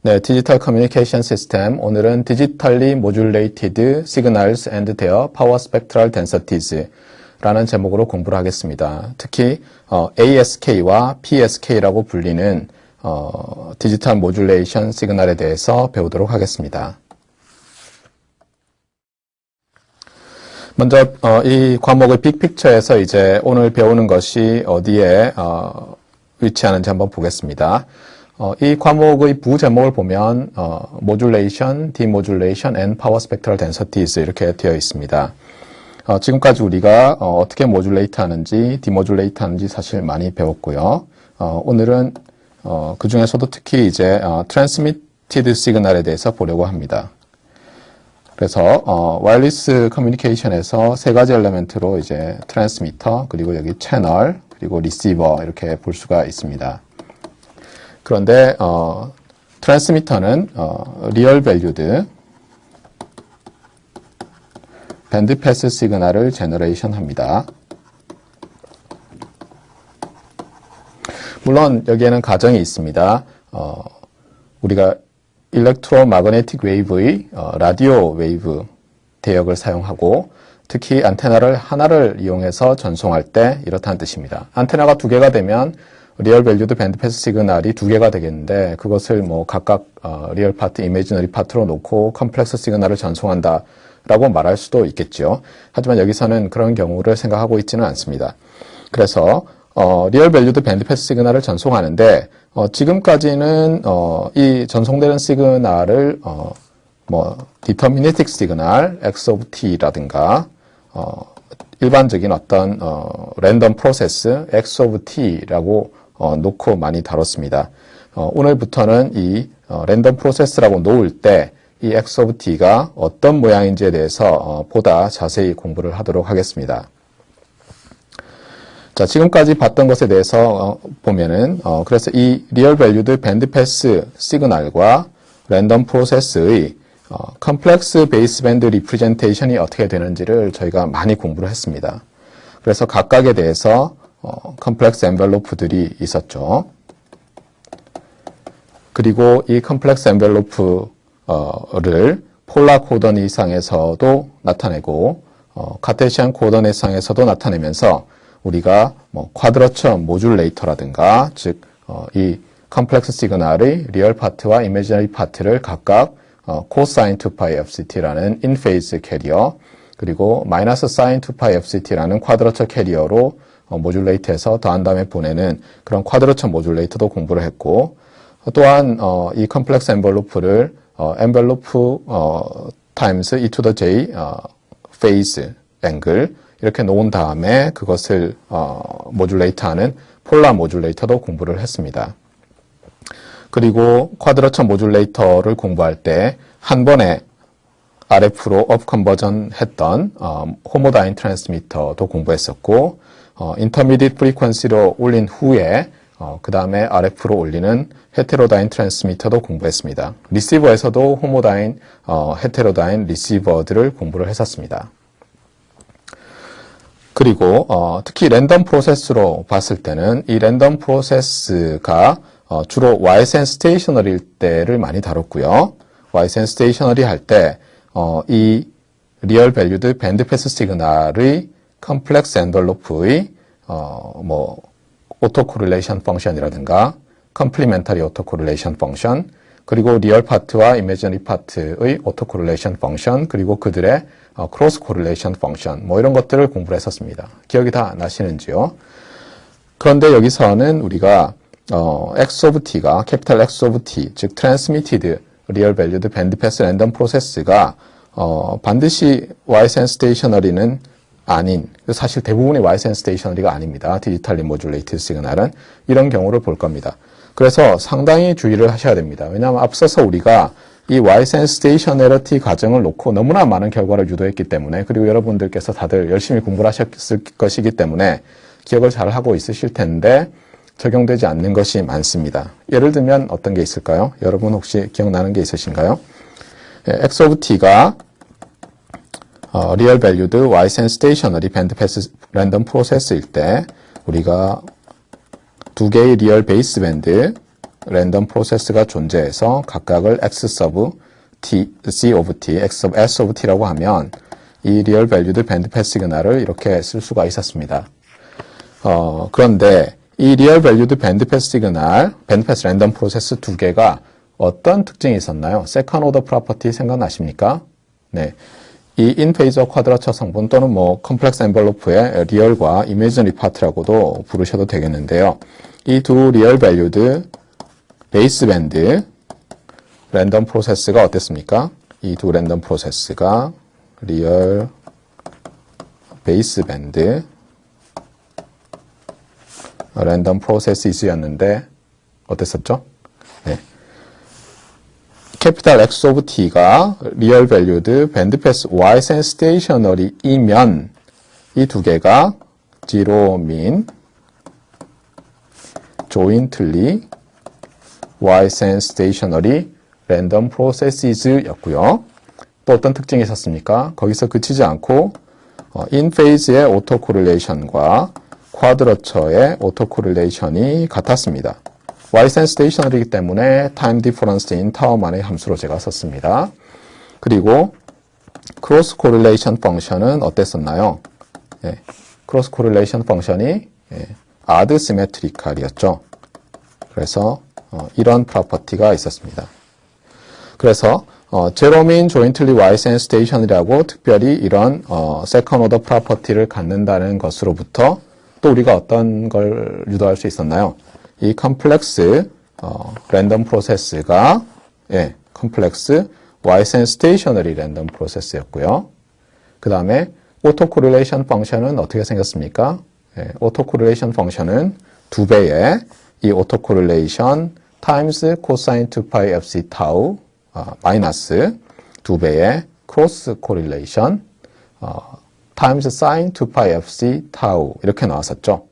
네, 디지털 커뮤니케이션 시스템. 오늘은 Digitally Modulated Signals and Their Power Spectral Densities 라는 제목으로 공부를 하겠습니다. 특히 ASK와 PSK라고 불리는 디지털 모듈레이션 시그널에 대해서 배우도록 하겠습니다. 먼저 이 과목의 빅픽처에서 이제 오늘 배우는 것이 어디에 위치하는지 한번 보겠습니다. 이 과목의 부제목을 보면 Modulation, Demodulation and Power Spectral Densities 이렇게 되어 있습니다. 지금까지 우리가 어떻게 모듈레이트 하는지, 디모듈레이트 하는지 사실 많이 배웠고요. 오늘은 그 중에서도 특히 이제 트랜스미티드 시그널에 대해서 보려고 합니다. 그래서 와이어리스 커뮤니케이션에서 세 가지 엘리멘트로 이제 트랜스미터, 그리고 여기 채널, 그리고 리시버 이렇게 볼 수가 있습니다. 그런데 트랜스미터는 리얼 밸류드 밴드 패스 시그널을 제너레이션 합니다. 물론 여기에는 가정이 있습니다. 우리가 일렉트로마그네틱 웨이브의 라디오 웨이브 대역을 사용하고 특히 안테나를 하나를 이용해서 전송할 때 이렇다는 뜻입니다. 안테나가 두 개가 되면 리얼 밸류드 밴드 패스 시그널이 두 개가 되겠는데 그것을 뭐 각각 리얼 파트, 이미지너리 파트로 놓고 컴플렉스 시그널을 전송한다 라고 말할 수도 있겠죠. 하지만 여기서는 그런 경우를 생각하고 있지는 않습니다. 그래서 리얼 밸류드 밴드 패스 시그널을 전송하는데 지금까지는 이 전송되는 시그널을 디터미니틱 시그널 X of T라든가 일반적인 어떤 랜덤 프로세스 X of T라고 놓고 많이 다뤘습니다. 오늘부터는 이 랜덤 프로세스라고 놓을 때 이 X of T가 어떤 모양인지에 대해서 보다 자세히 공부를 하도록 하겠습니다. 자, 지금까지 봤던 것에 대해서 보면은 그래서 이 리얼 밸류드 밴드 패스 시그널과 랜덤 프로세스의 컴플렉스 베이스밴드 리프레젠테이션이 어떻게 되는지를 저희가 많이 공부를 했습니다. 그래서 각각에 대해서 컴플렉스 엔벨로프들이 있었죠. 그리고 이 컴플렉스 엔벨로프를 폴라 코어디네이트상에서도 나타내고 카테시안 코어디네이트상에서도 나타내면서 우리가 쿼드러처 모듈레이터라든가 즉 이 컴플렉스 시그널의 리얼 파트와 이미지너리 파트를 각각 코사인 2파이 FCT라는 인페이즈 캐리어 그리고 마이너스 사인 2파이 FCT라는 쿼드러처 캐리어로 모듈레이트해서 더한 다음에 보내는 그런 쿼드러처 모듈레이터도 공부를 했고 또한 이 컴플렉스 엔벨로프를 엔벨로프 타임스 e to the j 페이즈 앵글 이렇게 놓은 다음에 그것을 모듈레이트하는 폴라 모듈레이터도 공부를 했습니다. 그리고 쿼드러처 모듈레이터를 공부할 때 한 번에 RF로 업 컨버전 했던 호모다인 트랜스미터도 공부했었고 인터미디트 프리퀀시로 올린 후에 그 다음에 RF로 올리는 헤테로다인 트랜스미터도 공부했습니다. 리시버에서도 호모다인, 헤테로다인 리시버들을 공부를 했었습니다. 그리고 특히 랜덤 프로세스로 봤을 때는 이 랜덤 프로세스가 주로 Ysen 스테이셔너리일 때를 많이 다뤘고요. Ysen 스테이셔너리 할 때 이 리얼 밸류드 밴드 패스 시그널의 컴플렉스 엔벨로프의 오토 코릴레이션 펑션이라든가 컴플리멘터리 오토 코릴레이션 펑션 그리고 리얼 파트와 이미지너리 파트의 오토 코릴레이션 펑션 그리고 그들의 크로스 코릴레이션 펑션 이런 것들을 공부를 했었습니다. 기억이 다 나시는지요? 그런데 여기서는 우리가 X of T가 캐피탈 X of T 즉 트랜스미티드 리얼 밸류드 밴드 패스 랜덤 프로세스가 반드시 Ysen 스테이셔너리는 아닌 사실 대부분의 Ysen 스테이셔너리가 아닙니다. 디지털리 모듈레이티드 시그널은 이런 경우를 볼 겁니다. 그래서 상당히 주의를 하셔야 됩니다. 왜냐하면 앞서서 우리가 이 Ysen 스테이셔너리티 과정을 놓고 너무나 많은 결과를 유도했기 때문에 그리고 여러분들께서 다들 열심히 공부를 하셨을 것이기 때문에 기억을 잘 하고 있으실 텐데 적용되지 않는 것이 많습니다. 예를 들면 어떤 게 있을까요? 여러분 혹시 기억나는 게 있으신가요? X of T가 리얼 밸류드 Ysen 스테이셔너리 밴드 패스 랜덤 프로세스일 때 우리가 두 개의 리얼 베이스밴드 랜덤 프로세스가 존재해서 각각을 x sub t, c of t, x sub s of t라고 하면 이 리얼 밸류드 밴드패스 시그널을 이렇게 쓸 수가 있었습니다. 그런데 이 리얼 밸류드 밴드패스 시그널, 밴드패스 랜덤 프로세스 두 개가 어떤 특징이 있었나요? 세컨 오더 프로퍼티 생각나십니까? 네. 이 인페이저와 쿼드라처 성분 또는 뭐 컴플렉스 엔벨로프의 리얼과 이미지너리 파트라고도 부르셔도 되겠는데요. 이 두 리얼 밸류드 베이스 밴드 랜덤 프로세스가 어땠습니까? 이 두 랜덤 프로세스가 리얼 베이스 밴드 랜덤 프로세스였는데 어땠었죠? 네. 캐피탈 X of T가 리얼 밸류드 밴드패스 Y센 스테이셔너리이면 이 두 개가 zero mean jointly Y센 스테이셔너리 랜덤 프로세스였고요. 또 어떤 특징이 있었습니까? 거기서 그치지 않고 인페이즈의 오토 코릴레이션과 쿼드러처의 오토 코릴레이션이 같았습니다. Y센 스테이셔너리이기 때문에 타임 디퍼런스인 타워만의 함수로 제가 썼습니다. 그리고 크로스 코릴레이션 펑션은 어땠었나요? 예, 크로스 코릴레이션 펑션이 아드 시메트리칼이었죠. 그래서 이런 프로퍼티가 있었습니다. 그래서 제로민 조인틀리 Y센 스테이션이라고 특별히 이런 세컨 오더 프로퍼티를 갖는다는 것으로부터 또 우리가 어떤 걸 유도할 수 있었나요? 이 컴플렉스 랜덤 프로세스가 컴플렉스 Y센 스테이셔너리 랜덤 프로세스였고요. 그 다음에 오토 코릴레이션 펑션은 어떻게 생겼습니까? 오토 코릴레이션 펑션은 2배의 이 오토 코릴레이션 타임스 코사인 2파이 fc 타우 마이너스 2배의 크로스 코릴레이션 타임스 사인 2파이 fc 타우 이렇게 나왔었죠.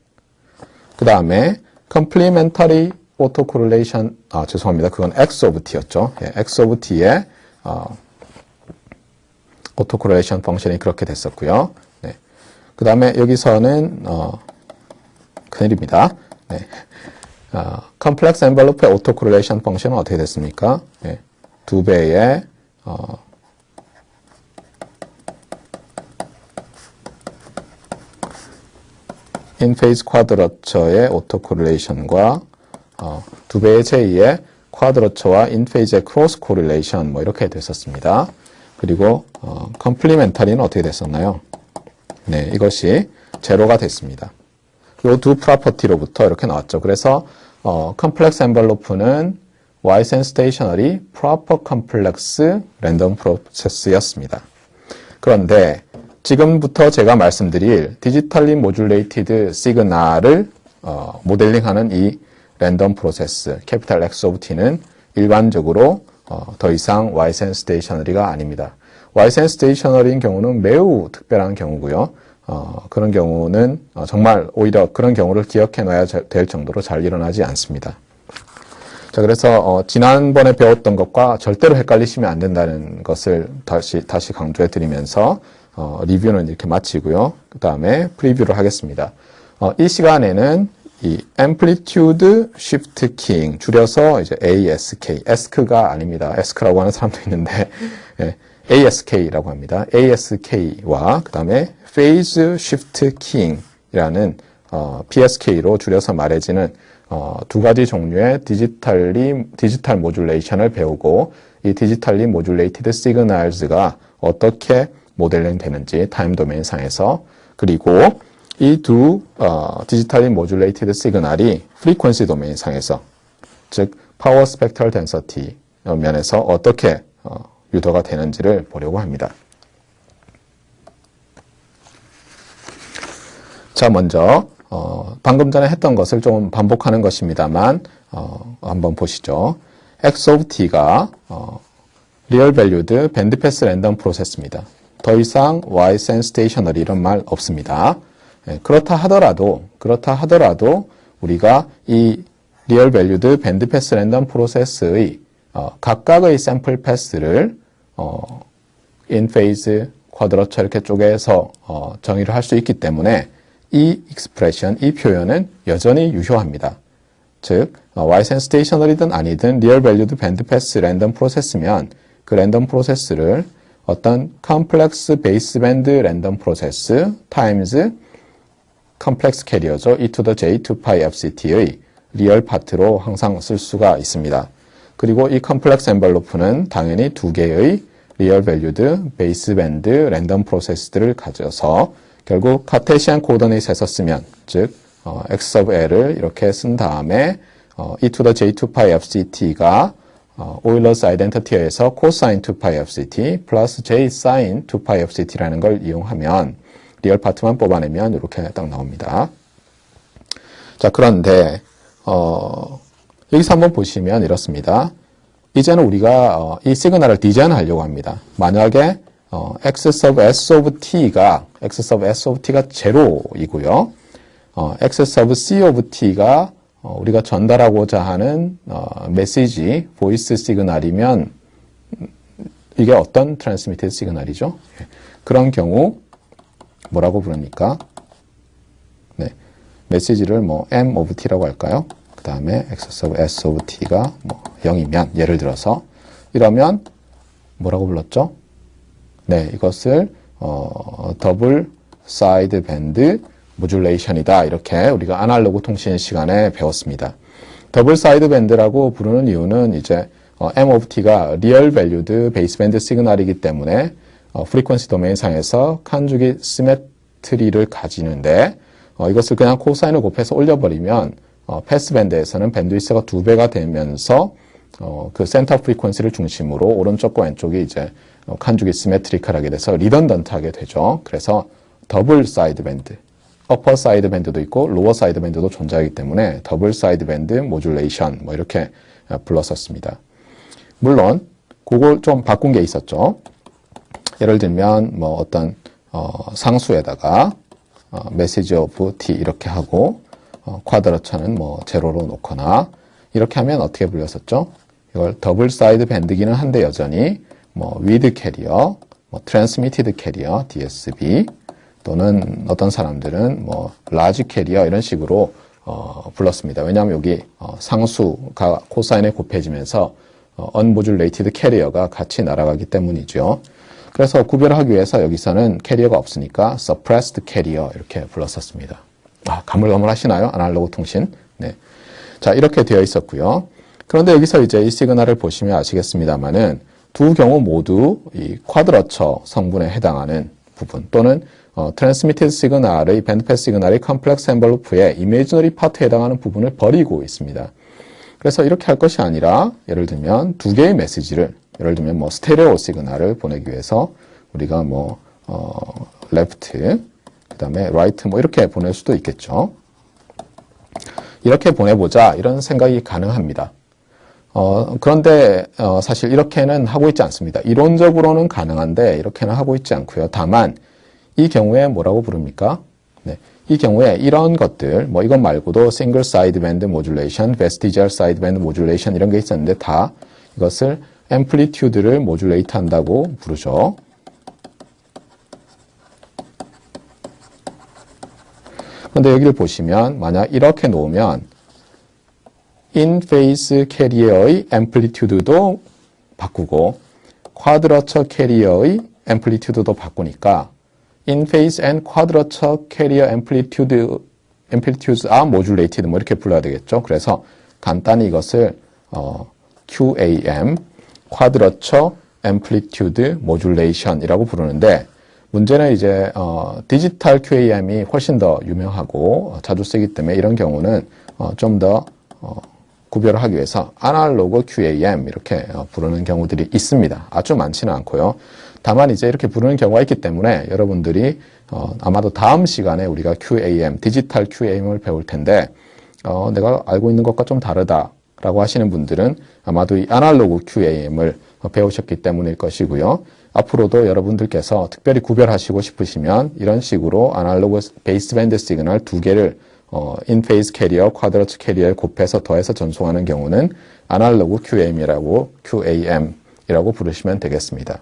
그 다음에 complementary autocorrelation, 죄송합니다. 그건 x of t였죠. x of t의 autocorrelation 펑션이 그렇게 됐었고요. 네. 그 다음에 여기서는 큰일입니다. 네. complex envelope의 autocorrelation 펑션은 어떻게 됐습니까? 네. 2배의 인페이즈 쿼드러처의 오토 코릴레이션과 2배의 제2의 쿼드러처와 인페이즈의 크로스 코릴레이션 뭐 이렇게 됐었습니다. 그리고 컴플리멘터리는 어떻게 됐었나요? 네, 이것이 제로가 됐습니다. 이 두 프로퍼티로부터 이렇게 나왔죠. 그래서 컴플렉스 엔벨로프는 Y센 스테이셔너리 프로퍼 컴플렉스 랜덤 프로세스였습니다. 그런데 지금부터 제가 말씀드릴 디지털리 모듈레이티드 시그널을 모델링하는 이 랜덤 프로세스 캐피탈 X of T는 일반적으로 더 이상 Y센 스테이셔너리가 아닙니다. Y센 스테이셔너리인 경우는 매우 특별한 경우고요. 그런 경우는 정말 오히려 그런 경우를 기억해 놔야 될 정도로 잘 일어나지 않습니다. 자, 그래서 지난번에 배웠던 것과 절대로 헷갈리시면 안 된다는 것을 다시 강조해 드리면서 리뷰는 이렇게 마치고요. 그 다음에 프리뷰를 하겠습니다. 이 시간에는 이 Amplitude Shift Keying, 줄여서 이제 ASK, ESC가 아닙니다. ESC라고 하는 사람도 있는데, ASK라고 합니다. ASK와 그 다음에 Phase Shift Keying이라는 PSK로 줄여서 말해지는 두 가지 종류의 디지털 모듈레이션을 배우고 이 디지털리 모듈레이티드 시그널즈가 어떻게 모델링 되는지 타임 도메인 상에서 그리고 이 두 디지털리 모듈레이티드 시그널이 프리퀀시 도메인 상에서 즉 파워 스펙트럴 덴서티 면에서 어떻게 유도가 되는지를 보려고 합니다. 자, 먼저 방금 전에 했던 것을 좀 반복하는 것입니다만 한번 보시죠. X of T가 리얼 밸류드 밴드패스 랜덤 프로세스입니다. 더 이상 Y센 스테이셔너리 이런 말 없습니다. 그렇다 하더라도 우리가 이 리얼 밸류드 밴드패스 랜덤 프로세스의 각각의 샘플 패스를 인페이즈, 쿼드러처 이렇게 쪼개서 정의를 할 수 있기 때문에 이 익스프레션, 이 표현은 여전히 유효합니다. 즉 Y센 스테이셔너리든 아니든 리얼 밸류드 밴드 패스 랜덤 프로세스면 그 랜덤 프로세스를 어떤 컴플렉스 베이스밴드 랜덤 프로세스 타임즈 컴플렉스 캐리어죠. e to the j 2pi fct의 리얼 파트로 항상 쓸 수가 있습니다. 그리고 이 컴플렉스 엔벨로프는 당연히 두 개의 리얼 밸류드 베이스밴드 랜덤 프로세스들을 가져서 결국 카테시안 코오디네이트에서 쓰면 즉 x of l을 이렇게 쓴 다음에 e to the j 2pi fct가 오일러스 아이덴티티에서 코사인 2pi fct 플러스 j sin 2pi fct라는 걸 이용하면 리얼 파트만 뽑아내면 이렇게 딱 나옵니다. 자, 그런데 여기서 한번 보시면 이렇습니다. 이제는 우리가 이 시그널을 디자인하려고 합니다. 만약에 x sub s of t가 제로이고요. x sub c of t가 우리가 전달하고자 하는 메시지, 보이스 시그널이면 이게 어떤 트랜스미티드 시그널이죠? 그런 경우 뭐라고 부릅니까? 네, 메시지를 뭐 m of t라고 할까요? 그 다음에 x sub s of t가 뭐 0이면 예를 들어서 이러면 뭐라고 불렀죠? 네, 이것을 더블 사이드 밴드 모듈레이션이다. 이렇게 우리가 아날로그 통신 시간에 배웠습니다. 더블 사이드 밴드라고 부르는 이유는 이제 m of t가 리얼 밸류드 베이스밴드 시그널이기 때문에 프리퀀시 도메인 상에서 칸주기 시메트리를 가지는데 이것을 그냥 코사인을 곱해서 올려버리면 패스밴드에서는 밴드위스가 2배가 되면서 그 센터 프리퀀시를 중심으로 오른쪽과 왼쪽이 이제 칸주기 시메트리컬하게 돼서 리던던트하게 되죠. 그래서 더블 사이드 밴드, 어퍼 사이드 밴드도 있고 로어 사이드 밴드도 존재하기 때문에 더블 사이드 밴드 모듈레이션 뭐 이렇게 불렀었습니다. 물론 그걸 좀 바꾼 게 있었죠. 예를 들면 뭐 어떤 상수에다가 메시지 오브 t 이렇게 하고 쿼드러처는 뭐 제로로 놓거나 이렇게 하면 어떻게 불렸었죠? 이걸 더블 사이드 밴드기는 한데 여전히 뭐 위드 캐리어, 뭐 트랜스미티드 캐리어 DSB 또는 어떤 사람들은 뭐 라지 캐리어 이런 식으로 불렀습니다. 왜냐하면 여기 상수가 코사인에 곱해지면서 unmodulated 캐리어가 같이 날아가기 때문이죠. 그래서 구별하기 위해서 여기서는 캐리어가 없으니까 suppressed 캐리어 이렇게 불렀었습니다. 가물가물하시나요? 아날로그 통신. 네. 자, 이렇게 되어 있었고요. 그런데 여기서 이제 이 시그널을 보시면 아시겠습니다만은 두 경우 모두 이 쿼드러처 성분에 해당하는 부분 또는 트랜스미티드 시그널의 밴드패스 시그널의 컴플렉스 엔벨로프의 이미지너리 파트에 해당하는 부분을 버리고 있습니다. 그래서 이렇게 할 것이 아니라 예를 들면 두 개의 메시지를 예를 들면 뭐 스테레오 시그널을 보내기 위해서 우리가 뭐 레프트 그다음에 라이트 뭐 이렇게 보낼 수도 있겠죠. 이렇게 보내보자 이런 생각이 가능합니다. 그런데 사실 이렇게는 하고 있지 않습니다. 이론적으로는 가능한데 이렇게는 하고 있지 않고요. 다만 이 경우에 뭐라고 부릅니까? 네, 이 경우에 이런 것들 뭐 이것 말고도 싱글 사이드 밴드 모듈레이션, 베스티지얼 사이드 밴드 모듈레이션 이런 게 있었는데 다 이것을 앰플리튜드를 모듈레이트 한다고 부르죠. 그런데 여기를 보시면 만약 이렇게 놓으면 인페이스 캐리어의 앰플리튜드도 바꾸고 쿼드러처 캐리어의 앰플리튜드도 바꾸니까 인페이스 앤 쿼드러처 캐리어 앰플리튜드s are modulated 뭐 이렇게 불러야 되겠죠. 그래서 간단히 이것을 QAM 쿼드러처 앰플리튜드 모듈레이션이라고 부르는데 문제는 이제 디지털 QAM이 훨씬 더 유명하고 자주 쓰기 때문에 이런 경우는 좀 더 구별을 하기 위해서 아날로그 QAM 이렇게 부르는 경우들이 있습니다. 아주 많지는 않고요. 다만 이제 이렇게 부르는 경우가 있기 때문에 여러분들이 아마도 다음 시간에 우리가 QAM, 디지털 QAM을 배울 텐데 내가 알고 있는 것과 좀 다르다라고 하시는 분들은 아마도 이 아날로그 QAM을 배우셨기 때문일 것이고요. 앞으로도 여러분들께서 특별히 구별하시고 싶으시면 이런 식으로 아날로그 베이스밴드 시그널 두 개를 인페이스 캐리어, 쿼드러처 캐리어에 곱해서 더해서 전송하는 경우는 아날로그 QAM이라고 부르시면 되겠습니다.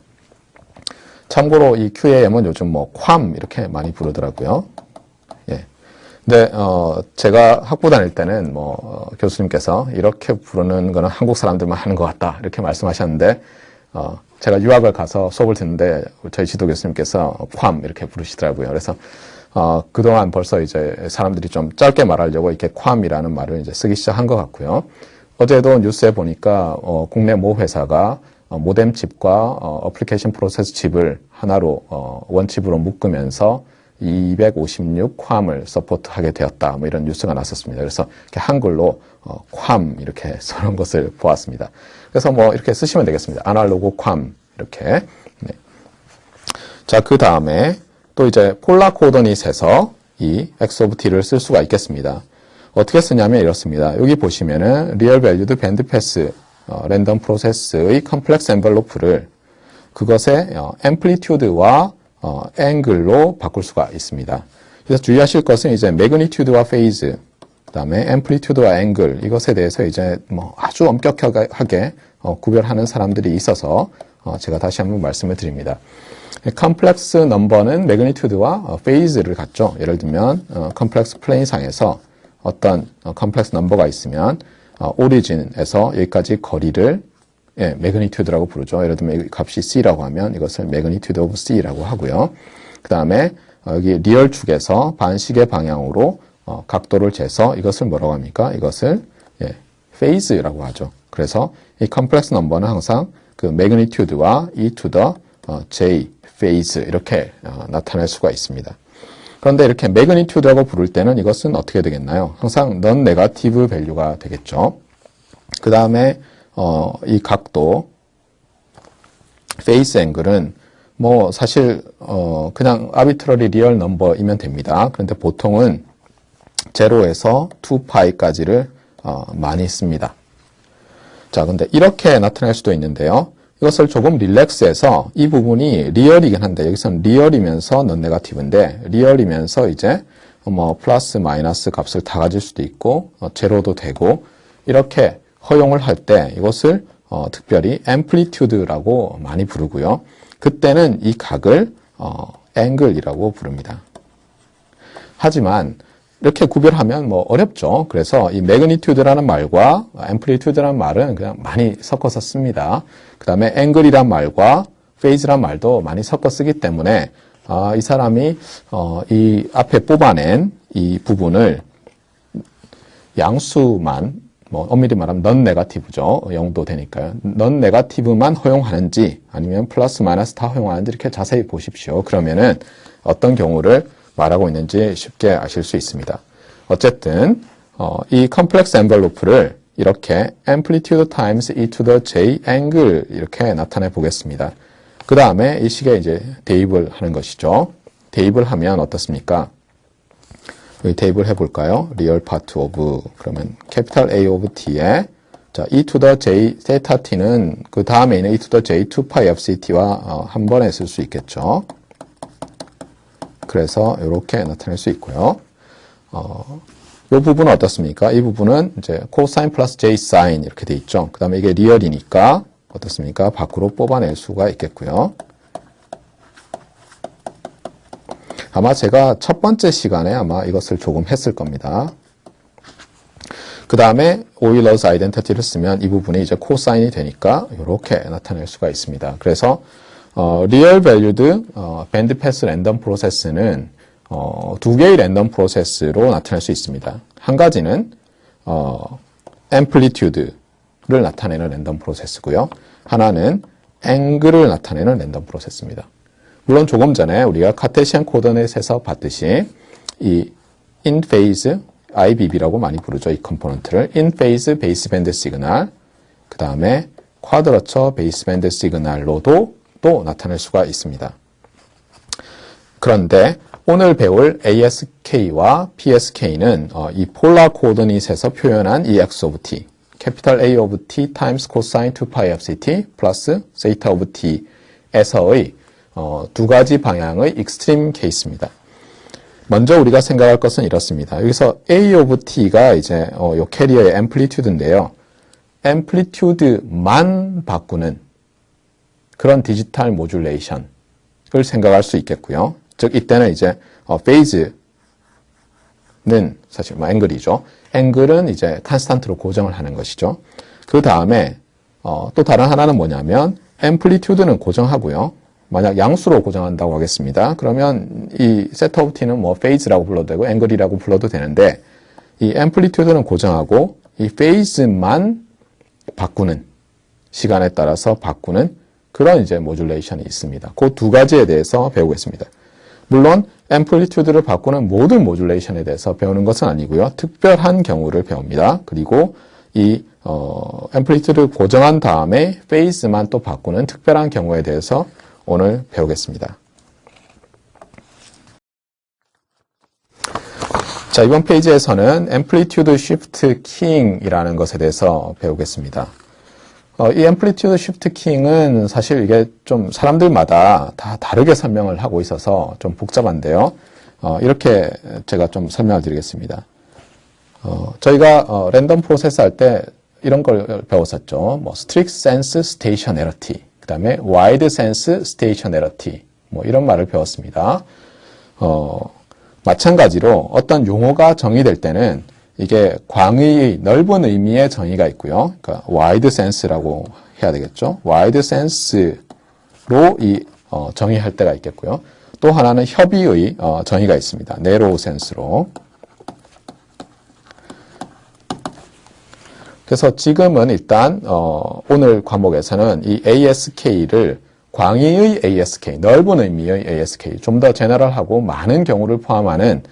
참고로 이 QAM은 요즘 뭐 QAM 이렇게 많이 부르더라고요. 예. 근데 제가 학부 다닐 때는 교수님께서 이렇게 부르는 거는 한국 사람들만 하는 것 같다 이렇게 말씀하셨는데 제가 유학을 가서 수업을 듣는데 저희 지도 교수님께서 괌 이렇게 부르시더라고요. 그래서 그동안 벌써 이제 사람들이 좀 짧게 말하려고 이렇게 괌이라는 말을 이제 쓰기 시작한 것 같고요. 어제도 뉴스에 보니까 국내 모 회사가 모뎀 칩과 어플리케이션 프로세스 칩을 하나로 원칩으로 묶으면서 256 괌을 서포트하게 되었다. 뭐 이런 뉴스가 났었습니다. 그래서 이렇게 한글로 괌 이렇게 써놓은 것을 보았습니다. 그래서 뭐 이렇게 쓰시면 되겠습니다. 아날로그 괌 이렇게. 네. 자, 그 다음에 또 이제 폴라 코어디닛에서 이 x of t를 쓸 수가 있겠습니다. 어떻게 쓰냐면 이렇습니다. 여기 보시면은 리얼 밸류드 밴드 패스 랜덤 프로세스의 컴플렉스 엔벨로프를 그것의 앰플리튜드와 앵글로 바꿀 수가 있습니다. 그래서 주의하실 것은 이제 매그니튜드와 페이즈, 그다음에 앰플리튜드와 앵글 이것에 대해서 이제 뭐 아주 엄격하게 구별하는 사람들이 있어서 제가 다시 한번 말씀을 드립니다. 컴플렉스 넘버는 매그니튜드와 페이즈를 갖죠. 예를 들면 컴플렉스 플레인 상에서 어떤 컴플렉스 넘버가 있으면 오리진에서 여기까지 거리를 매그니튜드라고 부르죠. 예를 들면 이 값이 C라고 하면 이것을 매그니튜드 오브 C라고 하고요. 그 다음에 여기 리얼 축에서 반시계 방향으로 각도를 재서 이것을 뭐라고 합니까? 이것을 페이즈라고 하죠. 그래서 이 컴플렉스 넘버는 항상 그 매그니튜드와 e to the j 페이즈 이렇게 나타낼 수가 있습니다. 그런데 이렇게 매그니튜드라고 부를 때는 이것은 어떻게 되겠나요? 항상 넌 네거티브 밸류가 되겠죠. 그 다음에 이 각도 페이스 앵글은 뭐 사실 그냥 아비트러리 리얼 넘버이면 됩니다. 그런데 보통은 0에서 2파이까지를 많이 씁니다. 자, 근데 이렇게 나타낼 수도 있는데요. 이것을 조금 릴렉스해서 이 부분이 리얼이긴 한데 여기서는 리얼이면서 넌 네거티브인데 리얼이면서 이제 뭐 플러스 마이너스 값을 다 가질 수도 있고 제로도 되고 이렇게 허용을 할 때 이것을 특별히 앰플리튜드라고 많이 부르고요. 그때는 이 각을 앵글이라고 부릅니다. 하지만 이렇게 구별하면 뭐 어렵죠. 그래서 이 매그니튜드라는 말과 앰플리튜드라는 말은 그냥 많이 섞어서 씁니다. 그 다음에 앵글이란 말과 페이즈란 말도 많이 섞어 쓰기 때문에 이 사람이 이 앞에 뽑아낸 이 부분을 양수만 뭐 엄밀히 말하면 넌 네거티브죠. 0도 되니까요. 넌 네거티브만 허용하는지 아니면 플러스 마이너스 다 허용하는지 이렇게 자세히 보십시오. 그러면은 어떤 경우를 말하고 있는지 쉽게 아실 수 있습니다. 어쨌든 이 컴플렉스 엔벨로프를 이렇게 amplitude times e to the j angle 이렇게 나타내 보겠습니다. 그 다음에 이 식에 이제 대입을 하는 것이죠. 대입을 하면 어떻습니까? 여기 대입을 해볼까요? real part of 그러면 capital A of t에 자 e to the j theta t는 그 다음에 있는 e to the j 2pi fct와 한 번에 쓸 수 있겠죠. 그래서 이렇게 나타낼 수 있고요. 이 부분은 어떻습니까? 이 부분은 이제 코사인 플러스 j 사인 이렇게 돼 있죠. 그 다음에 이게 리얼이니까 어떻습니까? 밖으로 뽑아낼 수가 있겠고요. 아마 제가 첫 번째 시간에 아마 이것을 조금 했을 겁니다. 그 다음에 오일러스 아이덴티티를 쓰면 이 부분이 이제 코사인이 되니까 이렇게 나타낼 수가 있습니다. 그래서 리얼 밸류드 밴드 패스 랜덤 프로세스는 두 개의 랜덤 프로세스로 나타낼 수 있습니다. 한 가지는 앰플리튜드를 나타내는 랜덤 프로세스고요. 하나는 앵글을 나타내는 랜덤 프로세스입니다. 물론 조금 전에 우리가 카테시안 코어디네이트에서 봤듯이 이 in phase IBB라고 많이 부르죠. 이 컴포넌트를 in phase 베이스밴드 시그널 그 다음에 쿼드러처 베이스밴드 시그널로도 또 나타낼 수가 있습니다. 그런데 오늘 배울 ASK와 PSK는 이 폴라 코어디닛에서 표현한 이 X of T, capital A of T times cosine 2pi FCT 플러스 zeta of T에서의 두 가지 방향의 익스트림 케이스입니다. 먼저 우리가 생각할 것은 이렇습니다. 여기서 A of T가 이제 요 캐리어의 앰플리튜드인데요. 앰플리튜드만 바꾸는 그런 디지털 모듈레이션을 생각할 수 있겠고요. 즉 이때는 이제 페이즈 사실 뭐 앵글이죠. 앵글은 이제 컨스탄트로 고정을 하는 것이죠. 그 다음에 또 다른 하나는 뭐냐면 앰플리튜드는 고정하고요. 만약 양수로 고정한다고 하겠습니다. 그러면 이 세트 오브 t는 뭐 페이즈라고 불러도 되고 앵글이라고 불러도 되는데 이 앰플리튜드는 고정하고 이 페이즈만 바꾸는 시간에 따라서 바꾸는 그런 이제 모듈레이션이 있습니다. 그 두 가지에 대해서 배우겠습니다. 물론 앰플리튜드를 바꾸는 모든 모듈레이션에 대해서 배우는 것은 아니고요. 특별한 경우를 배웁니다. 그리고 이 앰플리튜드를 고정한 다음에 페이즈만 또 바꾸는 특별한 경우에 대해서 오늘 배우겠습니다. 자, 이번 페이지에서는 앰플리튜드 쉬프트 키잉이라는 것에 대해서 배우겠습니다. 이 앰플리튜드 쉬프트 키잉은 사실 이게 좀 사람들마다 다 다르게 설명을 하고 있어서 좀 복잡한데요. 이렇게 제가 좀 설명을 드리겠습니다. 저희가 랜덤 프로세스 할 때 이런 걸 배웠었죠. 뭐 strict sense stationality, 그 다음에 wide sense stationality, 뭐 이런 말을 배웠습니다. 마찬가지로 어떤 용어가 정의될 때는 이게 광의의 넓은 의미의 정의가 있고요. 그러니까 wide sense라고 해야 되겠죠. wide sense로 정의할 때가 있겠고요. 또 하나는 협의의 정의가 있습니다. narrow sense로. 그래서 지금은 일단 오늘 과목에서는 이 ASK를 광의의 ASK, 넓은 의미의 ASK, 좀 더 제너럴하고 많은 경우를 포함하는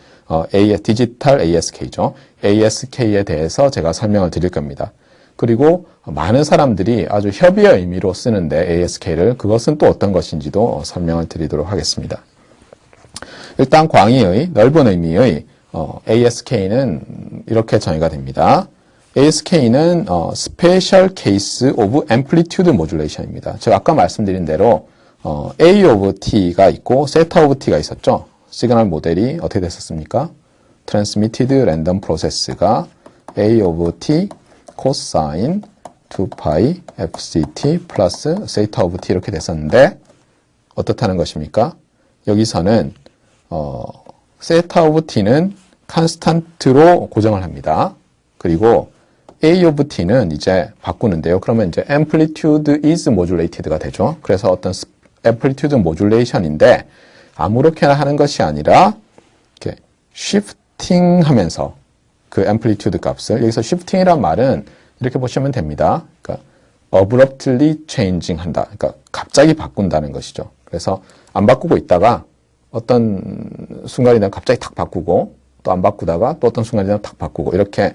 디지털 ASK죠. ASK에 대해서 제가 설명을 드릴 겁니다. 그리고 많은 사람들이 아주 협의의 의미로 쓰는데 ASK를 그것은 또 어떤 것인지도 설명을 드리도록 하겠습니다. 일단 광의의 넓은 의미의 ASK는 이렇게 정의가 됩니다. ASK는 Special Case of Amplitude Modulation입니다. 제가 아까 말씀드린 대로 A of T가 있고 Theta of T가 있었죠. 시그널 모델이 어떻게 됐었습니까? Transmitted Random Process가 A of T cosine 2pi FCT 플러스 Theta of T 이렇게 됐었는데 어떻다는 것입니까? 여기서는 Theta of T는 constant로 고정을 합니다. 그리고 A of T는 이제 바꾸는데요. 그러면 이제 amplitude is modulated가 되죠. 그래서 어떤 amplitude modulation인데 아무렇게나 하는 것이 아니라 이렇게 shifting 하면서 그 amplitude 값을 여기서 shifting이란 말은 이렇게 보시면 됩니다. 그러니까 abruptly changing 한다. 그러니까 갑자기 바꾼다는 것이죠. 그래서 안 바꾸고 있다가 어떤 순간이 되면 갑자기 탁 바꾸고 또 안 바꾸다가 또 어떤 순간이 되면 탁 바꾸고 이렇게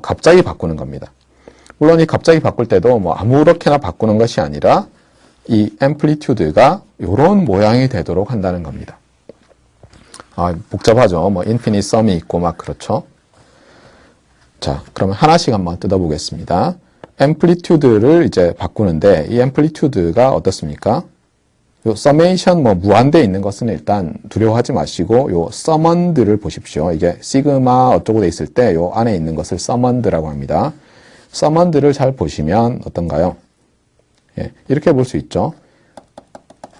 갑자기 바꾸는 겁니다. 물론 이 갑자기 바꿀 때도 뭐 아무렇게나 바꾸는 것이 아니라 이 앰플리튜드가 이런 모양이 되도록 한다는 겁니다. 복잡하죠. 뭐 인피니트 썸이 있고 막 그렇죠. 자, 그러면 하나씩 한번 뜯어보겠습니다. 앰플리튜드를 이제 바꾸는데 이 앰플리튜드가 어떻습니까? 요 서메이션 뭐 무한대에 있는 것은 일단 두려워하지 마시고 요 서먼드를 보십시오. 이게 시그마 어쩌고 돼 있을 때 요 안에 있는 것을 서먼드라고 합니다. 서먼드를 잘 보시면 어떤가요? 예, 이렇게 볼 수 있죠.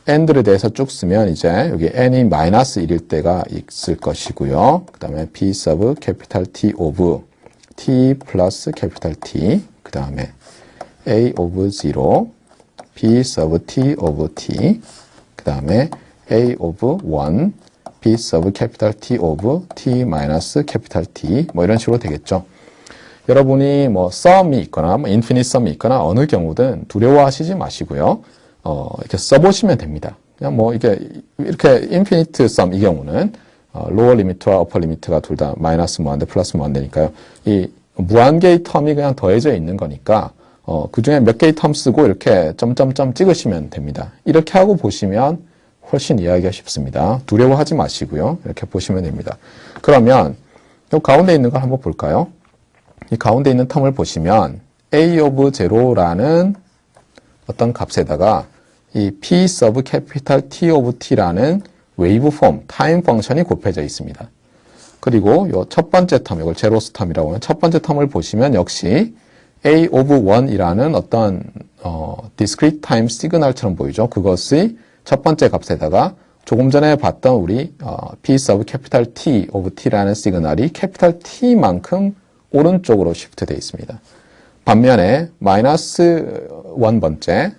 and를 대해서 쭉 쓰면 이제 여기 n이 마이너스 1일 때가 있을 것이고요. 그 다음에 p sub capital T of t 플러스 capital T 그 다음에 a of 0 b sub t of t 그 다음에 a of 1 b sub capital T of t 마이너스 capital T 뭐 이런 식으로 되겠죠. 여러분이 뭐 썸이 있거나 뭐 인피니트 썸이 있거나 어느 경우든 두려워하시지 마시고요. 이렇게 써보시면 됩니다. 그냥 뭐 이렇게 인피니트 썸 이 경우는 로어 리미트와 어퍼 리미트가 둘 다 마이너스 무한대 플러스 무한대니까요. 이 무한개의 텀이 그냥 더해져 있는 거니까 그 중에 몇 개의 텀 쓰고 이렇게 점점점 찍으시면 됩니다. 이렇게 하고 보시면 훨씬 이해하기가 쉽습니다. 두려워하지 마시고요. 이렇게 보시면 됩니다. 그러면 이 가운데 있는 걸 한번 볼까요? 이 가운데 있는 텀을 보시면 a of 0라는 어떤 값에다가 이 p sub capital T of t라는 웨이브 폼, 타임 펑션이 곱해져 있습니다. 그리고 요 첫 번째 텀, 이걸 제로스 텀이라고 하면 첫 번째 텀을 보시면 역시 a of 1이라는 어떤 discrete time 시그널처럼 보이죠. 그것이 첫 번째 값에다가 조금 전에 봤던 우리 piece of capital T of T라는 시그널이 capital T만큼 오른쪽으로 시프트 되어 있습니다. 반면에 마이너스 1번째를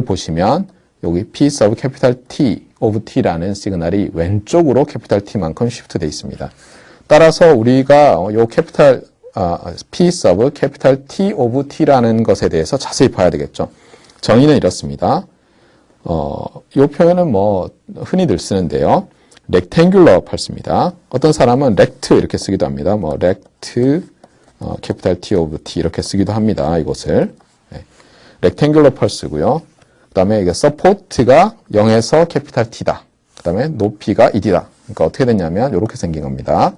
보시면 여기 piece of capital T of T라는 시그널이 왼쪽으로 capital T만큼 시프트 되어 있습니다. 따라서 우리가 요 capital piece of capital T of T라는 것에 대해서 자세히 봐야 되겠죠. 정의는 이렇습니다. 이 표현은 뭐 흔히들 쓰는데요. rectangular 펄스입니다. 어떤 사람은 rect 이렇게 쓰기도 합니다. 뭐 rect capital T of T 이렇게 쓰기도 합니다. 이것을 네. rectangular 펄스고요. 그 다음에 이게 support가 0에서 capital T다. 그 다음에 높이가 1이다. 그러니까 어떻게 됐냐면 이렇게 생긴 겁니다.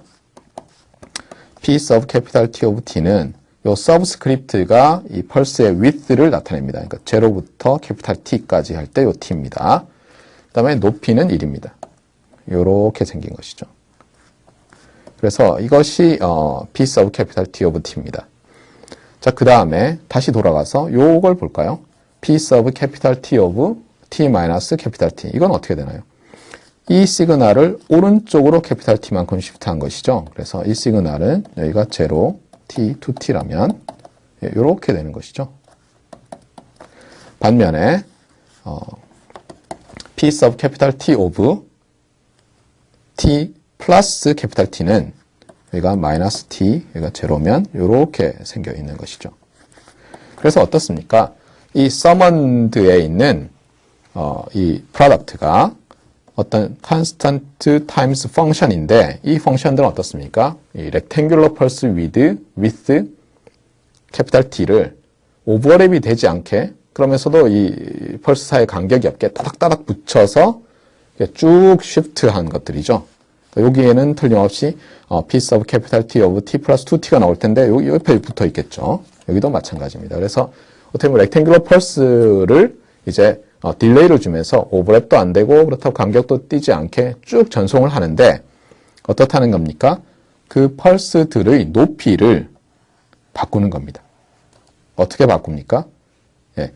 piece of capital T of T는 요 서브스크립트가 이 펄스의 width를 나타냅니다. 그러니까 0부터 capital T까지 할 때 요 T입니다. 그 다음에 높이는 1입니다. 요렇게 생긴 것이죠. 그래서 이것이 piece of capital T of T입니다. 자, 그 다음에 다시 돌아가서 요걸 볼까요? piece of capital T of T minus capital T. 이건 어떻게 되나요? 이 시그널을 오른쪽으로 캐피탈 T만큼 시프트한 것이죠. 그래서 이 시그널은 여기가 0, T, 2T라면 이렇게 되는 것이죠. 반면에 piece of capital T of T 플러스 캐피탈 T는 여기가 마이너스 T, 여기가 0면 이렇게 생겨 있는 것이죠. 그래서 어떻습니까? 이 서먼드에 있는 이 프로덕트가 어떤 constant times 펑션인데 이 펑션들은 어떻습니까? 이 rectangular pulse with capital T를 오버랩이 되지 않게 그러면서도 이 펄스 사이 간격이 없게 따닥따닥 붙여서 쭉 쉬프트한 것들이죠. 여기에는 틀림없이 piece of capital T of T 플러스 2T가 나올 텐데 여기 옆에 붙어 있겠죠. 여기도 마찬가지입니다. 그래서 어떻게 보면 rectangular pulse를 이제 딜레이를 주면서 오버랩도 안 되고 그렇다고 간격도 띄지 않게 쭉 전송을 하는데 어떻다는 겁니까? 그 펄스들의 높이를 바꾸는 겁니다. 어떻게 바꿉니까? 예,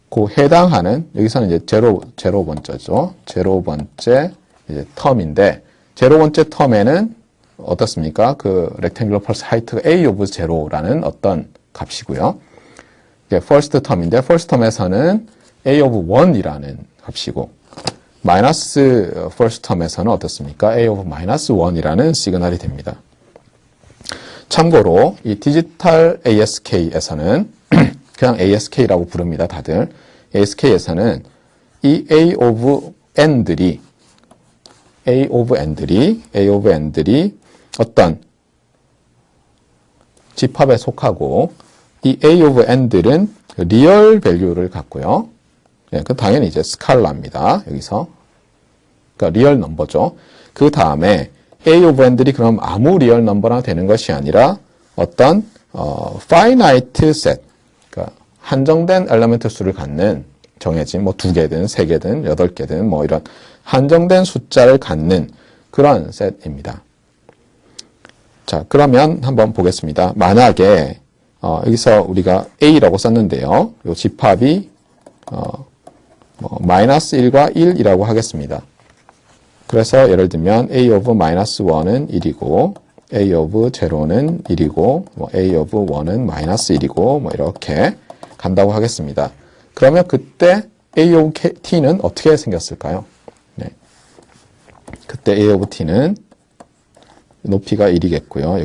그 해당하는 여기서는 이제 제로 번째죠. 제로 번째 이제 텀인데 제로 번째 텀에는 어떻습니까? 그 rectangular pulse height가 a of 0라는 어떤 값이고요. 이게 first term인데 first term에서는 a of 1이라는 값이고 마이너스 first term에서는 어떻습니까? a of minus 1이라는 시그널이 됩니다. 참고로 이 디지털 ASK에서는 그냥 ASK라고 부릅니다. 다들. ASK에서는 이 A of N들이 어떤 집합에 속하고 이 A of N들은 리얼 밸류를 갖고요. 예, 그 당연히 이제 스칼라입니다. 여기서. 그러니까 리얼 넘버죠. 그 다음에 A of N들이 그럼 아무 리얼 넘버나 되는 것이 아니라 어떤 finite set, 그러니까 한정된 엘리멘트 수를 갖는 정해진 뭐 2개든 3개든 8개든 뭐 이런 한정된 숫자를 갖는 그런 셋입니다. 자, 그러면 한번 보겠습니다. 만약에 여기서 우리가 A라고 썼는데요. 이 집합이 마이너스 1과 1이라고 하겠습니다. 그래서 예를 들면 A of 마이너스 1은 1이고 A of 0는 1이고 뭐 A of 1은 마이너스 1이고 뭐 이렇게 간다고 하겠습니다. 그러면 그때 A of T는 어떻게 생겼을까요? 네. 그때 A of T는 높이가 1이겠고요.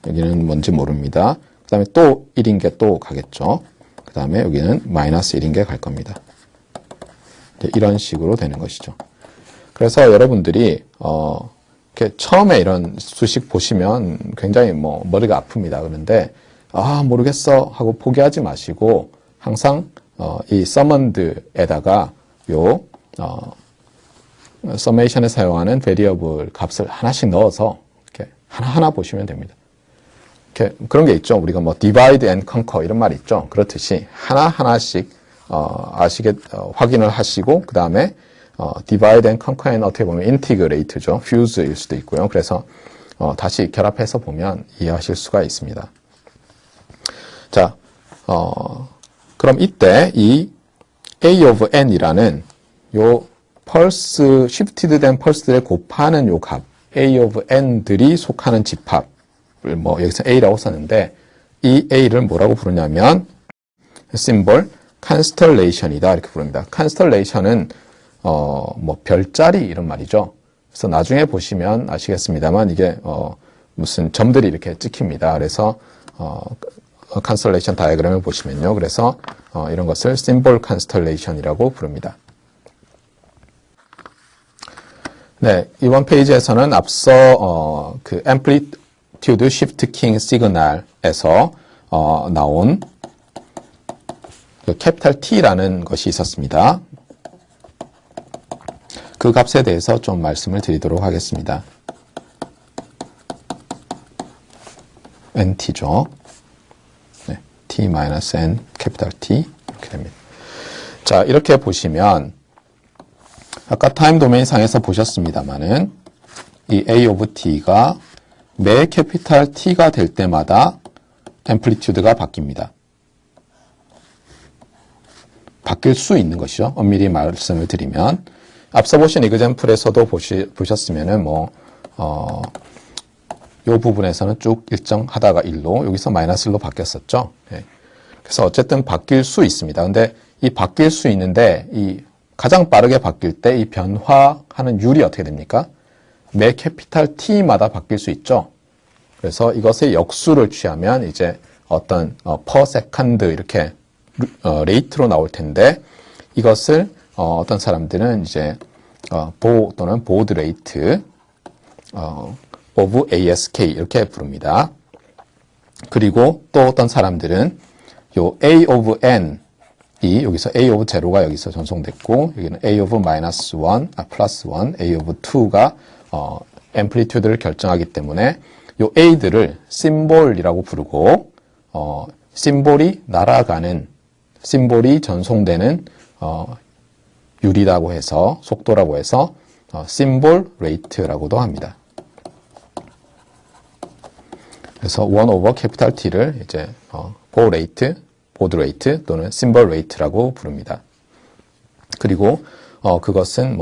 여기는 뭔지 모릅니다. 그 다음에 또 1인 게 또 가겠죠. 그 다음에 여기는 마이너스 1인 게 갈 겁니다. 이런 식으로 되는 것이죠. 그래서 여러분들이 이렇게 처음에 이런 수식 보시면 굉장히 뭐 머리가 아픕니다. 그런데 모르겠어 하고 포기하지 마시고 항상 이 서먼드에다가 요 서메이션에 사용하는 베리어블 값을 하나씩 넣어서 이렇게 하나하나 보시면 됩니다. 이렇게 그런 게 있죠. 우리가 뭐 divide and conquer 이런 말이 있죠. 그렇듯이 하나하나씩 확인을 하시고 그 다음에 divide and conquer는 어떻게 보면 integrate죠. fuse일 수도 있고요. 그래서 다시 결합해서 보면 이해하실 수가 있습니다. 자, 그럼 이때 이 A of N이라는 요 펄스, shifted 된 펄스들을 곱하는 요 값, A of n들이 속하는 집합을 뭐 여기서 A라고 썼는데 이 A를 뭐라고 부르냐면 symbol constellation이다 이렇게 부릅니다. constellation은 뭐 별자리 이런 말이죠. 그래서 나중에 보시면 아시겠습니다만 이게 무슨 점들이 이렇게 찍힙니다. 그래서 constellation 다이어그램을 보시면요. 그래서 이런 것을 symbol constellation이라고 부릅니다. 네, 이번 페이지에서는 앞서 그 amplitude shift king signal에서 나온 그 캐피탈 T라는 것이 있었습니다. 그 값에 대해서 좀 말씀을 드리도록 하겠습니다. NT죠. 네, T-N 캐피탈 T 이렇게 됩니다. 자, 이렇게 보시면 아까 타임 도메인 상에서 보셨습니다만은 이 A of T가 매 캐피탈 T가 될 때마다 앰플리튜드가 바뀝니다. 바뀔 수 있는 것이죠. 엄밀히 말씀을 드리면 앞서 보신 이그젬플에서도 보셨으면은 요 부분에서는 쭉 일정하다가 1로 여기서 마이너스 1로 바뀌었었죠. 네. 그래서 어쨌든 바뀔 수 있습니다. 근데 이 바뀔 수 있는데 이 가장 빠르게 바뀔 때 이 변화하는 율이 어떻게 됩니까? 매 캐피탈 T마다 바뀔 수 있죠. 그래서 이것의 역수를 취하면 이제 어떤 per second 이렇게 레이트로 나올 텐데 이것을 어떤 사람들은 이제 또는 보드 레이트 of ASK 이렇게 부릅니다. 그리고 또 어떤 사람들은 요 A of N 이 여기서 A of 0가 여기서 전송됐고 여기는 A of 마이너스 1, 플러스 1, A of 2가 앰플리튜드를 결정하기 때문에 요 A들을 심볼이라고 부르고 심볼이 날아가는 심볼이 전송되는 율이라고 해서 속도라고 해서 심볼 레이트라고도 합니다. 그래서 1 over 캐피탈 T를 이제 보드 레이트 또는 심볼 레이트라고 부릅니다. 그리고 그것은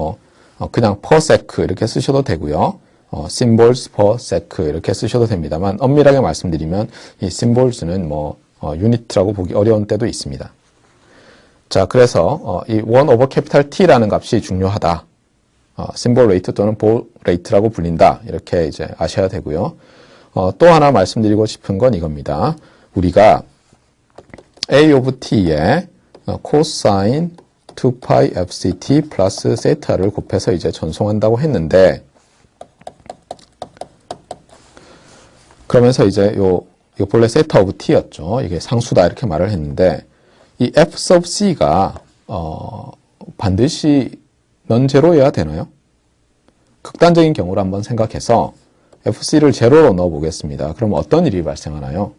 그냥 per sec 이렇게 쓰셔도 되고요. symbols per sec 이렇게 쓰셔도 됩니다만 엄밀하게 말씀드리면 이 symbols는 유니트라고 보기 어려운 때도 있습니다. 자, 그래서 이 1 over 캐피탈 T라는 값이 중요하다. 심볼 레이트 또는 보 레이트라고 불린다. 이렇게 이제 아셔야 되고요. 또 하나 말씀드리고 싶은 건 이겁니다. 우리가 A of T에 코사인 2파이 fct 플러스 세타를 곱해서 이제 전송한다고 했는데 그러면서 이제 이거 본래 세타 오브 t였죠. 이게 상수다 이렇게 말을 했는데 이 f sub c가 반드시 non-zero여야 되나요? 극단적인 경우를 한번 생각해서 fc를 제로로 넣어 보겠습니다. 그럼 어떤 일이 발생하나요?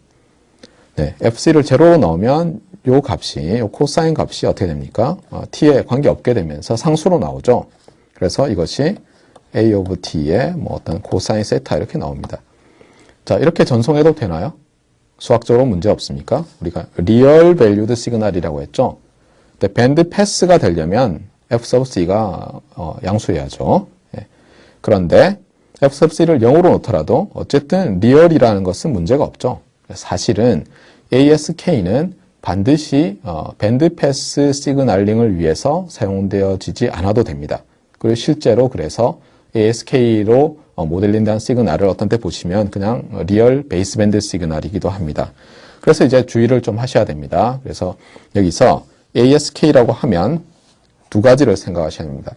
네, fc를 제로로 넣으면 요 값이, 요 코사인 값이 어떻게 됩니까? t에 관계없게 되면서 상수로 나오죠. 그래서 이것이 a of t의 어떤 코사인 세타 이렇게 나옵니다. 자, 이렇게 전송해도 되나요? 수학적으로 문제 없습니까? 우리가 리얼 밸류드 시그널이라고 했죠. 근데 밴드 패스가 되려면 f sub c가 양수해야죠. 예. 그런데 f sub c를 0으로 놓더라도 어쨌든 리얼이라는 것은 문제가 없죠. 사실은 ASK는 반드시 밴드 패스 시그널링을 위해서 사용되어지지 않아도 됩니다. 그리고 실제로 그래서 ASK로 모델링된 시그널을 어떤 때 보시면 그냥 리얼 베이스밴드 시그널이기도 합니다. 그래서 이제 주의를 좀 하셔야 됩니다. 그래서 여기서 ASK라고 하면 두 가지를 생각하셔야 됩니다.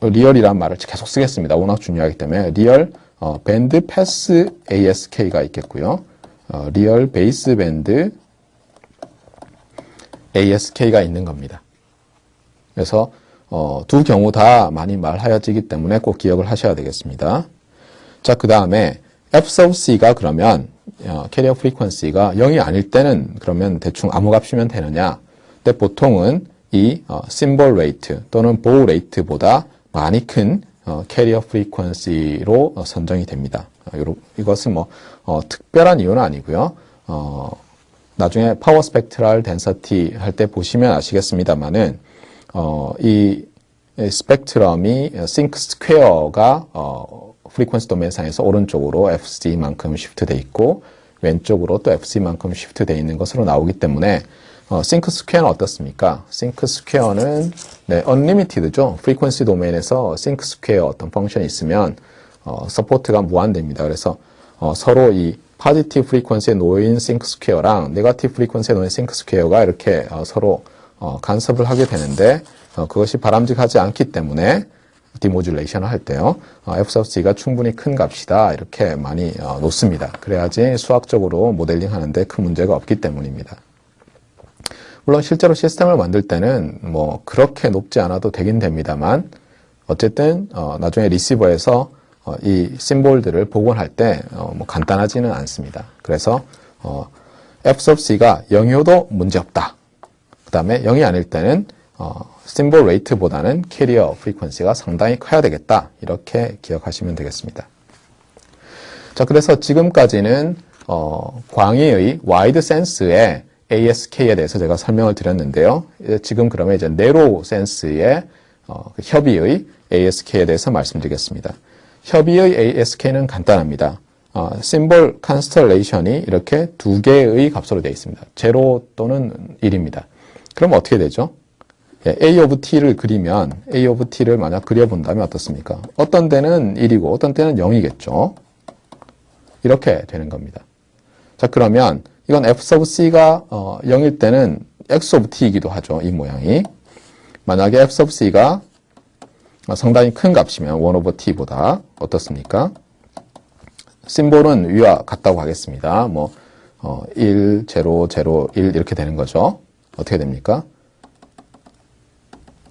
리얼이란 말을 계속 쓰겠습니다. 워낙 중요하기 때문에 리얼 밴드 패스 ASK가 있겠고요. 리얼 베이스 밴드 ASK가 있는 겁니다. 그래서 두 경우 다 많이 말하여지기 때문에 꼭 기억을 하셔야 되겠습니다. 자, 그 다음에 F sub C가 그러면 캐리어 프리퀀시가 0이 아닐 때는 그러면 대충 아무 값이면 되느냐? 근데 보통은 이 심볼 레이트 또는 보우 레이트보다 많이 큰 캐리어 프리퀀시로 선정이 됩니다. 이것은 특별한 이유는 아니고요. 나중에 파워 스펙트럴 덴서티 할 때 보시면 아시겠습니다만은 이 스펙트럼이 싱크 스퀘어가 프리퀀시 도메인상에서 오른쪽으로 FC만큼 시프트되어 있고 왼쪽으로 또 FC만큼 시프트되어 있는 것으로 나오기 때문에 싱크 스퀘어는 어떻습니까? 싱크 스퀘어는 unlimited죠. 프리퀀시 도메인에서 싱크 스퀘어 어떤 펑션이 있으면 서포트가 무한됩니다. 그래서 서로 이 포지티브 프리퀀시에 놓인 싱크 스퀘어랑 네거티브 프리퀀시에 놓인 싱크 스퀘어가 이렇게 서로 간섭을 하게 되는데 그것이 바람직하지 않기 때문에 디모듈레이션을 할 때요. f sub c가 충분히 큰 값이다 이렇게 많이 놓습니다. 그래야지 수학적으로 모델링 하는데 큰 문제가 없기 때문입니다. 물론 실제로 시스템을 만들 때는 뭐 그렇게 높지 않아도 되긴 됩니다만 어쨌든 나중에 리시버에서 이 심볼들을 복원할 때 뭐 간단하지는 않습니다. 그래서 f sub c가 0이어도 문제없다. 그 다음에 0이 아닐 때는 심볼 레이트보다는 캐리어 프리퀀시가 상당히 커야 되겠다. 이렇게 기억하시면 되겠습니다. 자, 그래서 지금까지는 광의의 와이드 센스의 ASK에 대해서 제가 설명을 드렸는데요. 지금 그러면 이제 네로 센스의 협의의 ASK에 대해서 말씀드리겠습니다. 협의의 ASK는 간단합니다. 심볼 컨스텔레이션이 이렇게 두 개의 값으로 되어 있습니다. 0 또는 1입니다. 그럼 어떻게 되죠? A of t를 그리면 A of t를 만약 그려본다면 어떻습니까? 어떤 때는 1이고 어떤 때는 0이겠죠. 이렇게 되는 겁니다. 자, 그러면 이건 f sub c가 0일 때는 x of t이기도 하죠. 이 모양이. 만약에 f sub c가 상당히 큰 값이면 1 over t보다 어떻습니까? 심볼은 위와 같다고 하겠습니다. 뭐 1, 0, 0, 1 이렇게 되는 거죠. 어떻게 됩니까?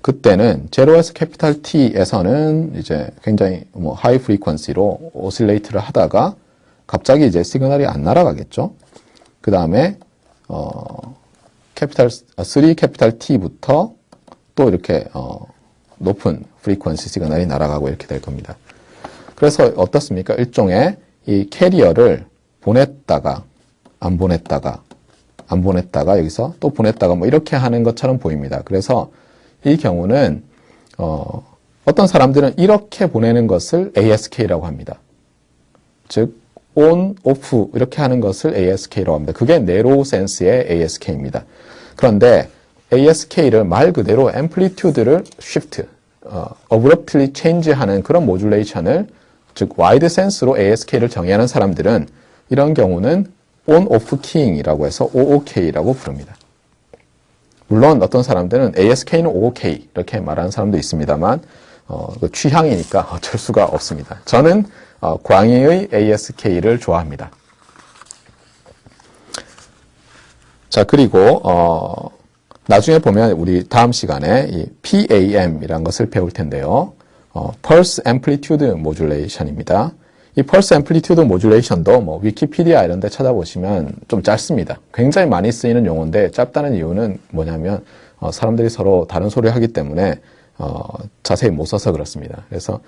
그때는 0에서 캐피탈 T에서는 이제 굉장히 뭐 하이 프리퀀시로 오실레이트를 하다가 갑자기 이제 시그널이 안 날아가겠죠. 그 다음에 3 캐피탈 T부터 또 이렇게 높은 프리퀀시 시그널이 날아가고 이렇게 될 겁니다. 그래서 어떻습니까? 일종의 이 캐리어를 보냈다가 안 보냈다가 안 보냈다가 여기서 또 보냈다가 뭐 이렇게 하는 것처럼 보입니다. 그래서 이 경우는 어떤 사람들은 이렇게 보내는 것을 ASK라고 합니다. 즉 on, off 이렇게 하는 것을 ASK라고 합니다. 그게 네로우 센스의 ASK입니다. 그런데 ASK를 말 그대로 앰플리튜드를 shift, abruptly change하는 그런 모듈레이션을 즉 와이드 센스로 ASK를 정의하는 사람들은 이런 경우는 on-off keying이라고 해서 OOK라고 부릅니다. 물론 어떤 사람들은 ASK는 OK 이렇게 말하는 사람도 있습니다만 그 취향이니까 어쩔 수가 없습니다. 저는 광의의 ASK를 좋아합니다. 자, 그리고 나중에 보면 우리 다음 시간에 이 PAM이라는 것을 배울 텐데요. Pulse Amplitude Modulation입니다. 이 Pulse Amplitude Modulation도 뭐 위키피디아 이런 데 찾아보시면 좀 짧습니다. 굉장히 많이 쓰이는 용어인데 짧다는 이유는 뭐냐면 사람들이 서로 다른 소리를 하기 때문에 자세히 못 써서 그렇습니다. 그래서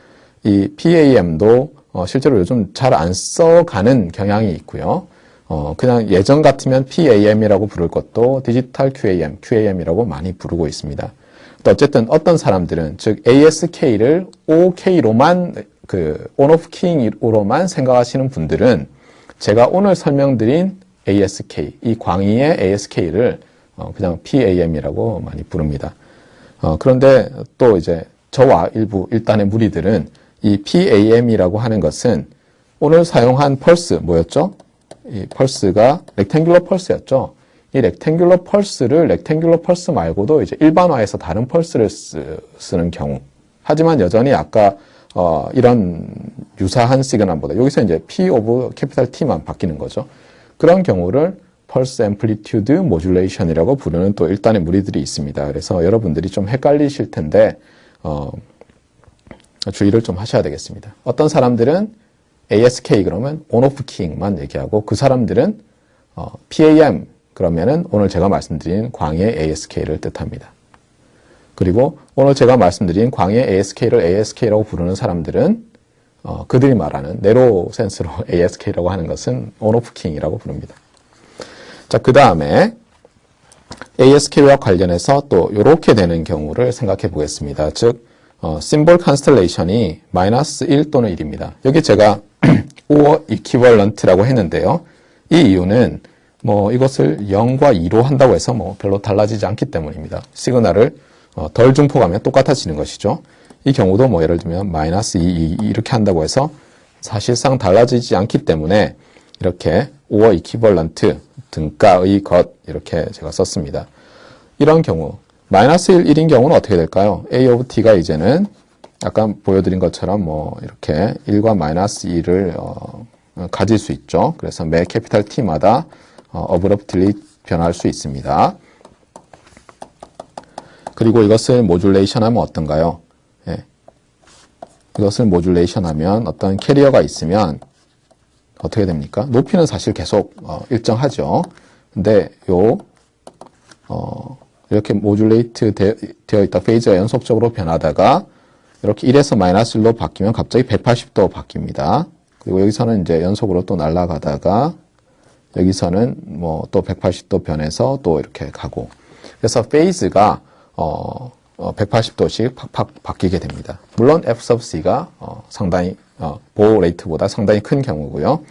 이 PAM도 실제로 요즘 잘 안 써가는 경향이 있고요. 그냥 예전 같으면 PAM이라고 부를 것도 디지털 QAM, QAM이라고 많이 부르고 있습니다. 또 어쨌든 어떤 사람들은 즉 ASK를 OK로만 on-off keying으로만 생각하시는 분들은 제가 오늘 설명드린 ASK, 이 광의의 ASK를 그냥 PAM이라고 많이 부릅니다. 그런데 또 이제 저와 일단의 무리들은 이 PAM이라고 하는 것은 오늘 사용한 펄스 뭐였죠? 이 펄스가 렉탱귤러 펄스였죠. 이 렉탱귤러 펄스를 렉탱귤러 펄스 말고도 이제 일반화해서 다른 펄스를 쓰는 경우. 하지만 여전히 아까 이런 유사한 시그널보다 여기서 이제 P of 캐피탈 T만 바뀌는 거죠. 그런 경우를 펄스 앰플리튜드 모듈레이션이라고 부르는 또 일단의 무리들이 있습니다. 그래서 여러분들이 좀 헷갈리실 텐데 주의를 좀 하셔야 되겠습니다. 어떤 사람들은 ASK 그러면 on-off keying만 얘기하고 그 사람들은 PAM 그러면은 오늘 제가 말씀드린 광의 ASK를 뜻합니다. 그리고 오늘 제가 말씀드린 광의 ASK를 ASK라고 부르는 사람들은 그들이 말하는 네로 센스로 ASK라고 하는 것은 on-off keying이라고 부릅니다. 자, 그 다음에 ASK와 관련해서 또 이렇게 되는 경우를 생각해 보겠습니다. 즉 심볼 컨스텔레이션이 마이너스 1 또는 1입니다. 여기 제가 or equivalent라고 했는데요. 이 이유는 뭐 이것을 0과 2로 한다고 해서 뭐 별로 달라지지 않기 때문입니다. 시그널을 덜 중폭하면 똑같아지는 것이죠. 이 경우도 뭐 예를 들면 마이너스 2 이렇게 한다고 해서 사실상 달라지지 않기 때문에 이렇게 or equivalent 등가의 것 이렇게 제가 썼습니다. 이런 경우 마이너스 1, 1인 경우는 어떻게 될까요? A of t가 이제는 아까 보여드린 것처럼 뭐 이렇게 1과 마이너스 2를 가질 수 있죠. 그래서 매 캐피탈 T마다 abruptly 변할 수 있습니다. 그리고 이것을 모듈레이션 하면 어떤가요? 예. 이것을 모듈레이션 하면 어떤 캐리어가 있으면 어떻게 됩니까? 높이는 사실 계속 일정하죠. 근데 이렇게 모듈레이트 되어 있다 페이지가 연속적으로 변하다가 이렇게 1에서 마이너스 1로 바뀌면 갑자기 180도 바뀝니다. 그리고 여기서는 이제 연속으로 또 날아가다가 여기서는 뭐 또 180도 변해서 또 이렇게 가고 그래서 페이즈가 180도씩 팍팍 바뀌게 됩니다. 물론 f sub c가 상당히 보호 레이트보다 상당히 큰 경우고요.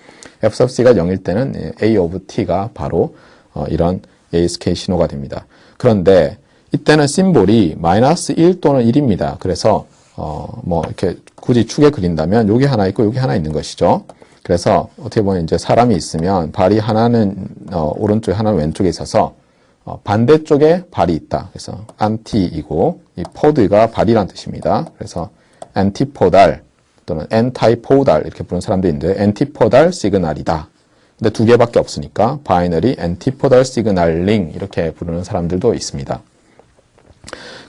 f sub c가 0일 때는 a of t가 바로 이런 ASK 신호가 됩니다. 그런데 이때는 심볼이 마이너스 1 또는 1입니다. 그래서 뭐 이렇게 굳이 축에 그린다면 여기 하나 있고 여기 하나 있는 것이죠. 그래서 어떻게 보면 이제 사람이 있으면 발이 하나는 오른쪽에 하나는 왼쪽에 있어서 반대쪽에 발이 있다. 그래서 안티이고 이 포드가 발이란 뜻입니다. 그래서 안티포달 또는 엔타이포달 이렇게 부르는 사람도 있는데 엔티포달 시그널이다. 근데 두 개밖에 없으니까 바이너리 엔티포달 시그널링 이렇게 부르는 사람들도 있습니다.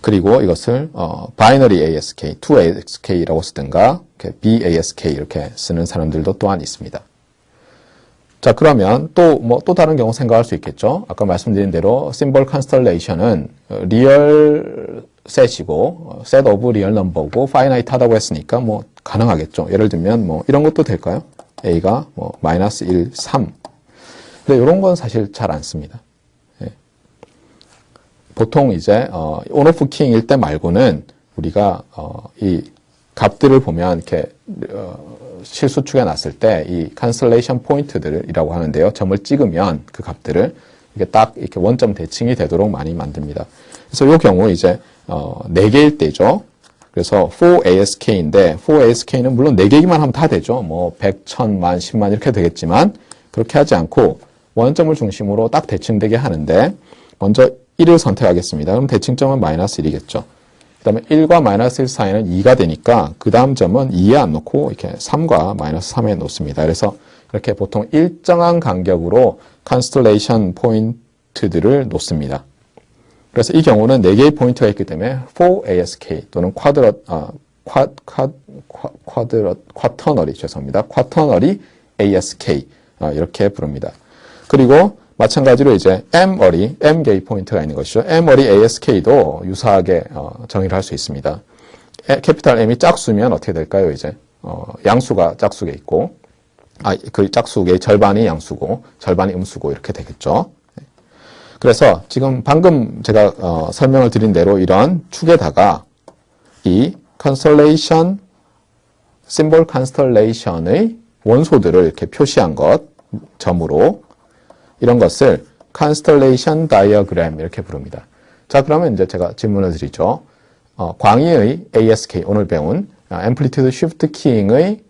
그리고 이것을 바이너리 ASK, 2ASK라고 쓰든가 BASK 이렇게 쓰는 사람들도 또한 있습니다. 자, 그러면 또 다른 경우 생각할 수 있겠죠. 아까 말씀드린 대로 심볼 컨스텔레이션은 리얼 셋이고 셋 오브 리얼 넘버고 파이나이트 하다고 했으니까 뭐 가능하겠죠. 예를 들면 뭐 이런 것도 될까요? A가 뭐 마이너스 1, 3. 근데 이런 건 사실 잘 안 씁니다. 예. 보통 이제 온오프 킹일 때 말고는 우리가 이 값들을 보면 이렇게 실수축에 났을 때 이 컨스텔레이션 포인트들이라고 하는데요. 점을 찍으면 그 값들을 이게 딱 이렇게 원점 대칭이 되도록 많이 만듭니다. 그래서 이 경우 이제 4개일 때죠. 그래서 4ASK인데 4ASK는 물론 4개기만 하면 다 되죠. 뭐 100, 1000만, 10만 이렇게 되겠지만 그렇게 하지 않고 원점을 중심으로 딱 대칭되게 하는데 먼저 1을 선택하겠습니다. 그럼 대칭점은 마이너스 1이겠죠. 그 다음에 1과 마이너스 1 사이는 2가 되니까 그 다음 점은 2에 안 놓고 이렇게 3과 마이너스 3에 놓습니다. 그래서 이렇게 보통 일정한 간격으로 컨스텔레이션 포인트들을 놓습니다. 그래서 이 경우는 4개의 포인트가 있기 때문에 4ASK 또는 쿼터너리 죄송합니다. 쿼터너리 ASK 이렇게 부릅니다. 그리고 마찬가지로 이제 M-개의 포인트가 있는 것이죠. M-어리 ASK도 유사하게 정의를 할 수 있습니다. 캐피탈 M이 짝수면 어떻게 될까요? 이제 양수가 짝수에 있고 그 짝수의 절반이 양수고 절반이 음수고 이렇게 되겠죠. 그래서 지금 방금 제가 설명을 드린 대로 이런 축에다가 이 컨스텔레이션 심볼 컨스텔레이션의 원소들을 이렇게 표시한 것 점으로 이런 것을 컨스텔레이션 다이어그램 이렇게 부릅니다. 자, 그러면 이제 제가 질문을 드리죠. 광의의 ASK 오늘 배운 앰플리튜드 쉬프트 키잉의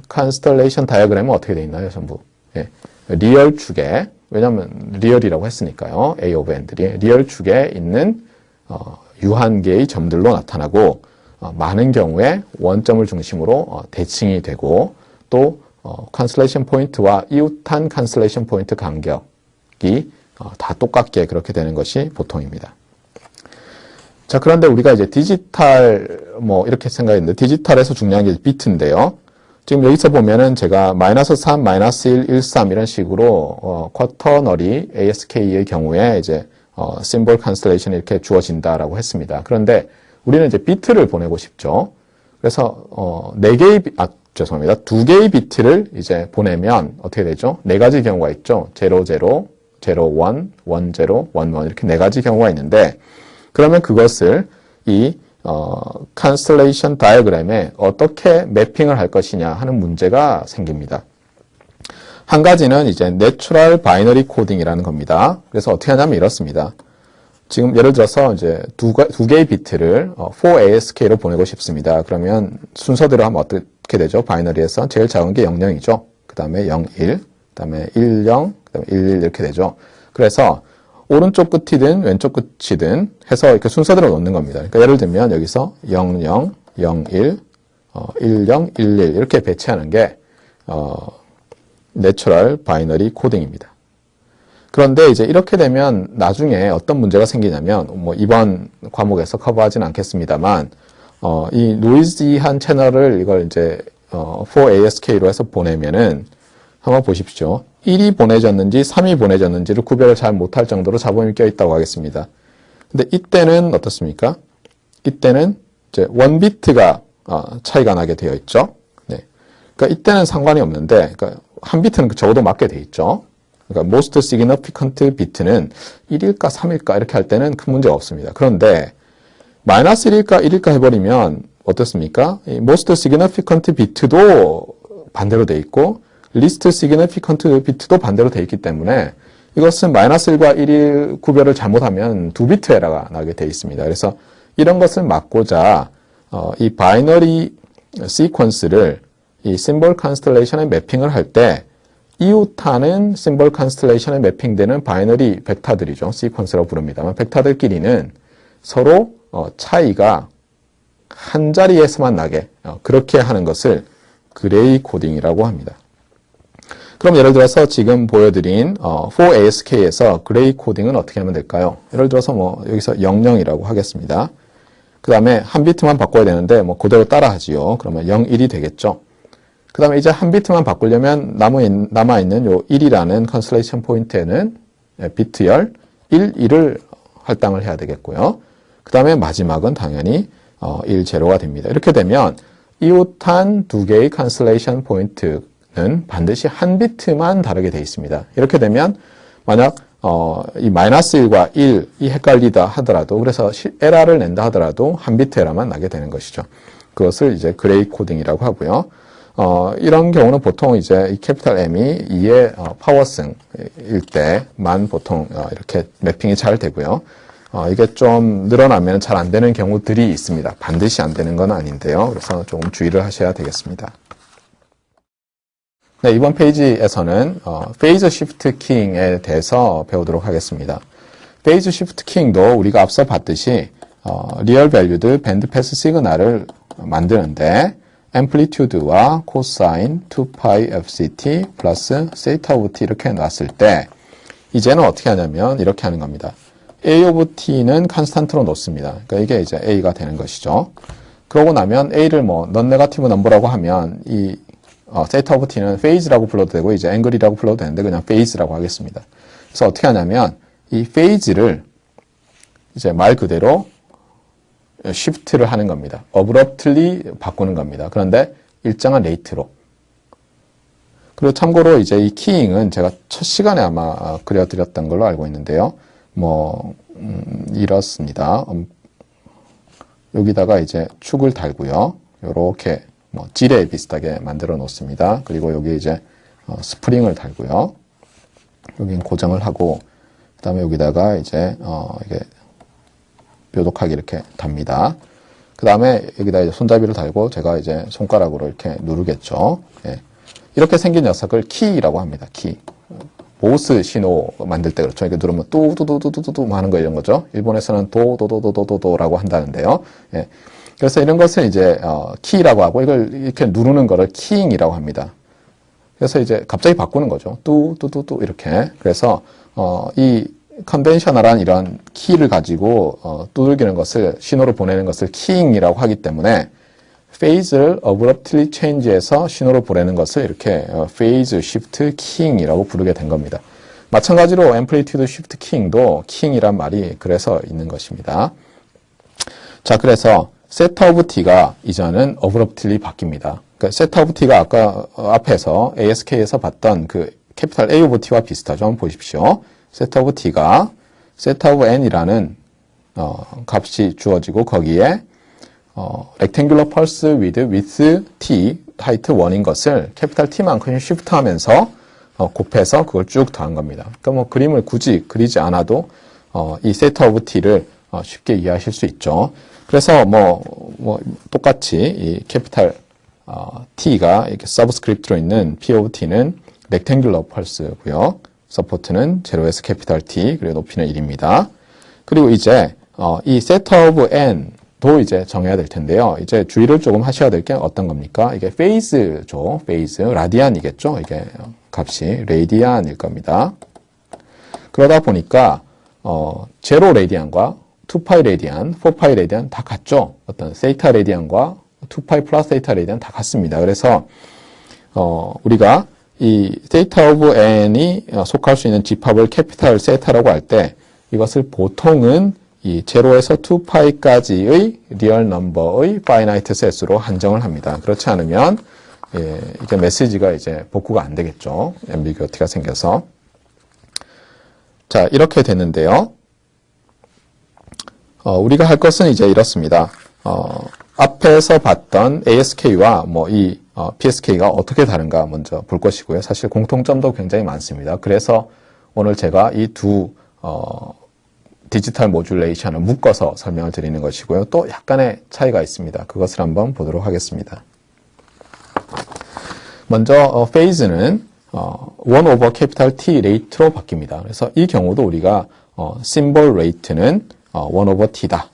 컨스텔레이션 다이어그램은 어떻게 되어 있나요, 전부? 예. 리얼 축에 왜냐하면 리얼이라고 했으니까요. A of n들이 리얼 축에 있는 유한계의 점들로 나타나고 많은 경우에 원점을 중심으로 대칭이 되고 또 컨스텔레이션 포인트와 이웃한 컨스텔레이션 포인트 간격이 다 똑같게 그렇게 되는 것이 보통입니다. 자, 그런데 우리가 이제 디지털 뭐 이렇게 생각했는데 디지털에서 중요한 게 비트인데요. 지금 여기서 보면은 제가 마이너스 3, 마이너스 1, 1, 3 이런 식으로 쿼터너리 ASK의 경우에 이제 심볼 컨스텔레이션이 이렇게 주어진다라고 했습니다. 그런데 우리는 이제 비트를 보내고 싶죠. 그래서 2개의 비트를 이제 보내면 어떻게 되죠? 4가지 경우가 있죠. 00, 01, 10, 11 이렇게 4가지 경우가 있는데 그러면 그것을 이 컨스텔레이션 다이어그램에 어떻게 매핑을 할 것이냐 하는 문제가 생깁니다. 한 가지는 이제 내추럴 바이너리 코딩이라는 겁니다. 그래서 어떻게 하냐면 이렇습니다. 지금 예를 들어서 이제 두 개의 비트를 4ASK로 보내고 싶습니다. 그러면 순서대로 하면 어떻게 되죠? 바이너리에서 제일 작은 게 00이죠. 그 다음에 01, 그 다음에 10, 그 다음에 11 이렇게 되죠. 그래서 오른쪽 끝이든 왼쪽 끝이든 해서 이렇게 순서대로 놓는 겁니다. 그러니까 예를 들면 여기서 00, 01, 10, 11 이렇게 배치하는 게 내추럴 바이너리 코딩입니다. 그런데 이제 이렇게 되면 나중에 어떤 문제가 생기냐면 뭐 이번 과목에서 커버하지는 않겠습니다만 이 노이즈한 채널을 이걸 이제 4ASK로 해서 보내면은 한번 보십시오. 1이 보내졌는지 3이 보내졌는지를 구별을 잘 못할 정도로 잡음이 껴있다고 하겠습니다. 근데 이때는 어떻습니까? 이때는 이제 1비트가 차이가 나게 되어 있죠. 네. 그러니까 이때는 상관이 없는데, 그러니까 한 비트는 적어도 맞게 되어 있죠. 그러니까 most significant bit는 1일까 3일까 이렇게 할 때는 큰 문제가 없습니다. 그런데 마이너스 1일까 1일까 해버리면 어떻습니까? 이 most significant bit도 반대로 되어 있고 least significant bit도 반대로 되어 있기 때문에 이것은 마이너스 1과 1일 구별을 잘못하면 2비트 에러가 나게 되어 있습니다. 그래서 이런 것을 막고자 이 바이너리 시퀀스를 이 symbol constellation에 매핑을 할 때 이웃하는 symbol constellation에 매핑되는 바이너리 벡터들이죠. 시퀀스라고 부릅니다만 벡터들끼리는 서로 차이가 한 자리에서만 나게 그렇게 하는 것을 그레이 코딩이라고 합니다. 그럼 예를 들어서 지금 보여드린 4ASK에서 그레이 코딩은 어떻게 하면 될까요? 예를 들어서 뭐 여기서 00이라고 하겠습니다. 그 다음에 한 비트만 바꿔야 되는데 뭐 그대로 따라하지요. 그러면 01이 되겠죠. 그 다음에 이제 한 비트만 바꾸려면 남아있는 요 1이라는 컨스텔레이션 포인트에는 비트열 1, 1을 할당을 해야 되겠고요. 그 다음에 마지막은 당연히 1, 0가 됩니다. 이렇게 되면 이웃한 두 개의 컨스텔레이션 포인트는 반드시 한 비트만 다르게 되어 있습니다. 이렇게 되면 만약 이 마이너스 1과 1이 헷갈리다 하더라도 그래서 에러를 낸다 하더라도 한 비트 에러만 나게 되는 것이죠. 그것을 이제 그레이 코딩이라고 하고요. 이런 경우는 보통 이제 이 캐피탈 M이 2의 파워승일 때만 보통 이렇게 매핑이 잘 되고요. 이게 좀 늘어나면 잘 안 되는 경우들이 있습니다. 반드시 안 되는 건 아닌데요. 그래서 조금 주의를 하셔야 되겠습니다. 네, 이번 페이지에서는 페이즈 시프트 키잉에 대해서 배우도록 하겠습니다. 페이즈 시프트 키잉도 우리가 앞서 봤듯이 리얼 밸류드 밴드 패스 시그널을 만드는데 앰플리튜드와 코사인 2파이 fct 플러스 세이타 오브 t 이렇게 놨을 때 이제는 어떻게 하냐면 이렇게 하는 겁니다. a 오브 t는 컨스탄트로 놓습니다. 그러니까 이게 이제 a가 되는 것이죠. 그러고 나면 a를 뭐 non 네거티브 넘버라고 하면 이 세이타 오브 t는 페이즈라고 불러도 되고 이제 앵글이라고 불러도 되는데 그냥 페이즈라고 하겠습니다. 그래서 어떻게 하냐면 이 페이즈를 이제 말 그대로 시프트를 하는 겁니다. abruptly 바꾸는 겁니다. 그런데 일정한 레이트로. 그리고 참고로 이제 이 키잉은 제가 첫 시간에 아마 그려드렸던 걸로 알고 있는데요. 뭐 이렇습니다. 여기다가 이제 축을 달고요. 요렇게 뭐 지뢰 비슷하게 만들어 놓습니다. 그리고 여기 이제 스프링을 달고요. 여긴 고정을 하고 그다음에 여기다가 이제 이게 뾰족하게 이렇게 답니다. 그 다음에 여기다 이제 손잡이를 달고 제가 이제 손가락으로 이렇게 누르겠죠. 예. 이렇게 생긴 녀석을 키라고 합니다. 키. 모스 신호 만들 때 그렇죠. 이렇게 누르면 뚜두두두두두 하는 거 이런 거죠. 일본에서는 도도도도도도라고 한다는데요. 예. 그래서 이런 것을 이제 키라고 하고 이걸 이렇게 누르는 거를 키잉이라고 합니다. 그래서 이제 갑자기 바꾸는 거죠. 뚜뚜뚜뚜 이렇게. 그래서 이 컨벤셔널한 이런 키를 가지고 두들기는 것을 신호로 보내는 것을 키잉이라고 하기 때문에 페이즈를 abruptly change에서 신호로 보내는 것을 이렇게 phase shift keying이라고 부르게 된 겁니다. 마찬가지로 amplitude shift keying도 keying이란 말이 그래서 있는 것입니다. 자, 그래서 set of t가 이제는 abruptly 바뀝니다. 그러니까 set of t가 아까 앞에서 ASK에서 봤던 그 캐피탈 A of t와 비슷하죠. 한번 보십시오. set of t가 set of n이라는 값이 주어지고 거기에 rectangular pulse with t, height 1인 것을 캐피탈 T만큼 shift 하면서 곱해서 그걸 쭉 더한 겁니다. 그러니까 뭐 그림을 굳이 그리지 않아도 이 세타 오브 t를 쉽게 이해하실 수 있죠. 그래서 뭐 똑같이 이 캐피탈 t가 이렇게 서브스크립트로 있는 p 오브 t는 rectangular pulse고요. 서포트는 0에서 캐피탈 T, 그리고 높이는 1입니다. 그리고 이제 이 세타 오브 n도 이제 정해야 될 텐데요. 이제 주의를 조금 하셔야 될 게 어떤 겁니까? 이게 페이즈죠. 페이즈, 라디안이겠죠. 이게 값이 레디안일 겁니다. 그러다 보니까 0 레디안과 2파이 레디안, 4파이 레디안 다 같죠. 어떤 세이타 레디안과 2파이 플러스 세이타 레디안 다 같습니다. 그래서 우리가 이 세이타 오브 n이 속할 수 있는 집합을 캐피탈 세타라고 할 때 이것을 보통은 이 0에서 2파이까지의 리얼 넘버의 파이나이트 셋으로 한정을 합니다. 그렇지 않으면 이게 메시지가 이제 복구가 안 되겠죠. 앰비규어티가 생겨서. 자, 이렇게 됐는데요. 우리가 할 것은 이제 이렇습니다. 앞에서 봤던 ASK와 이 PSK가 어떻게 다른가 먼저 볼 것이고요. 사실 공통점도 굉장히 많습니다. 그래서 오늘 제가 이 두 디지털 모듈레이션을 묶어서 설명을 드리는 것이고요. 또 약간의 차이가 있습니다. 그것을 한번 보도록 하겠습니다. 먼저 페이즈는 1 over capital T rate로 바뀝니다. 그래서 이 경우도 우리가 symbol rate는 1 over T다.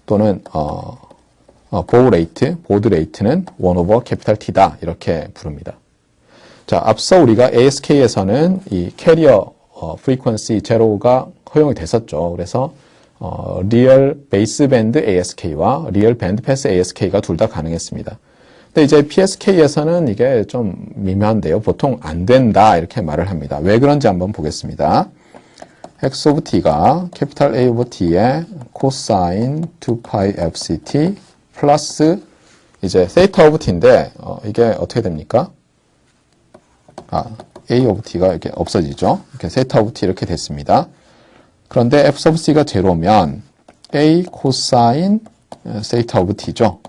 또는 보드 레이트는 1 over capital T다. 이렇게 부릅니다. 자, 앞서 우리가 ASK에서는 이 캐리어 frequency 제로가 허용이 됐었죠. 그래서 리얼 베이스 밴드 ASK와 리얼 밴드 패스 ASK가 둘 다 가능했습니다. 근데 이제 PSK에서는 이게 좀 미묘한데요. 보통 안 된다 이렇게 말을 합니다. 왜 그런지 한번 보겠습니다. x of t가 캐피탈 A of t의 코사인 2파이 fct 플러스 이제 세이타 오브 t인데 이게 어떻게 됩니까? A of t가 이렇게 없어지죠. 이렇게 세이타 오브 t 이렇게 됐습니다. 그런데 f of c가 제로면 A 코사인 세이타 오브 t죠.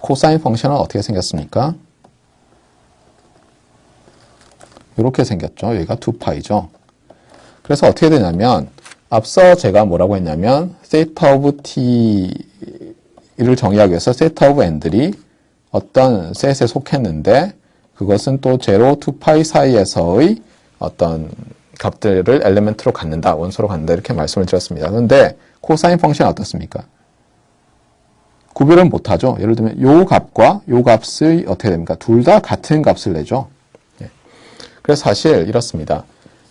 코사인 펑션은 어떻게 생겼습니까? 이렇게 생겼죠. 여기가 2파이죠. 그래서 어떻게 되냐면 앞서 제가 뭐라고 했냐면 세이타 오브 t를 정의하기 위해서 세이타 오브 n들이 어떤 셋에 속했는데 그것은 또 0, 2파이 사이에서의 어떤 값들을 엘리멘트로 갖는다, 원소로 갖는다 이렇게 말씀을 드렸습니다. 그런데 코사인 펑션은 어떻습니까? 구별을 못하죠. 예를 들면 요 값과 요 값이 어떻게 됩니까? 둘 다 같은 값을 내죠. 그래서 사실 이렇습니다.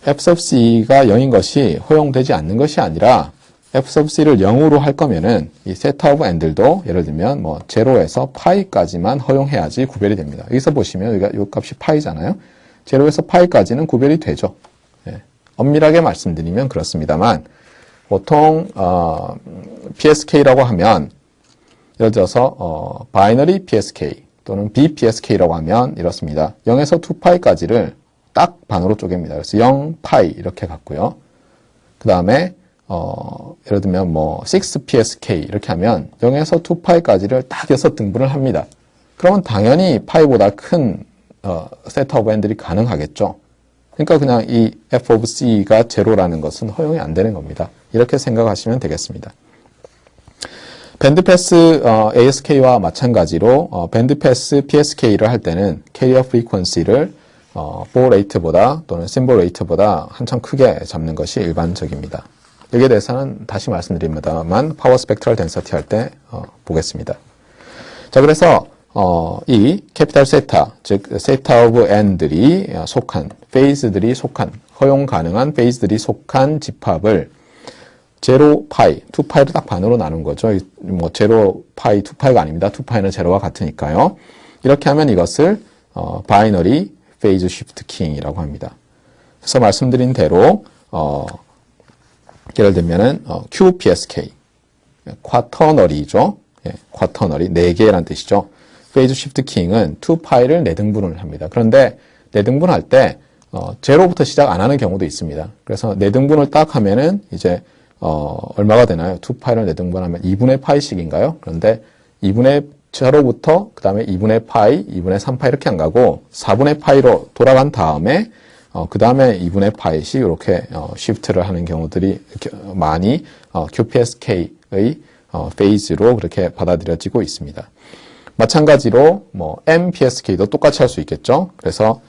f of c가 0인 것이 허용되지 않는 것이 아니라 f of c를 0으로 할 거면은 이 세타 오브 n들도 예를 들면 0에서 파이까지만 허용해야지 구별이 됩니다. 여기서 보시면 여기가 요 값이 파이잖아요. 0에서 파이까지는 구별이 되죠. 엄밀하게 말씀드리면 그렇습니다만 보통 PSK라고 하면 예를 들어서 바이너리 PSK 또는 BPSK라고 하면 이렇습니다. 0에서 2파이까지를 딱 반으로 쪼갭니다. 그래서 0파이 이렇게 갖고요. 그 다음에 예를 들면 6PSK 이렇게 하면 0에서 2파이까지를 딱 6등분을 합니다. 그러면 당연히 파이보다 큰 세타 오브 n들이 가능하겠죠. 그러니까 그냥 이 f of c가 제로라는 것은 허용이 안 되는 겁니다. 이렇게 생각하시면 되겠습니다. 밴드패스 ASK와 마찬가지로 밴드패스 PSK를 할 때는 캐리어 프리퀀시를 보 레이트보다 또는 심볼 레이트보다 한참 크게 잡는 것이 일반적입니다. 여기에 대해서는 다시 말씀드립니다만 파워 스펙트럴 덴서티 할 때 보겠습니다. 자, 그래서 이 캐피탈 세타, 즉 세타 오브 n들이 속한, 페이즈들이 속한, 허용 가능한 페이즈들이 속한 집합을 0파이, 2파이를 딱 반으로 나눈 거죠. 0파이, 2파이가 아닙니다. 2파이는 0와 같으니까요. 이렇게 하면 이것을 바이너리 페이즈 시프트 키잉이라고 합니다. 그래서 말씀드린 대로 예를 들면은 QPSK, 쿼터너리죠. 쿼터너리, 4개란 뜻이죠. 페이즈 시프트 키잉은 2파이를 4등분을 합니다. 그런데 4등분 할 때 0부터 시작 안 하는 경우도 있습니다. 그래서 4등분을 딱 하면은 이제 얼마가 되나요? 2파이를 내등분하면 2분의 파이씩인가요? 그런데 2분의 제로부터 그 다음에 2분의 파이, 2분의 3파이 이렇게 안 가고 4분의 파이로 돌아간 다음에 그 다음에 2분의 파이씩 이렇게 시프트를 하는 경우들이 많이 QPSK의 페이즈로 그렇게 받아들여지고 있습니다. 마찬가지로 뭐 MPSK도 똑같이 할 수 있겠죠. 그래서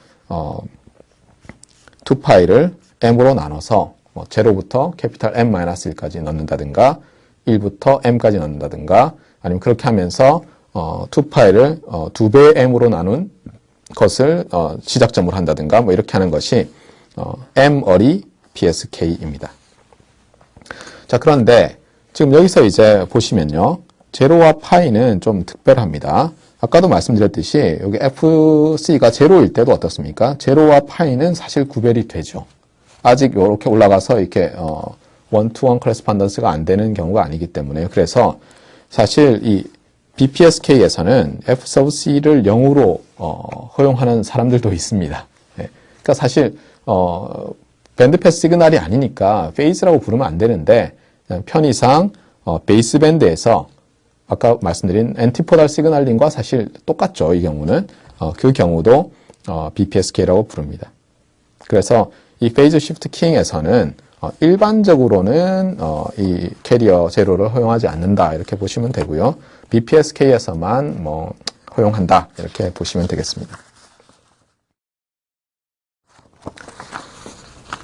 2파이를 M으로 나눠서 뭐 제로부터 캐피탈 M-1까지 넣는다든가 1부터 M까지 넣는다든가 아니면 그렇게 하면서 2파이를 2배의 M으로 나눈 것을 시작점으로 한다든가 뭐 이렇게 하는 것이 M-어리 PSK입니다. 자, 그런데 지금 여기서 이제 보시면요. 제로와 파이는 좀 특별합니다. 아까도 말씀드렸듯이 여기 FC가 제로일 때도 어떻습니까? 제로와 파이는 사실 구별이 되죠. 아직 이렇게 올라가서 이렇게 원투원 커레스폰던스가 안 되는 경우가 아니기 때문에 그래서 사실 이 BPSK에서는 F sub C를 0으로 허용하는 사람들도 있습니다. 네. 그러니까 사실 밴드패스 시그널이 아니니까 페이즈라고 부르면 안 되는데 편의상 베이스밴드에서 아까 말씀드린 엔티포달 시그널링과 사실 똑같죠. 이 경우는 그 경우도 BPSK라고 부릅니다. 그래서 이 페이즈 시프트 키잉에서는 일반적으로는 이 캐리어 제로를 허용하지 않는다 이렇게 보시면 되고요. BPSK에서만 뭐 허용한다 이렇게 보시면 되겠습니다.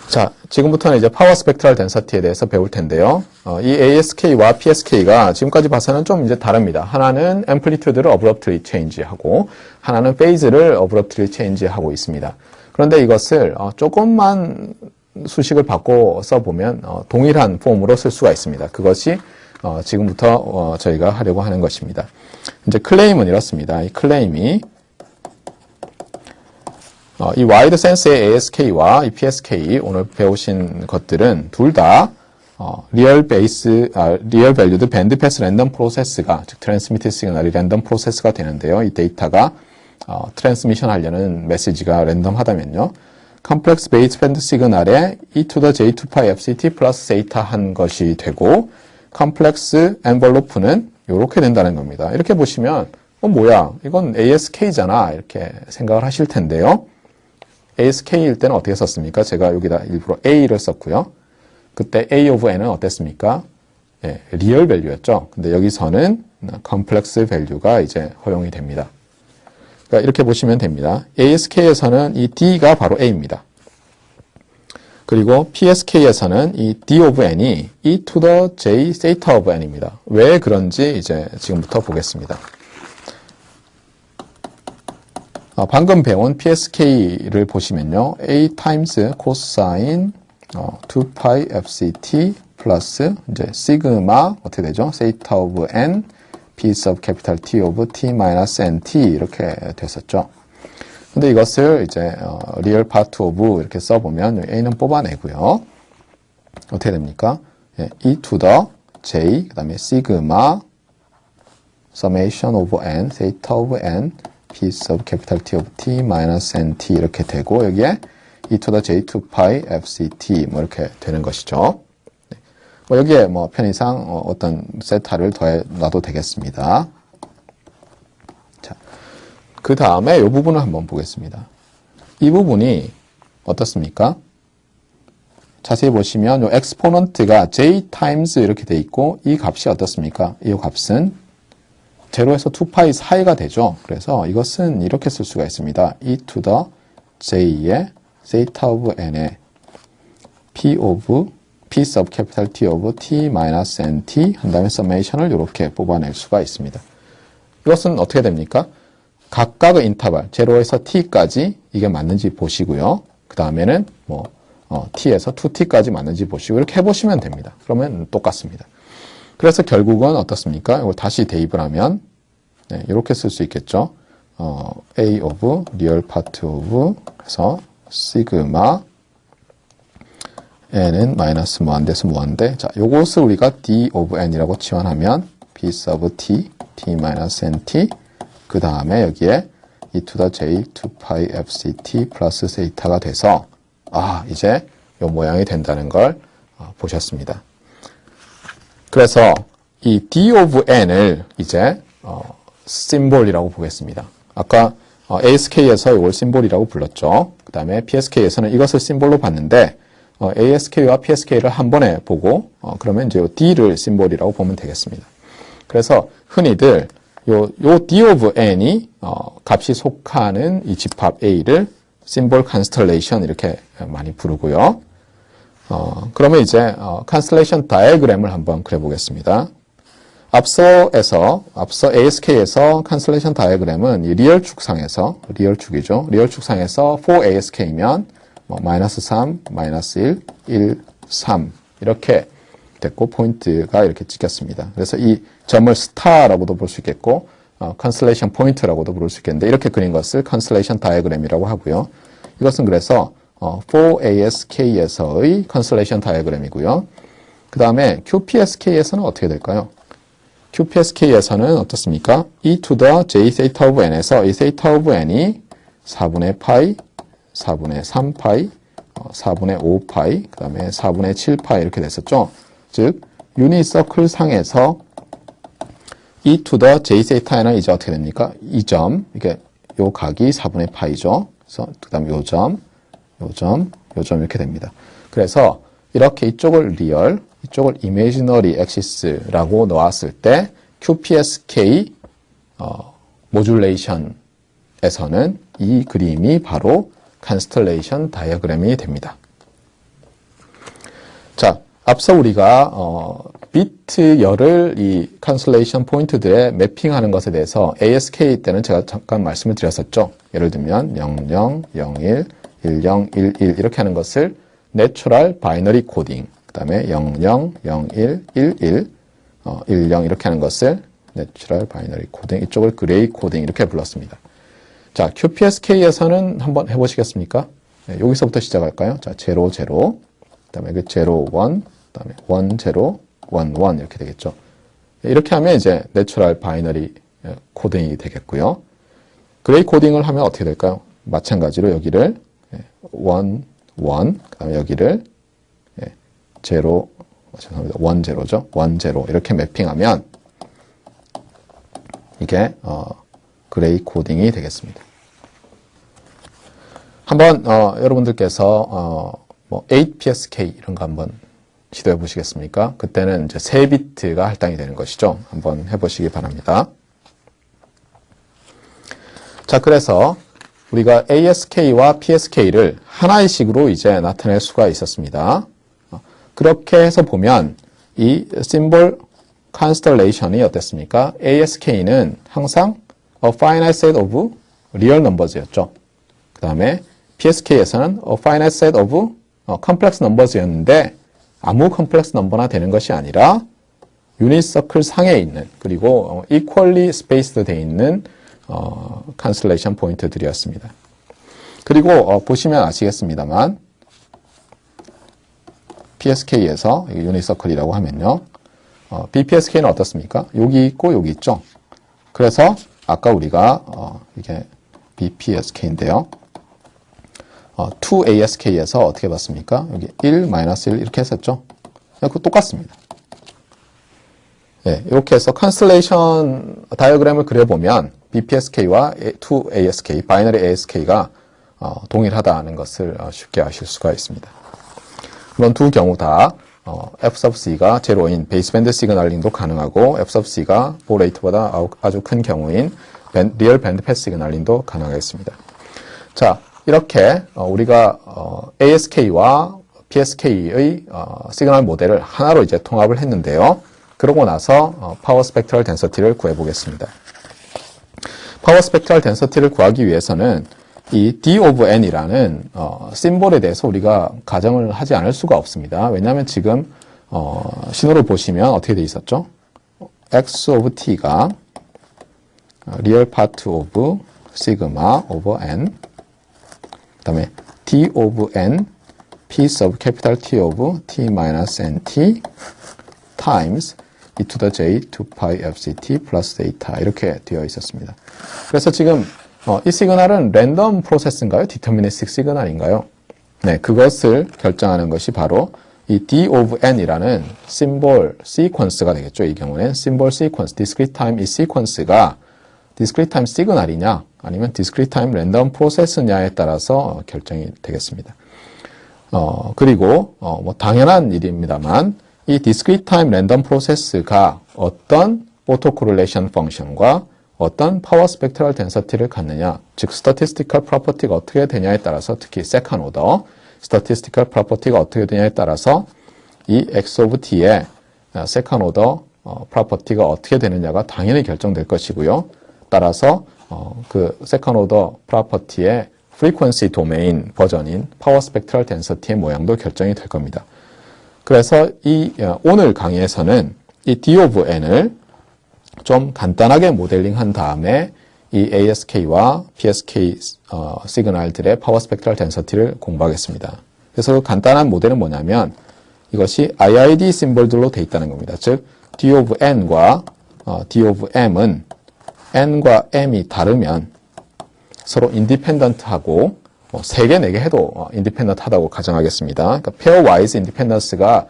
자, 지금부터는 이제 파워 스펙트럴 덴서티에 대해서 배울 텐데요. 이 ASK와 PSK가 지금까지 봐서는 좀 이제 다릅니다. 하나는 앰플리튜드를 어브럽트리 체인지하고 하나는 페이즈를 어브럽트리 체인지하고 있습니다. 그런데 이것을 조금만 수식을 바꿔서 보면 동일한 폼으로 쓸 수가 있습니다. 그것이 지금부터 저희가 하려고 하는 것입니다. 이제 클레임은 이렇습니다. 이 클레임이 이 와이드 센스의 ASK와 이 PSK 오늘 배우신 것들은 둘 다 리얼 밸류드 밴드 패스 랜덤 프로세스가 즉 트랜스미트 시그널이 랜덤 프로세스가 되는데요. 이 데이터가 트랜스미션 하려는 메시지가 랜덤하다면요. 컴플렉스 베이스 밴드 시그널에 e to the j2pi fct 플러스 세이타 한 것이 되고 컴플렉스 엔벌로프는 이렇게 된다는 겁니다. 이렇게 보시면 뭐야 이건 ASK잖아 이렇게 생각을 하실 텐데요. ASK일 때는 어떻게 썼습니까? 제가 여기다 일부러 A를 썼고요. 그때 A of N은 어땠습니까? 예, 리얼 밸류였죠. 근데 여기서는 컴플렉스 밸류가 이제 허용이 됩니다. 그러니까 이렇게 보시면 됩니다. ASK에서는 이 D가 바로 A입니다. 그리고 PSK에서는 이 D of N이 E to the J theta of N입니다. 왜 그런지 이제 지금부터 보겠습니다. 방금 배운 PSK를 보시면요. A times cosine 2pi fct 플러스 이제 시그마 어떻게 되죠? theta of n p sub capital T of t minus nt 이렇게 됐었죠. 근데 이것을 이제 real part of 이렇게 써보면 a는 뽑아내고요. 어떻게 됩니까? 예, e to the j 그다음에 시그마 summation of n theta of n p sub capital T of t minus nt 이렇게 되고 여기에 e to the j2 pi fct 뭐 이렇게 되는 것이죠. 네. 뭐 여기에 뭐 편의상 어떤 세타를 더해 놔도 되겠습니다. 자, 그 다음에 이 부분을 한번 보겠습니다. 이 부분이 어떻습니까? 자세히 보시면 이 엑스포넌트가 j times 이렇게 돼 있고 이 값이 어떻습니까? 이 값은 제로에서 2파이 사이가 되죠. 그래서 이것은 이렇게 쓸 수가 있습니다. e to the j의 theta of n의 p sub capital T of t minus nt 한 다음에 summation을 이렇게 뽑아낼 수가 있습니다. 이것은 어떻게 됩니까? 각각의 인터벌 제로에서 t까지 이게 맞는지 보시고요. 그 다음에는 뭐 t에서 2t까지 맞는지 보시고 이렇게 해보시면 됩니다. 그러면 똑같습니다. 그래서 결국은 어떻습니까? 이걸 다시 대입을 하면 네, 이렇게 쓸 수 있겠죠. A of real part of 해서 시그마 n은 마이너스 무한대에서 무한대. 자, 요것을 우리가 d of n이라고 치환하면 p sub t, t minus nt 그 다음에 여기에 e to the j 2pi fct 플러스 세이타가 돼서 이제 요 모양이 된다는 걸 보셨습니다. 그래서 이 d of n을 이제 심볼이라고 보겠습니다. 아까 ASK에서 이걸 심볼이라고 불렀죠. 그 다음에 PSK에서는 이것을 심볼로 봤는데 ASK와 PSK를 한 번에 보고 그러면 이제 D를 심볼이라고 보면 되겠습니다. 그래서 흔히들 요 D of n이 값이 속하는 이 집합 A를 심볼 컨스텔레이션 이렇게 많이 부르고요. 그러면 이제 컨스텔레이션 다이어그램을 한번 그려보겠습니다. 앞서 ASK에서 컨스텔레이션 다이어그램은 이 리얼 축상에서 리얼 축이죠. 리얼 축상에서 4ASK면 마이너스 3, 마이너스 1, 1, 3 이렇게 됐고 포인트가 이렇게 찍혔습니다. 그래서 이 점을 스타라고도 볼 수 있겠고 컨스텔레이션 포인트라고도 부를 수 있겠는데 이렇게 그린 것을 컨스텔레이션 다이어그램이라고 하고요. 이것은 그래서 4ASK에서의 컨스텔레이션 다이어그램이고요. 그 다음에 QPSK에서는 어떻게 될까요? QPSK에서는 어떻습니까? e to the j theta of n에서 이 theta of n이 4분의 파이, 4분의 3파이, 4분의 5파이, 그 다음에 4분의 7파이 이렇게 됐었죠. 즉 유니서클 상에서 e to the j theta는 이제 어떻게 됩니까? 이 점, 이게 요 각이 4분의 파이죠. 그래서 그 다음에 요 점, 요 점, 요 점 이렇게 됩니다. 그래서 이렇게 이쪽을 리얼, 이쪽을 imaginary axis라고 놓았을 때 QPSK 모듈레이션에서는 이 그림이 바로 컨스텔레이션 다이어그램이 됩니다. 자, 앞서 우리가 비트열을 이 컨스텔레이션 포인트들에 매핑하는 것에 대해서 ASK 때는 제가 잠깐 말씀을 드렸었죠. 예를 들면 00, 01, 10, 11 이렇게 하는 것을 내추럴 바이너리 코딩, 그 다음에 00, 01, 11, 10 이렇게 하는 것을 내추럴 바이너리 코딩, 이쪽을 그레이 코딩 이렇게 불렀습니다. 자, QPSK에서는 한번 해보시겠습니까? 네, 여기서부터 시작할까요? 자, 0, 0, 그 다음에 0, 1, 그 다음에 1, 0, 1, 1 이렇게 되겠죠. 이렇게 하면 이제 내추럴 바이너리 코딩이 되겠고요. 그레이 코딩을 하면 어떻게 될까요? 마찬가지로 여기를 1, 1, 그 다음에 여기를 0, 죄송합니다. 1, 0죠. 1, 0 이렇게 매핑하면 이게 그레이 코딩이 되겠습니다. 한번 여러분들께서 뭐 8PSK 이런 거 한번 시도해 보시겠습니까? 그때는 이제 3비트가 할당이 되는 것이죠. 한번 해보시기 바랍니다. 자, 그래서 우리가 ASK와 PSK를 하나의 식으로 이제 나타낼 수가 있었습니다. 그렇게 해서 보면 이 심볼 컨스텔레이션이 어땠습니까? ASK는 항상 a finite set of real numbers였죠. 그 다음에 PSK에서는 a finite set of complex numbers였는데 아무 컴플렉스 넘버나 되는 것이 아니라 유니서클 상에 있는 그리고 equally spaced 되어 있는 컨스텔레이션 포인트들이었습니다. 그리고 보시면 아시겠습니다만 PSK에서 유니서클이라고 하면요. BPSK는 어떻습니까? 여기 있고 여기 있죠. 그래서 아까 우리가 이게 BPSK인데요. 2ASK에서 어떻게 봤습니까? 여기 1, -1 이렇게 했었죠. 그거 똑같습니다. 네, 이렇게 해서 컨스텔레이션 다이어그램을 그려보면 BPSK와 2ASK, 바이너리 ASK가 동일하다는 것을 쉽게 아실 수가 있습니다. 물론 두 경우 다 F sub C가 제로인 베이스밴드 시그널링도 가능하고 F sub C가 보 레이트보다 아주 큰 경우인 리얼 밴드 패스 시그널링도 가능하겠습니다. 자, 이렇게 우리가 ASK와 PSK의 시그널 모델을 하나로 이제 통합을 했는데요. 그러고 나서 파워 스펙트럴 덴서티를 구해 보겠습니다. 파워 스펙트럴 덴서티를 구하기 위해서는 이 D of n이라는 심볼에 대해서 우리가 가정을 하지 않을 수가 없습니다. 왜냐하면 지금 신호를 보시면 어떻게 돼 있었죠? X of t가 real part of sigma over n, 그 다음에 D of n, P sub capital T of t minus nt times e to the j 2pi fct plus data 이렇게 되어 있었습니다. 그래서 지금 이 시그널은 랜덤 프로세스인가요? 디터미니스틱 시그널인가요? 네, 그것을 결정하는 것이 바로 이 D of n이라는 symbol sequence가 되겠죠. 이 경우는 symbol sequence, discrete time 이 sequence가 discrete time signal이냐 아니면 discrete time random process냐에 따라서 결정이 되겠습니다. 그리고 뭐 당연한 일입니다만 이 discrete time random process가 어떤 autocorrelation function과 어떤 power spectral density를 갖느냐, 즉 statistical property가 어떻게 되냐에 따라서 특히 second order statistical property가 어떻게 되냐에 따라서 이 x of t의 second order property가 어떻게 되느냐가 당연히 결정될 것이고요. 따라서 그 second order property의 frequency domain 버전인 power spectral density의 모양도 결정이 될 겁니다. 그래서 이 오늘 강의에서는 이 D of n을 좀 간단하게 모델링한 다음에 이 ASK와 PSK 시그널들의 파워 스펙트럴 덴서티를 공부하겠습니다. 그래서 그 간단한 모델은 뭐냐면 이것이 IID 심볼들로 되어 있다는 겁니다. 즉 D of n과 D of m은 n과 m이 다르면 서로 인디펜던트하고 3개, 4개 해도 인디펜던트하다고 가정하겠습니다. 그러니까 페어와이즈 인디펜던스가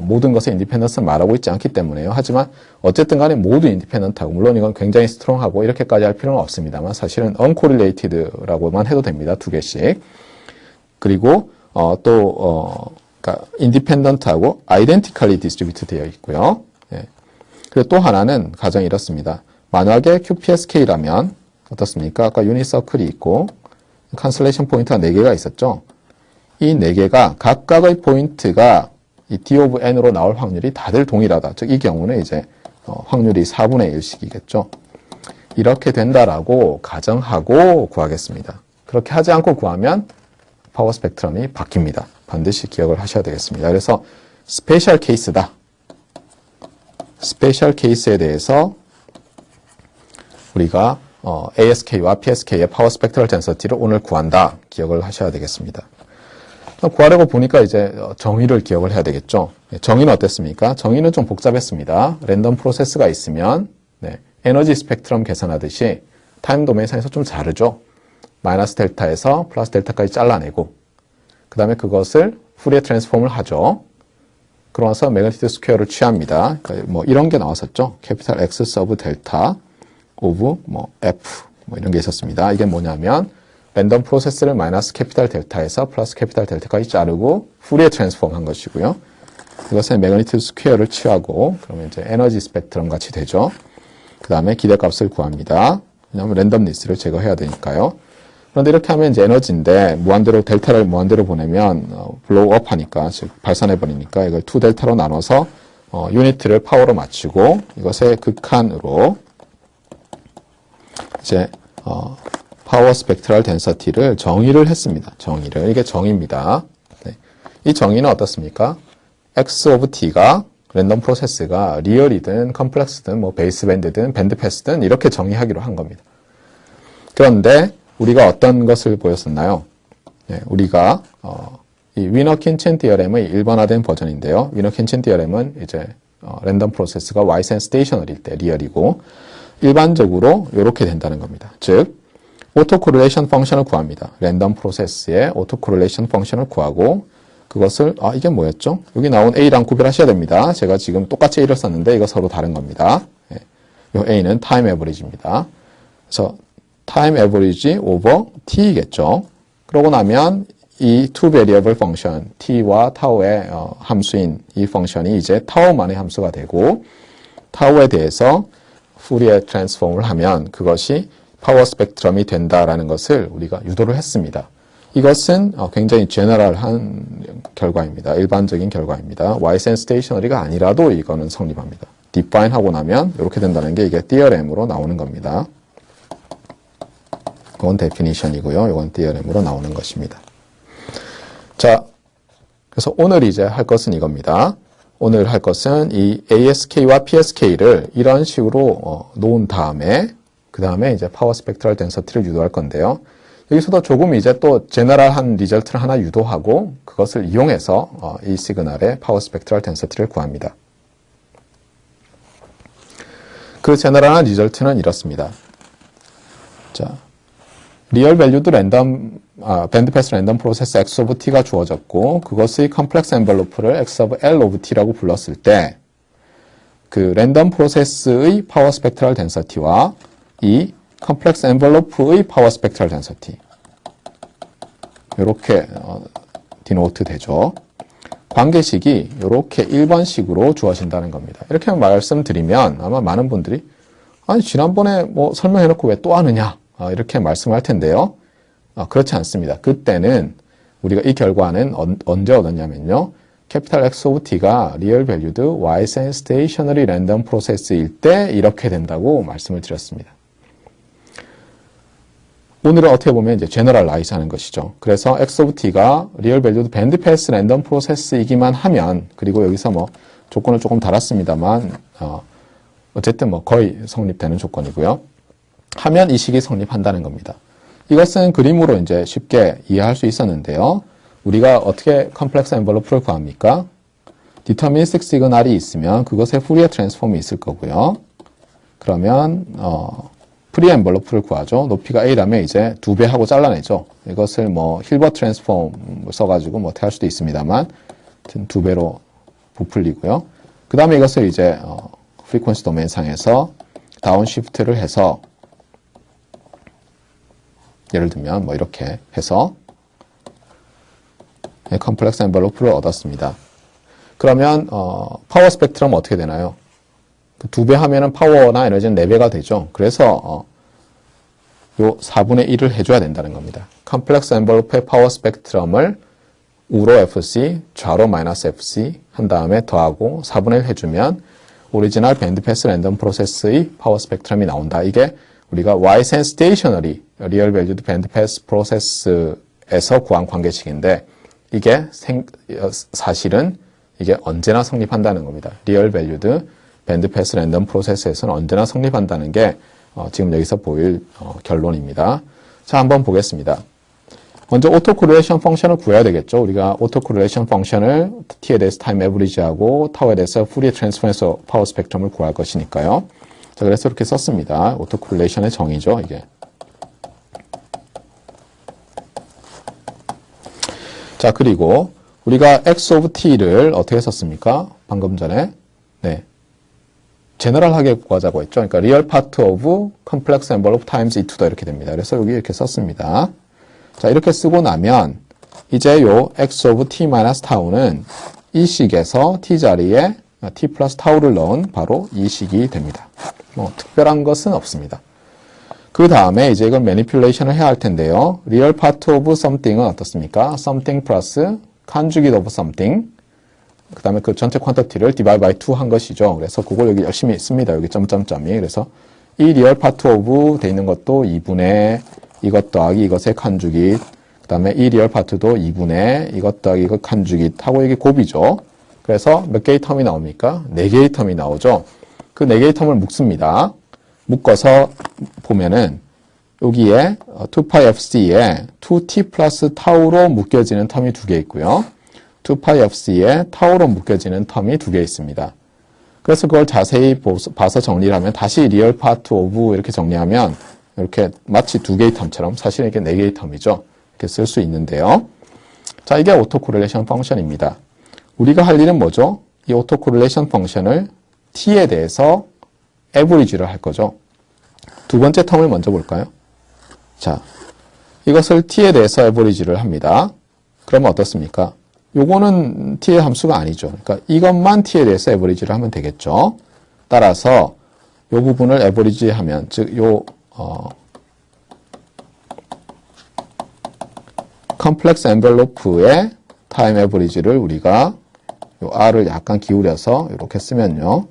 모든 것의 인디펜던스를 말하고 있지 않기 때문에요. 하지만 어쨌든 간에 모두 인디펜던트하고 물론 이건 굉장히 스트롱하고 이렇게까지 할 필요는 없습니다만 사실은 uncorrelated라고만 해도 됩니다. 2개씩. 그리고 그러니까 인디펜던트하고 identically distributed 되어 있고요. 예. 그리고 또 하나는 가정이 이렇습니다. 만약에 QPSK라면 어떻습니까? 아까 유닛 서클이 있고 칸슬레이션 포인트가 4개가 있었죠. 이 4개가 각각의 포인트가 이 D of n으로 나올 확률이 다들 동일하다. 즉 이 경우는 이제 확률이 4분의 1씩이겠죠. 이렇게 된다라고 가정하고 구하겠습니다. 그렇게 하지 않고 구하면 파워 스펙트럼이 바뀝니다. 반드시 기억을 하셔야 되겠습니다. 그래서 스페셜 케이스다. 스페셜 케이스에 대해서 우리가 ASK와 PSK의 파워 스펙트럴 덴서티를 오늘 구한다. 기억을 하셔야 되겠습니다. 구하려고 보니까 이제 정의를 기억을 해야 되겠죠. 정의는 어땠습니까? 정의는 좀 복잡했습니다. 랜덤 프로세스가 있으면 에너지 스펙트럼 계산하듯이 타임 도메인상에서 좀 다르죠. 마이너스 델타에서 플러스 델타까지 잘라내고 그 다음에 그것을 푸리에 트랜스폼을 하죠. 그러면서 매그니튜드 스퀘어를 취합니다. 그러니까 뭐 이런 게 나왔었죠. 캐피탈 X 서브 델타 오브 F 이런 게 있었습니다. 이게 뭐냐면 랜덤 프로세스를 마이너스 캐피탈 델타에서 플러스 캐피탈 델타까지 자르고 푸리에 트랜스폼 한 것이고요. 이것은 매그니튜드 스퀘어를 취하고 그러면 이제 에너지 스펙트럼 같이 되죠. 그 다음에 기대값을 구합니다. 왜냐하면 랜덤니스를 제거해야 되니까요. 그런데 이렇게 하면 이제 에너지인데 무한대로 델타를 무한대로 보내면 블로우업 하니까 즉 발산해버리니까 이걸 2델타로 나눠서 유니트를 파워로 맞추고 이것의 극한으로 이제 파워 스펙트럴 덴서티를 정의를 했습니다. 정의를. 이게 정의입니다. 네. 이 정의는 어떻습니까? X of T가 랜덤 프로세스가 리얼이든 컴플렉스든 베이스밴드든 밴드패스든 이렇게 정의하기로 한 겁니다. 그런데 우리가 어떤 것을 보였었나요? 네, 우리가 이 위너-킨첸 디어렘의 일반화된 버전인데요. 위너-킨첸 디어렘은 이제 랜덤 프로세스가 Y센 스테이셔널일 때 리얼이고 일반적으로 이렇게 된다는 겁니다. 즉 오토코릴레이션 펑션을 구합니다. 랜덤 프로세스의 오토코릴레이션 펑션을 구하고 그것을 이게 뭐였죠? 여기 나온 A랑 구별하셔야 됩니다. 제가 지금 똑같이 A를 썼는데 이거 서로 다른 겁니다. 이 A는 타임 에버리지입니다. 그래서 타임 에버리지 오버 T겠죠. 그러고 나면 이 투 베리어블 펑션 T와 타우의 함수인 이 펑션이 이제 타우만의 함수가 되고 타우에 대해서 푸리에 트랜스폼을 하면 그것이 파워 스펙트럼이 된다라는 것을 우리가 유도를 했습니다. 이것은 굉장히 제너럴한 결과입니다. 일반적인 결과입니다. Y센 스테이셔너리가 아니라도 이거는 성립합니다. 디파인 하고 나면 이렇게 된다는 게 이게 디어렘으로 나오는 겁니다. 이건 데피니션이고요. 이건 디어렘으로 나오는 것입니다. 자, 그래서 오늘 이제 할 것은 이겁니다. 오늘 할 것은 이 ASK와 PSK를 이런 식으로 놓은 다음에 그 다음에 이제 파워 스펙트럴 덴서티를 유도할 건데요. 여기서도 조금 이제 또 제너럴한 리절트를 하나 유도하고 그것을 이용해서 이 시그널의 파워 스펙트럴 덴서티를 구합니다. 그 제너럴한 리절트는 이렇습니다. 자, 리얼 밸류드 랜덤 밴드패스 랜덤 프로세스 x of t가 주어졌고 그것의 컴플렉스 엔벨로프를 x of l of t라고 불렀을 때 그 랜덤 프로세스의 파워 스펙트럴 덴서티와 이 컴플렉스 엔벨로프의 파워 스펙트럴 덴서티 이렇게 디노트 되죠. 관계식이 이렇게 1번식으로 주어진다는 겁니다. 이렇게 말씀드리면 아마 많은 분들이 아니 지난번에 뭐 설명해놓고 왜 또 하느냐 이렇게 말씀할 텐데요. 그렇지 않습니다. 그때는 우리가 이 결과는 언제 얻었냐면요. 캐피탈 X of T가 리얼 밸류드 Ysen 스테이셔너리 랜덤 프로세스일 때 이렇게 된다고 말씀을 드렸습니다. 오늘은 어떻게 보면 이제 제너럴라이즈 하는 것이죠. 그래서 X of T가 리얼 밸류드 밴드 패스 랜덤 프로세스이기만 하면 그리고 여기서 뭐 조건을 조금 달았습니다만 어쨌든 뭐 거의 성립되는 조건이고요. 하면 이 식이 성립한다는 겁니다. 이것은 그림으로 이제 쉽게 이해할 수 있었는데요. 우리가 어떻게 컴플렉스 엔벨로프를 구합니까? 디터미니스틱 시그널이 있으면 그것에 푸리어 트랜스폼이 있을 거고요. 그러면 프리 엔벨로프를 구하죠. 높이가 a라면 이제 2배 하고 잘라내죠. 이것을 뭐 힐버트 트랜스폼을 써가지고 뭐 어떻게 할 수도 있습니다만 2배로 부풀리고요. 그 다음에 이것을 이제 프리퀀시 도메인 상에서 다운시프트를 해서 예를 들면 뭐 이렇게 해서 컴플렉스 엔벨로프를 얻었습니다. 그러면 파워 스펙트럼 어떻게 되나요? 2배 하면은 파워나 에너지는 4배가 되죠. 그래서 요 4분의 1을 해줘야 된다는 겁니다. 컴플렉스 엔벨로프의 파워 스펙트럼을 우로 FC, 좌로 마이너스 FC 한 다음에 더하고 4분의 1 해주면 오리지널 밴드패스 랜덤 프로세스의 파워 스펙트럼이 나온다. 이게 우리가 Ysen 스테이셔너리 리얼 밸류드 밴드패스 프로세스에서 구한 관계식인데 이게 사실은 이게 언제나 성립한다는 겁니다. 리얼 밸류드 밴드패스 랜덤 프로세스에서는 언제나 성립한다는 게 지금 여기서 보일 결론입니다. 자, 한번 보겠습니다. 먼저 오토 코릴레이션 펑션을 구해야 되겠죠. 우리가 오토 코릴레이션 펑션을 t에 대해서 타임 에브리지하고 타워에 대해서 푸리어 트랜스폼에서 파워 스펙트럼을 구할 것이니까요. 자, 그래서 이렇게 썼습니다. 오토 코릴레이션의 정의죠, 이게. 자, 그리고 우리가 x of t를 어떻게 썼습니까? 방금 전에. 네. 제너럴하게 구하자고 했죠. 그러니까 real part of complex envelope times e to the 이렇게 됩니다. 그래서 여기 이렇게 썼습니다. 자, 이렇게 쓰고 나면 이제 요 x of t minus tau는 이 식에서 t 자리에 t 플러스 타우를 넣은 바로 이 식이 됩니다. 뭐 특별한 것은 없습니다. 그 다음에 이제 이걸 매니플레이션을 해야 할 텐데요. real part of something은 어떻습니까? something 플러스 conjugate of something. 그 다음에 그 전체 퀀터티를 divide by 2 한 것이죠. 그래서 그걸 여기 열심히 씁니다. 여기 점점점이. 그래서 이 real part of 돼 있는 것도 2분의 이것 더하기 이것의 conjugate. 그 다음에 이 real part도 2분의 이것 더하기 이것 conjugate 하고 이게 곱이죠. 그래서 몇 개의 텀이 나옵니까? 4개의 텀이 나오죠. 그 4개의 텀을 묶습니다. 묶어서 보면은 여기에 2πfc에 2t 플러스 타우로 묶여지는 텀이 2개 있고요. 2πfc에 타우로 묶여지는 텀이 2개 있습니다. 그래서 그걸 자세히 봐서 정리를 하면 다시 real part of 이렇게 정리하면 이렇게 마치 2개의 텀처럼 사실은 이게 4개의 텀이죠. 이렇게 쓸 수 있는데요. 자, 이게 오토 코릴레이션 펑션입니다. 우리가 할 일은 뭐죠? 이 오토 코릴레이션 펑션을 t에 대해서 에버리지를 할 거죠. 두 번째 텀을 먼저 볼까요? 자, 이것을 t에 대해서 에버리지를 합니다. 그러면 어떻습니까? 요거는 t의 함수가 아니죠. 그러니까 이것만 t에 대해서 에버리지를 하면 되겠죠. 따라서 요 부분을 에버리지 하면, 즉, 컴플렉스 엔벨로프의 타임 에버리지를 우리가 요 r을 약간 기울여서 이렇게 쓰면요.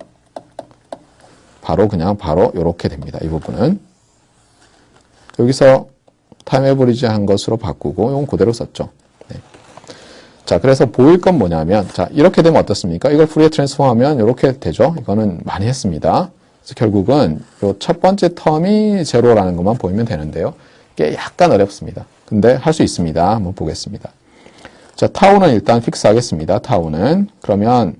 바로 이렇게 됩니다. 이 부분은. 여기서 타임 에버리지 한 것으로 바꾸고 이건 그대로 썼죠. 네. 자, 그래서 보일 건 뭐냐면, 자, 이렇게 되면 어떻습니까? 이걸 푸리어 트랜스폼 하면 이렇게 되죠. 이거는 많이 했습니다. 그래서 결국은 요 첫 번째 텀이 제로라는 것만 보이면 되는데요. 이게 약간 어렵습니다. 근데 할 수 있습니다. 한번 보겠습니다. 자, 타우는 일단 픽스 하겠습니다. 타우는. 그러면,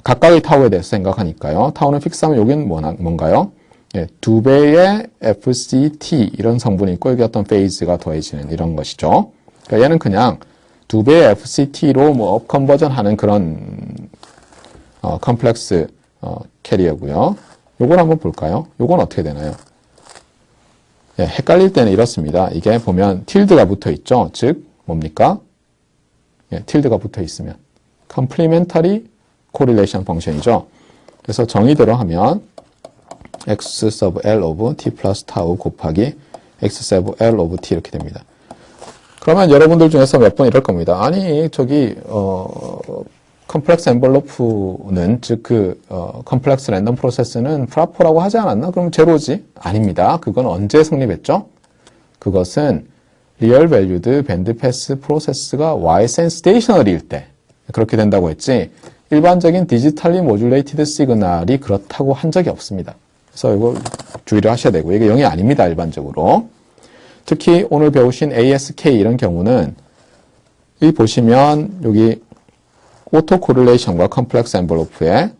각각의 타우에 대해서 생각하니까요. 타우는 픽스하면 여기는 뭔가요? 예, 2배의 FCT 이런 성분이 있고 여기 어떤 페이즈가 더해지는 이런 것이죠. 그러니까 얘는 그냥 2배의 FCT로 뭐 업 컨버전 하는 그런 컴플렉스 캐리어고요. 요걸 한번 볼까요? 요건 어떻게 되나요? 예, 헷갈릴 때는 이렇습니다. 이게 보면 tilde가 붙어 있죠. 즉 뭡니까? 예, tilde가 붙어 있으면 complementary correlation function이죠. 그래서 정의대로 하면 x sub l of t 플러스 타우 곱하기 x sub l of t 이렇게 됩니다. 그러면 여러분들 중에서 몇 번 이럴 겁니다. 아니 저기 컴플렉스 엔벨로프는 즉 컴플렉스 랜덤 프로세스는 프라포라고 하지 않았나? 그럼 제로지? 아닙니다. 그건 언제 성립했죠? 그것은 리얼 밸류드 밴드 패스 프로세스가 Y센 스테이셔너리일 때 그렇게 된다고 했지 일반적인 디지털리 모듈레이티드 시그널이 그렇다고 한 적이 없습니다. 그래서 이거 주의를 하셔야 되고 이게 0이 아닙니다. 일반적으로. 특히 오늘 배우신 ASK 이런 경우는 이 보시면 여기 오토 코릴레이션과 컴플렉스 엔벨로프의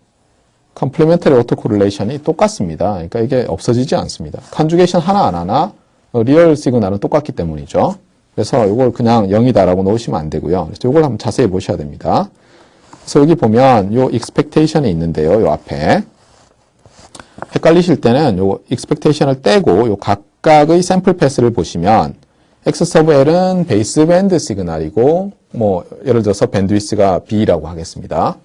컴플리멘터리 오토 코릴레이션이 똑같습니다. 그러니까 이게 없어지지 않습니다. 컨주게이션 하나 안 하나 리얼 시그널은 똑같기 때문이죠. 그래서 이걸 그냥 0이다라고 놓으시면 안 되고요. 그래서 이걸 한번 자세히 보셔야 됩니다. 그래서 여기 보면 요 expectation이 있는데요. 요 앞에 헷갈리실 때는 요 expectation을 떼고 요 각각의 샘플 패스를 보시면 X 서브 L은 베이스밴드 시그널이고 뭐 예를 들어서 밴드위스가 B라고 하겠습니다.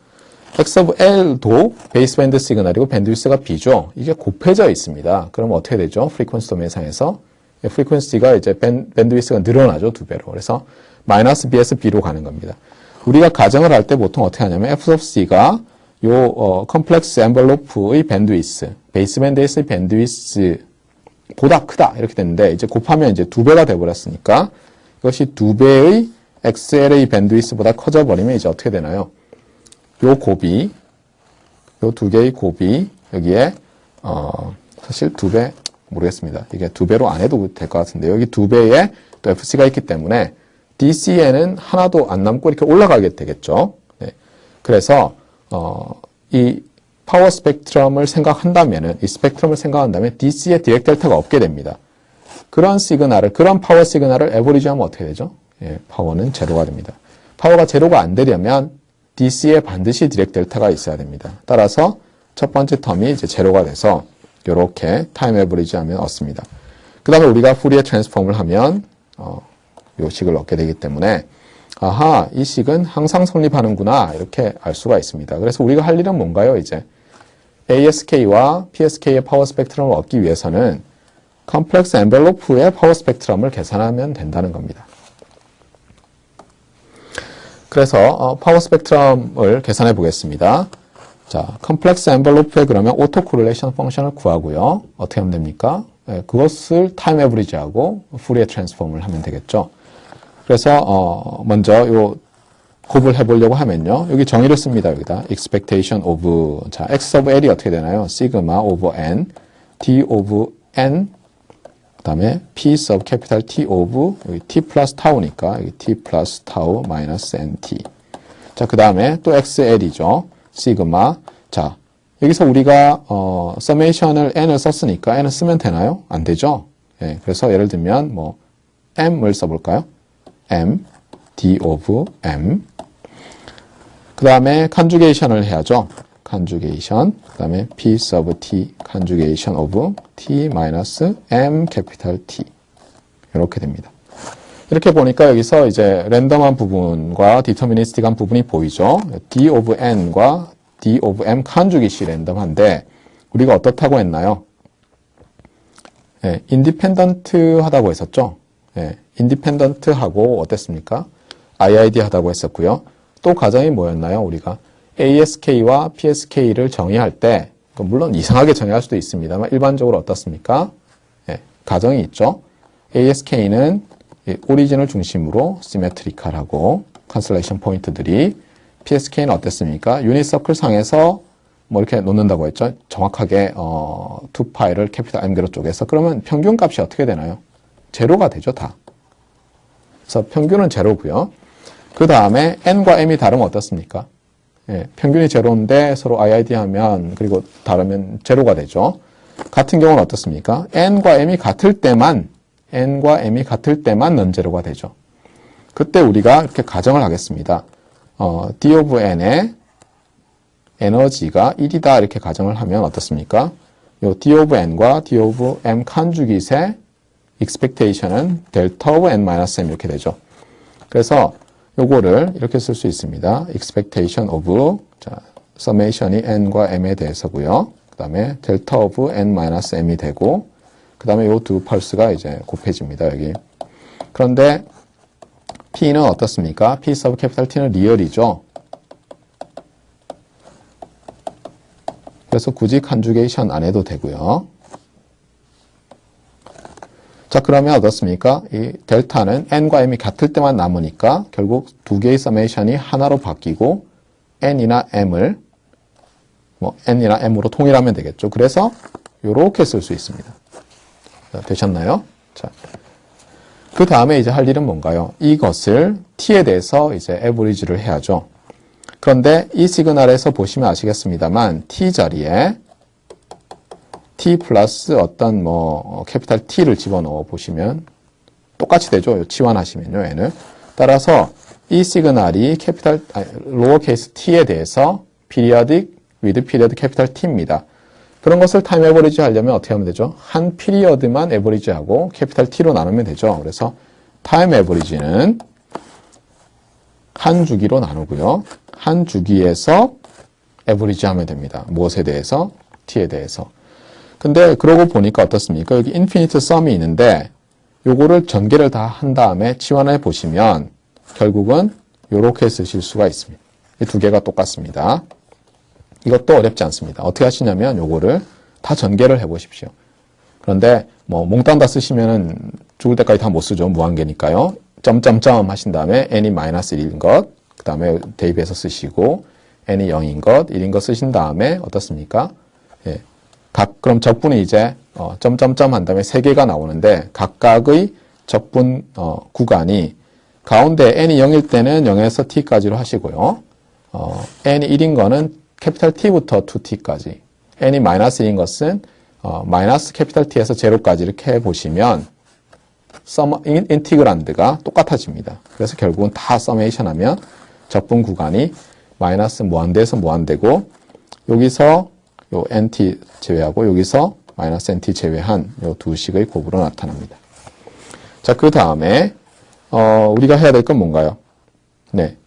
X 서브 L도 베이스밴드 시그널이고 밴드위스가 B죠. 이게 곱해져 있습니다. 그럼 어떻게 되죠? 프리퀀시 도메인상에서 프리퀀시가 이제 밴드위스가 늘어나죠. 2배로. 그래서 마이너스 B에서 B로 가는 겁니다. 우리가 가정을 할 때 보통 어떻게 하냐면 F of C가 요 컴플렉스 엔벨로프의 밴드위스, 베이스밴드에서의 밴드위스 보다 크다 이렇게 됐는데 이제 곱하면 이제 2배가 돼버렸으니까 이것이 2배의 XL의 밴드위스보다 커져 버리면 이제 어떻게 되나요? 요 곱이 요 두 개의 곱이 여기에 사실 2배 모르겠습니다. 이게 2배로 안 해도 될 것 같은데 여기 2배에 또 FC가 있기 때문에 DC에는 하나도 안 남고 이렇게 올라가게 되겠죠. 네. 그래서 이 파워 스펙트럼을 생각한다면은 이 스펙트럼을 생각한다면 DC에 디렉 델타가 없게 됩니다. 그런 파워 시그널을 에버리지하면 어떻게 되죠? 예, 파워는 제로가 됩니다. 파워가 제로가 안 되려면 DC에 반드시 디렉 델타가 있어야 됩니다. 따라서 첫 번째 텀이 이제 제로가 돼서 이렇게 타임 에버리지하면 얻습니다. 그 다음에 우리가 푸리에 트랜스폼을 하면 요 식을 얻게 되기 때문에 아하, 이 식은 항상 성립하는구나 이렇게 알 수가 있습니다. 그래서 우리가 할 일은 뭔가요? 이제 ASK와 PSK의 파워 스펙트럼을 얻기 위해서는 컴플렉스 엔벨로프의 파워 스펙트럼을 계산하면 된다는 겁니다. 그래서 파워 스펙트럼을 계산해 보겠습니다. 자, 컴플렉스 엔벨로프에 그러면 오토 코릴레이션 펑션을 구하고요. 어떻게 하면 됩니까? 네, 그것을 타임 에버리지하고 푸리에 트랜스폼을 하면 되겠죠. 그래서 먼저 요 곱을 해보려고 하면요. 여기 정의를 씁니다. 여기다 expectation of 자 x of l이 어떻게 되나요? 시그마 over n, d of n, 그다음에 p sub capital T of 여기 t 플러스 타우니까 여기 t 플러스 타우 마이너스 nt. 자 그다음에 또 xl이죠. 시그마. 자 여기서 우리가 서메이션을 n을 썼으니까 n을 쓰면 되나요? 안 되죠. 예, 그래서 예를 들면 뭐 m을 써볼까요? m, d of m. 그 다음에 컨주게이션을 해야죠. 컨주게이션. 그 다음에 p sub t 컨주게이션 of t 마이너스 m 캐피탈 T. 이렇게 됩니다. 이렇게 보니까 여기서 이제 랜덤한 부분과 디터미니스틱한 부분이 보이죠. d of n과 d of m 컨주게이션이 랜덤한데 우리가 어떻다고 했나요? 예, 인디펜던트 하다고 했었죠. 예, 인디펜던트 하고 어땠습니까? IID 하다고 했었고요. 또 가정이 뭐였나요? 우리가 ASK와 PSK를 정의할 때 물론 이상하게 정의할 수도 있습니다만 일반적으로 어떻습니까? 예, 가정이 있죠. ASK는 오리진을 중심으로 시메트리컬하고 컨슬레이션 포인트들이 PSK는 어땠습니까? 유닛 서클 상에서 뭐 이렇게 놓는다고 했죠. 정확하게 2파이를 캐피탈 M 괄호 쪽에서 그러면 평균 값이 어떻게 되나요? 제로가 되죠, 다. 그래서 평균은 제로고요. 그 다음에 n과 m이 다르면 어떻습니까? 예, 평균이 제로인데 서로 IID 하면 그리고 다르면 제로가 되죠. 같은 경우는 어떻습니까? n과 m이 같을 때만 non-zero가 되죠. 그때 우리가 이렇게 가정을 하겠습니다. d of n의 에너지가 1이다 이렇게 가정을 하면 어떻습니까? 요 d of n과 d of m 칸주깃의 expectation은 delta of n-m 이렇게 되죠. 그래서 요거를 이렇게 쓸 수 있습니다. expectation of summation이 n과 m에 대해서고요. 그 다음에 delta of n-m이 되고 그 다음에 요 두 펄스가 이제 곱해집니다. 여기. 그런데 P는 어떻습니까? P sub capital T는 리얼이죠. 그래서 굳이 컨주게이션 안 해도 되고요. 자, 그러면 어떻습니까? 이 델타는 n과 m이 같을 때만 남으니까 결국 두 개의 서메이션이 하나로 바뀌고 n이나 m을 n이나 m으로 통일하면 되겠죠. 그래서 이렇게 쓸 수 있습니다. 자, 되셨나요? 자, 그 다음에 이제 할 일은 뭔가요? 이것을 t에 대해서 이제 에버리지를 해야죠. 그런데 이 시그널에서 보시면 아시겠습니다만 t 자리에 t 플러스 어떤 캐피탈 t를 집어넣어 보시면 똑같이 되죠. 치환하시면요, n을. 따라서 이 시그널이 로어 케이스 t에 대해서 periodic with period capital T입니다. 그런 것을 타임 에버리지 하려면 어떻게 하면 되죠? 한 피리어드만 에버리지하고 캐피탈 T로 나누면 되죠. 그래서 타임 에버리지는 한 주기로 나누고요. 한 주기에서 에버리지 하면 됩니다. 무엇에 대해서? T에 대해서. 근데 그러고 보니까 어떻습니까? 여기 인피니트 썸이 있는데 요거를 전개를 다 한 다음에 치환해 보시면 결국은 요렇게 쓰실 수가 있습니다. 이 두 개가 똑같습니다. 이것도 어렵지 않습니다. 어떻게 하시냐면 요거를 다 전개를 해 보십시오. 그런데 몽땅 다 쓰시면은 죽을 때까지 다 못 쓰죠. 무한계니까요. 점점점 하신 다음에 n이 마이너스 1인 것, 그 다음에 대입해서 쓰시고 n이 0인 것, 1인 것 쓰신 다음에 어떻습니까? 예. 그럼 적분이 이제 점점점 한 다음에 3개가 나오는데 각각의 적분 구간이 가운데 n이 0일 때는 0에서 t까지로 하시고요. n이 1인 거는 캐피탈 T부터 2T까지, n이 마이너스 1인 것은 마이너스 캐피탈 T에서 제로까지 이렇게 해보시면 인티그란드가 똑같아집니다. 그래서 결국은 다 서메이션 하면 적분 구간이 마이너스 무한대에서 무한대고 여기서 요 NT 제외하고 여기서 마이너스 NT 제외한 요 두 식의 곱으로 나타납니다. 자, 그 다음에 우리가 해야 될 건 뭔가요? 네,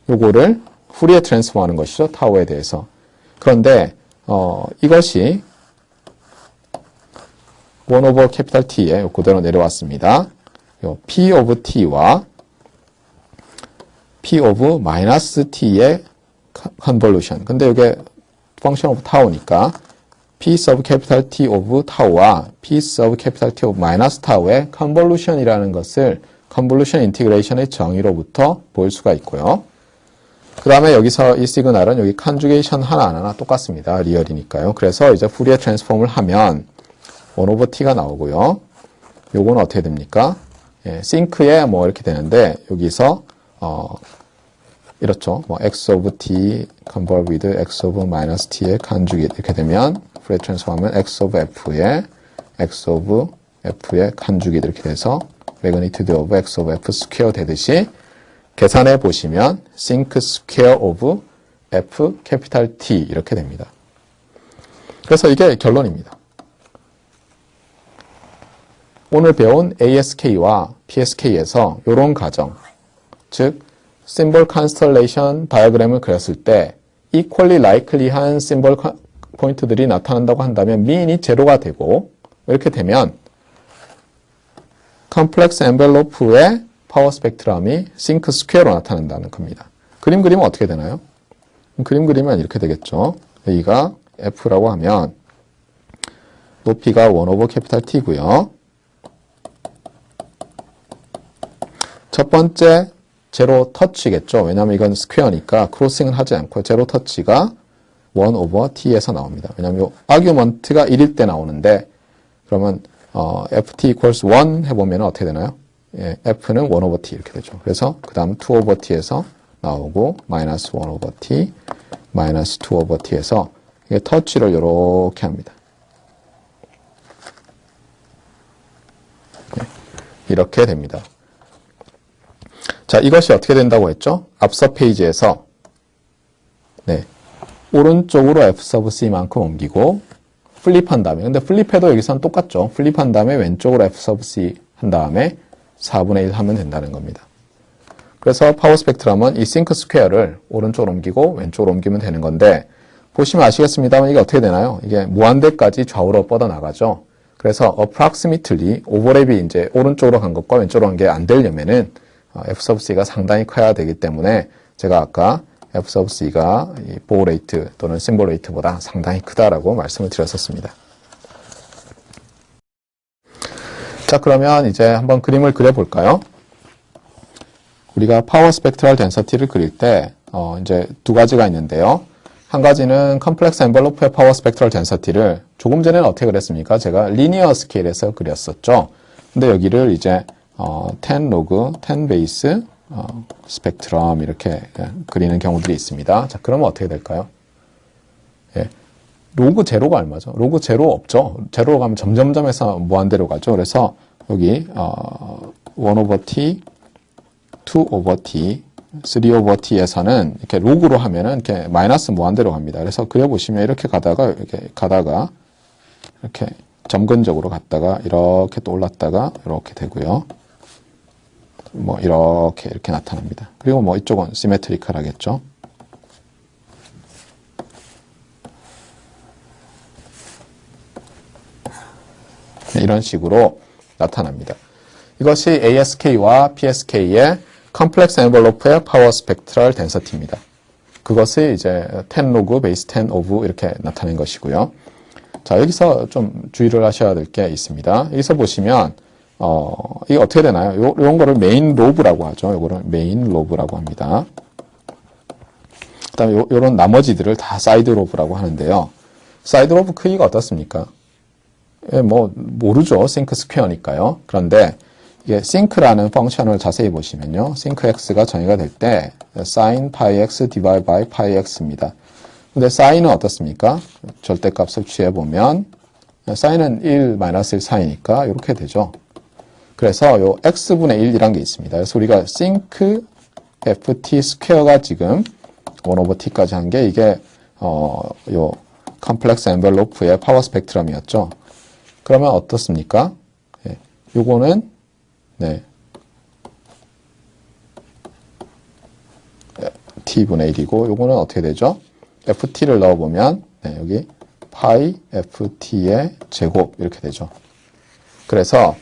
요거를 후리에 트랜스폼 하는 것이죠. 타우에 대해서. 그런데 이것이 1 over 캐피탈 T에 그대로 내려왔습니다. 요 P of T와 P of 마이너스 T의 컨볼루션. 근데 이게 펑션 오브 타우니까 P sub capital T of 타우와 P sub capital T of 마이너스 타우의 컨볼루션이라는 것을 컨볼루션 인티그레이션의 정의로부터 볼 수가 있고요. 그 다음에 여기서 이 시그널은 여기 컨주게이션 하나하나 똑같습니다. 리얼이니까요. 그래서 이제 푸리에 트랜스폼을 하면 1 over t가 나오고요. 요거는 어떻게 됩니까? 예, 싱크에 이렇게 되는데 여기서 이렇죠. x of t convolve with x of minus t의 conjugate 이렇게 되면 푸리에 트랜스폼하면 x of f의 conjugate 이렇게 돼서 magnitude of x of f square 되듯이 계산해 보시면 sinc square of f capital T 이렇게 됩니다. 그래서 이게 결론입니다. 오늘 배운 ASK와 PSK에서 이런 가정, 즉 symbol constellation 다이어그램을 그렸을 때 equally likely한 symbol 포인트들이 나타난다고 한다면 mean이 제로가 되고 이렇게 되면 complex envelope의 파워 스펙트럼이 싱크 스퀘어로 나타난다는 겁니다. 그림 그리면 어떻게 되나요? 그림 그리면 이렇게 되겠죠. A가 F라고 하면 높이가 1 over 캐피탈 T고요. 첫 번째 제로 터치겠죠. 왜냐하면 이건 스퀘어니까 크로싱을 하지 않고 제로 터치가 1 over T에서 나옵니다. 왜냐하면 이 아규먼트가 1일 때 나오는데 그러면 ft equals 1 해보면 어떻게 되나요? 예, f는 1 over t 이렇게 되죠. 그래서 그 다음 2 over t에서 나오고 마이너스 1 over t 마이너스 2 over t에서 이게 터치를 이렇게 합니다. 이렇게 됩니다. 자, 이것이 어떻게 된다고 했죠? 앞서 페이지에서 네, 오른쪽으로 f sub c만큼 옮기고 플립한 다음에, 근데 플립해도 여기서는 똑같죠. 플립한 다음에 왼쪽으로 f sub c 한 다음에 4분의 1 하면 된다는 겁니다. 그래서 파워 스펙트럼은 이 싱크 스퀘어를 오른쪽으로 옮기고 왼쪽으로 옮기면 되는 건데, 보시면 아시겠습니다만 이게 어떻게 되나요? 이게 무한대까지 좌우로 뻗어나가죠. 그래서 approximately 오버랩이 이제 오른쪽으로 간 것과 왼쪽으로 간 게 안 되려면은 f sub c가 상당히 커야 되기 때문에 제가 아까 f sub c가 이 보호 레이트 또는 심볼 레이트보다 상당히 크다라고 말씀을 드렸었습니다. 자, 그러면 이제 한번 그림을 그려볼까요? 우리가 파워 스펙트럴 덴서티를 그릴 때 이제 두 가지가 있는데요. 한 가지는 컴플렉스 엔벨로프의 파워 스펙트럴 덴서티를 조금 전에는 어떻게 그렸습니까? 제가 리니어 스케일에서 그렸었죠. 근데 여기를 이제 10 로그, 10 베이스 스펙트럼 이렇게 그리는 경우들이 있습니다. 자, 그러면 어떻게 될까요? 예. 로그 제로가 얼마죠? 로그 제로 없죠. 제로로 가면 점점점에서 무한대로 가죠. 그래서 여기 1 over t, 2 over t, 3 over t에서는 이렇게 로그로 하면은 이렇게 마이너스 무한대로 갑니다. 그래서 그려보시면 이렇게 가다가 이렇게 점근적으로 갔다가 이렇게 또 올랐다가 이렇게 되고요. 뭐 이렇게 나타납니다. 그리고 뭐 이쪽은 시메트리컬하겠죠. 이런 식으로 나타납니다. 이것이 ASK와 PSK의 컴플렉스 엔벨로프의 파워 스펙트럴 덴서티입니다. 그것을 이제 10 로그, 베이스 10 오브 이렇게 나타낸 것이고요. 자, 여기서 좀 주의를 하셔야 될 게 있습니다. 여기서 보시면 이게 어떻게 되나요? 이런 거를 메인 로브라고 하죠. 요거를 메인 로브라고 합니다. 그다음에 요런 나머지들을 다 사이드 로브라고 하는데요. 사이드 로브 크기가 어떻습니까? 예, 뭐 모르죠. 싱크 스퀘어니까요. 그런데 이게 싱크라는 펑션을 자세히 보시면요. 싱크 x가 정의가 될 때 sin pi x divided by pi x입니다. 근데 sine은 어떻습니까? 절대값을 취해보면 sine은 1 마이너스 1 사이니까 이렇게 되죠. 그래서 요 x분의 1이란 게 있습니다. 그래서 우리가 싱크 ft 스퀘어가 지금 1 over t까지 한 게 이게 요 컴플렉스 엔벨로프의 파워 스펙트럼이었죠. 그러면 어떻습니까? 예, 요거는 네. t분의 1이고 요거는 어떻게 되죠? ft를 넣어보면 네, 여기 파이 ft의 제곱 이렇게 되죠. 그래서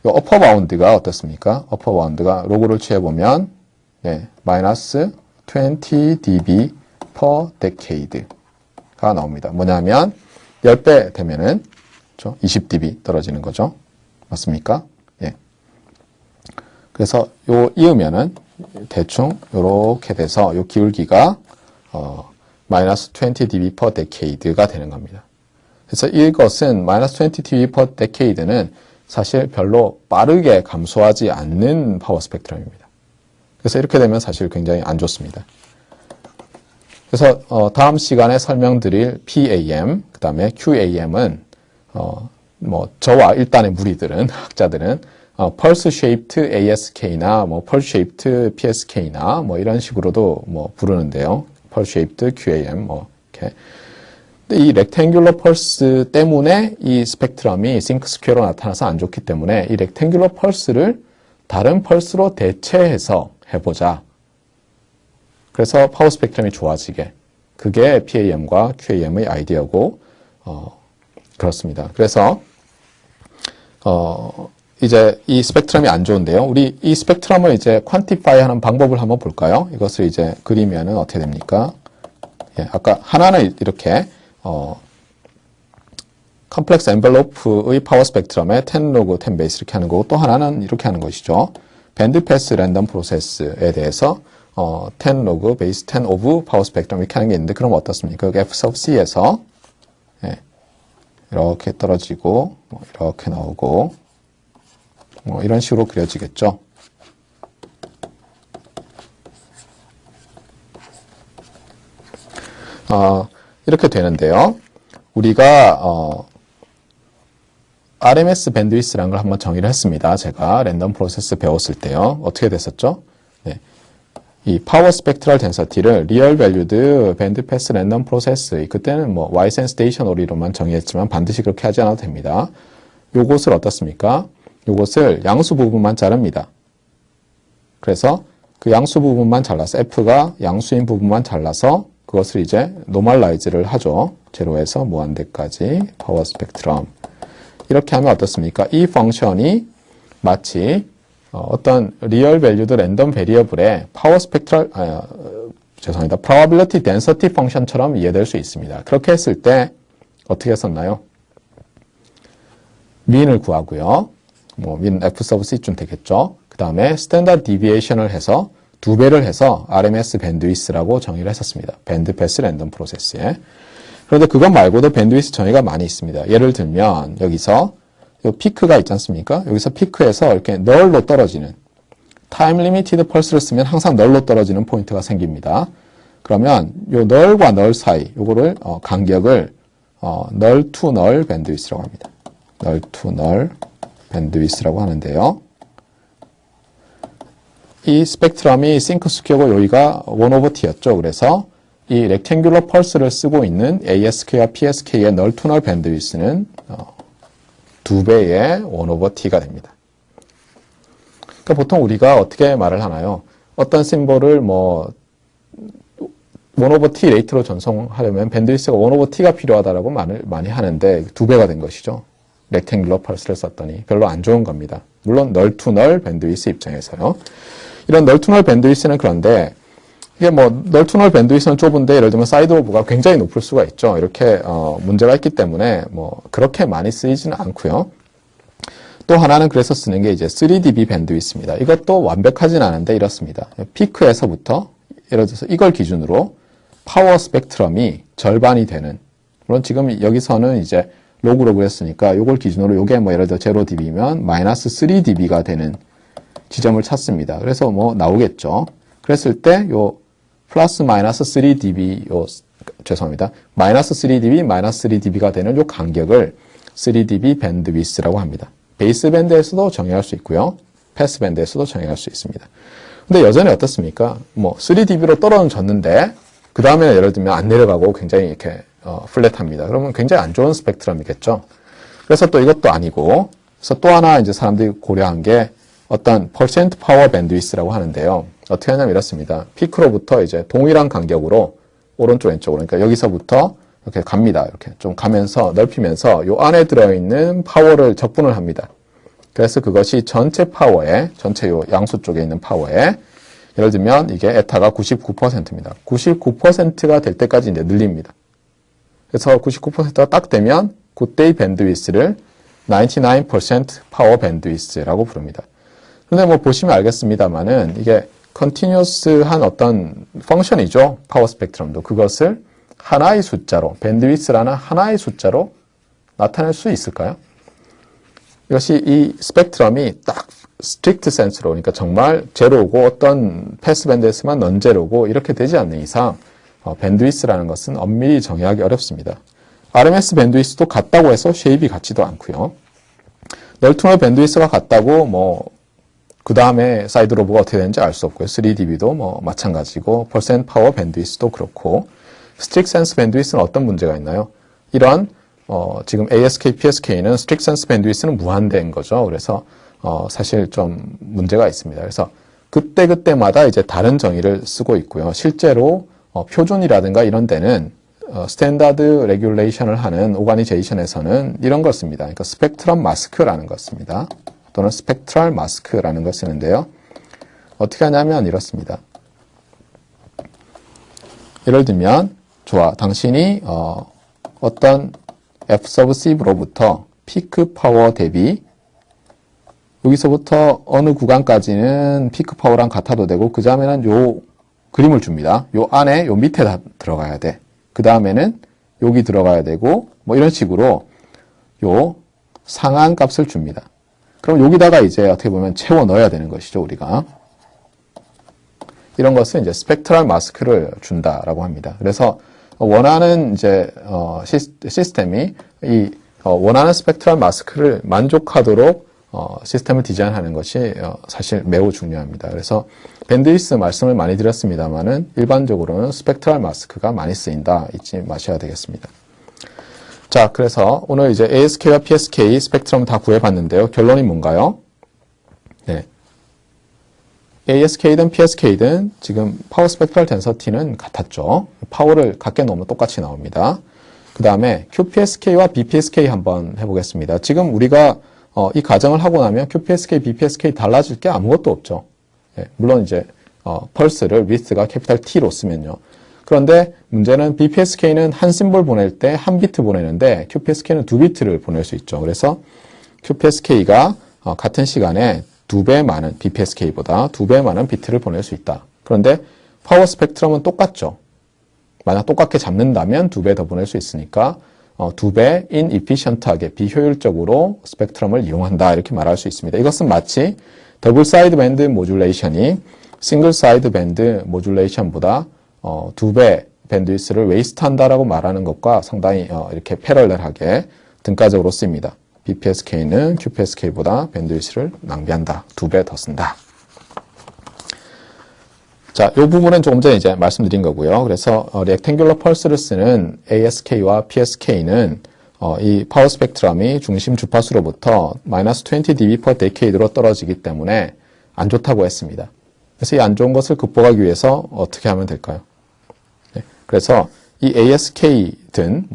요 어퍼 바운드가 어떻습니까? 어퍼 바운드가 로그를 취해보면 네, 마이너스 20 dB per decade가 나옵니다. 뭐냐면 10배 되면은 20 dB 떨어지는 거죠. 맞습니까? 예. 그래서 요 이으면은 대충 요렇게 돼서 요 기울기가 마이너스 20 dB per decade가 되는 겁니다. 그래서 이것은 마이너스 20 dB per decade는 사실 별로 빠르게 감소하지 않는 파워 스펙트럼입니다. 그래서 이렇게 되면 사실 굉장히 안 좋습니다. 그래서 다음 시간에 설명드릴 PAM, 그 다음에 QAM은 뭐 저와 일단의 무리들은 학자들은 펄스 쉐이프드 ASK나 뭐 펄스 쉐이프드 PSK나 뭐 이런 식으로도 뭐 부르는데요. 펄스 쉐이프드 QAM 뭐 이렇게. 근데 이 렉탱귤러 펄스 때문에 이 스펙트럼이 싱크 스퀘어로 나타나서 안 좋기 때문에 이 렉탱귤러 펄스를 다른 펄스로 대체해서 해보자. 그래서 파워 스펙트럼이 좋아지게. 그게 PAM과 QAM의 아이디어고 그렇습니다. 그래서 이제 이 스펙트럼이 안 좋은데요. 우리 이 스펙트럼을 이제 퀀티파이 하는 방법을 한번 볼까요? 이것을 이제 그리면은 어떻게 됩니까? 예, 아까 하나는 이렇게 컴플렉스 엔벨로프의 파워 스펙트럼에 10 로그, 10 베이스 이렇게 하는 거고 또 하나는 이렇게 하는 것이죠. 밴드 패스 랜덤 프로세스에 대해서 10 로그, 베이스 10 오브 파워 스펙트럼 이렇게 하는 게 있는데 그럼 어떻습니까? 여기 F sub C에서 예, 이렇게 떨어지고 이렇게 나오고 이런 식으로 그려지겠죠. 이렇게 되는데요. 우리가 RMS 밴드위스라는 걸 한번 정의를 했습니다. 제가 랜덤 프로세스 배웠을 때요. 어떻게 됐었죠? 네. 이 파워 스펙트럴 덴서티를 리얼 밸류드 밴드 패스 랜덤 프로세스, 그때는 뭐 와이센 스테이셔너리로만 정의했지만 반드시 그렇게 하지 않아도 됩니다. 요것을 어떻습니까? 요것을 양수 부분만 자릅니다. 그래서 그 양수 부분만 잘라서 F가 양수인 부분만 잘라서 그것을 이제 노멀라이즈를 하죠. 제로에서 무한대까지 파워 스펙트럼. 이렇게 하면 어떻습니까? 이 펑션이 마치 어떤 리얼 밸류드 랜덤 베리어블의 파워 스펙트럴 죄송합니다. probability density 펑션처럼 이해될 수 있습니다. 그렇게 했을 때 어떻게 했었나요? 민을 구하고요. 뭐 민 F sub C쯤 되겠죠. 그 다음에 스탠다드 디비에이션을 해서 2배를 해서 RMS 밴드위스라고 정의를 했었습니다. 밴드 패스 랜덤 프로세스에. 그런데 그것 말고도 밴드위스 정의가 많이 있습니다. 예를 들면 여기서 요 피크가 있지 않습니까? 여기서 피크에서 이렇게 널로 떨어지는 타임 리미티드 펄스를 쓰면 항상 널로 떨어지는 포인트가 생깁니다. 그러면 요 널과 널 사이 요거를 간격을 널 투 널 밴드위스라고 합니다. 널 투 널 밴드위스라고 하는데요. 이 스펙트럼이 싱크 스퀘어고 여기가 1/t였죠. 그래서 이 렉탱귤러 펄스를 쓰고 있는 ASK와 PSK의 널 투 널 밴드위스는 2배의 1/t가 됩니다. 그러니까 보통 우리가 어떻게 말을 하나요? 어떤 심볼을 뭐 1/t 레이트로 전송하려면 밴드위스가 1/t가 필요하다라고 말을 많이 하는데 2배가 된 것이죠. 렉탱귤러 펄스를 썼더니 별로 안 좋은 겁니다. 물론 널 투 널 밴드위스 입장에서요. 이런 널 투 널 밴드위스는 그런데 이게 뭐 널 투 널 밴드위스는 좁은데 예를 들면 사이드 오브가 굉장히 높을 수가 있죠. 이렇게 문제가 있기 때문에 뭐 그렇게 많이 쓰이지는 않고요. 또 하나는 그래서 쓰는 게 이제 3dB 밴드위스입니다. 이것도 완벽하진 않은데 이렇습니다. 피크에서부터 예를 들어서 이걸 기준으로 파워 스펙트럼이 절반이 되는, 물론 지금 여기서는 이제 로그로 그랬으니까 이걸 기준으로 요게 뭐 예를 들어 0dB면 마이너스 3dB가 되는 지점을 찾습니다. 그래서 뭐 나오겠죠. 그랬을 때 요 플러스 마이너스 3dB 죄송합니다. 마이너스 3dB 마이너스 3dB가 되는 요 간격을 3dB 밴드위스라고 합니다. 베이스 밴드에서도 정의할 수 있고요. 패스 밴드에서도 정의할 수 있습니다. 근데 여전히 어떻습니까? 뭐 3dB로 떨어졌는데 그 다음에 예를 들면 안 내려가고 굉장히 이렇게 플랫합니다. 그러면 굉장히 안 좋은 스펙트럼이겠죠. 그래서 또 이것도 아니고, 그래서 또 하나 이제 사람들이 고려한 게 어떤 퍼센트 파워 밴드위스라고 하는데요. 어떻게 하냐면 이렇습니다. 피크로부터 이제 동일한 간격으로 오른쪽 왼쪽으로, 그러니까 여기서부터 이렇게 갑니다. 이렇게 좀 가면서 넓히면서 요 안에 들어있는 파워를 적분을 합니다. 그래서 그것이 전체 파워에, 전체 요 양수 쪽에 있는 파워에, 예를 들면 이게 에타가 99%입니다. 99%가 될 때까지 이제 늘립니다. 그래서 99%가 딱 되면 그때의 밴드위스를 99% 파워 밴드위스라고 부릅니다. 근데 뭐 보시면 알겠습니다만은 이게 컨티뉴어스한 어떤 펑션이죠. 파워 스펙트럼도. 그것을 하나의 숫자로, 밴드위스라는 하나의 숫자로 나타낼 수 있을까요? 이것이 이 스펙트럼이 딱 스트릭트 센스로, 그러니까 정말 제로고 어떤 패스 밴드에서만 넌제로고 이렇게 되지 않는 이상 밴드위스라는 것은 엄밀히 정의하기 어렵습니다. RMS 밴드위스도 같다고 해서 쉐입이 같지도 않고요. 널 투 널 밴드위스가 같다고 뭐 그 다음에 사이드 로브가 어떻게 되는지 알 수 없고요. 3dB도 뭐 마찬가지고 퍼센트 파워 밴드위스도 그렇고, 스트릭트 센스 밴드위스는 어떤 문제가 있나요? 이런 지금 ASK, PSK는 스트릭트 센스 밴드위스는 무한대인 거죠. 그래서 사실 좀 문제가 있습니다. 그래서 그때그때마다 이제 다른 정의를 쓰고 있고요. 실제로 표준이라든가 이런 데는 스탠다드 레귤레이션을 하는 오가니제이션에서는 이런 걸 씁니다. 그러니까 스펙트럼 마스크라는 걸 씁니다. 또는 스펙트럴 마스크라는 걸 쓰는데요. 어떻게 하냐면 이렇습니다. 예를 들면 좋아, 당신이 어떤 F sub C로부터 피크 파워 대비 여기서부터 어느 구간까지는 피크 파워랑 같아도 되고 그 다음에는 요 그림을 줍니다. 요 안에 요 밑에 다 들어가야 돼. 그 다음에는 여기 들어가야 되고 뭐 이런 식으로 요 상한 값을 줍니다. 그럼 여기다가 이제 어떻게 보면 채워 넣어야 되는 것이죠, 우리가. 이런 것은 이제 스펙트럴 마스크를 준다라고 합니다. 그래서 원하는 이제 시스템이 이 원하는 스펙트럴 마스크를 만족하도록 시스템을 디자인하는 것이 사실 매우 중요합니다. 그래서 밴드위스 말씀을 많이 드렸습니다만은 일반적으로는 스펙트럴 마스크가 많이 쓰인다 잊지 마셔야 되겠습니다. 자, 그래서 오늘 이제 ASK와 PSK 스펙트럼 다 구해봤는데요. 결론이 뭔가요? 네. ASK든 PSK든 지금 파워 스펙트럴 덴서티는 같았죠. 파워를 같게 놓으면 똑같이 나옵니다. 그 다음에 QPSK와 BPSK 한번 해보겠습니다. 지금 우리가 이 가정을 하고 나면 QPSK, BPSK 달라질 게 아무것도 없죠. 네, 물론 이제 펄스를 width가 캐피탈 T로 쓰면요. 그런데 문제는 BPSK는 한 심볼 보낼 때 한 비트 보내는데 QPSK는 두 비트를 보낼 수 있죠. 그래서 QPSK가 같은 시간에 2배 많은 BPSK보다 2배 많은 비트를 보낼 수 있다. 그런데 파워 스펙트럼은 똑같죠. 만약 똑같게 잡는다면 2배 더 보낼 수 있으니까 2배 inefficient하게 비효율적으로 스펙트럼을 이용한다 이렇게 말할 수 있습니다. 이것은 마치 더블 사이드 밴드 모듈레이션이 싱글 사이드 밴드 모듈레이션보다 2배 밴드위스를 웨이스트한다라고 말하는 것과 상당히 이렇게 패럴렐하게 등가적으로 쓰입니다. BPSK는 QPSK보다 밴드위스를 낭비한다. 2배 더 쓴다. 자, 이 부분은 조금 전에 이제 말씀드린 거고요. 그래서 렉탱귤러 펄스를 쓰는 ASK와 PSK는 이 파워 스펙트럼이 중심 주파수로부터 마이너스 20 dB per decade로 떨어지기 때문에 안 좋다고 했습니다. 그래서 이 안 좋은 것을 극복하기 위해서 어떻게 하면 될까요? 네, 그래서 이 ASK든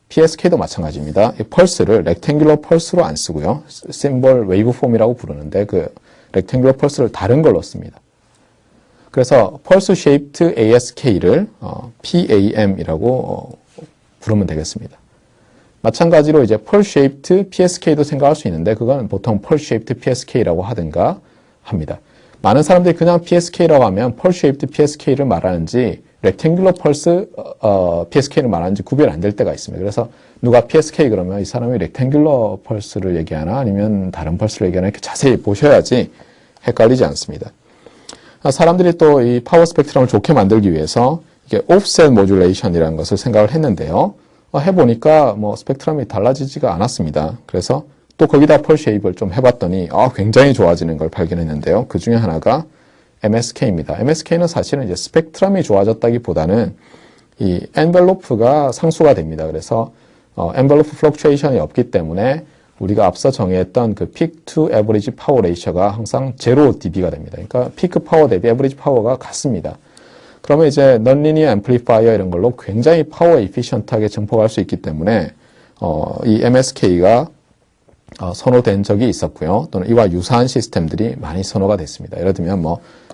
PSK도 마찬가지입니다. 이 펄스를 렉탱귤러 펄스로 안 쓰고요. 심볼 웨이브폼이라고 부르는데 그 렉탱귤러 펄스를 다른 걸로 씁니다. 그래서 펄스 쉐이프드 ASK를 PAM이라고 부르면 되겠습니다. 마찬가지로 이제 펄스 쉐이프드 PSK도 생각할 수 있는데 그건 보통 펄스 쉐이프드 PSK라고 하든가 합니다. 많은 사람들이 그냥 PSK라고 하면 펄스 쉐이프드 PSK를 말하는지 렉탱귤러 펄스 PSK를 말하는지 구별 안 될 때가 있습니다. 그래서 누가 PSK 그러면 이 사람이 렉탱귤러 펄스를 얘기하나 아니면 다른 펄스를 얘기하나 이렇게 자세히 보셔야지 헷갈리지 않습니다. 사람들이 또 이 파워 스펙트럼을 좋게 만들기 위해서 이게 오프셋 모듈레이션이라는 것을 생각을 했는데요. 해보니까 스펙트럼이 달라지지가 않았습니다. 그래서 또 거기다 펄 쉐입을 좀 해봤더니 굉장히 좋아지는 걸 발견했는데요. 그 중에 하나가 MSK입니다. MSK는 사실은 이제 스펙트럼이 좋아졌다기보다는 이 엔벨로프가 상수가 됩니다. 그래서 엔벨로프 플럭추에이션이 없기 때문에 우리가 앞서 정의했던 그 peak to average power ratio가 항상 0dB가 됩니다. 그러니까 피크 파워 대비 average 파워가 같습니다. 그러면 이제 non-linear amplifier 이런 걸로 굉장히 파워 에피션트하게 증폭할 수 있기 때문에 이 MSK가 선호된 적이 있었고요. 또는 이와 유사한 시스템들이 많이 선호가 됐습니다. 예를 들면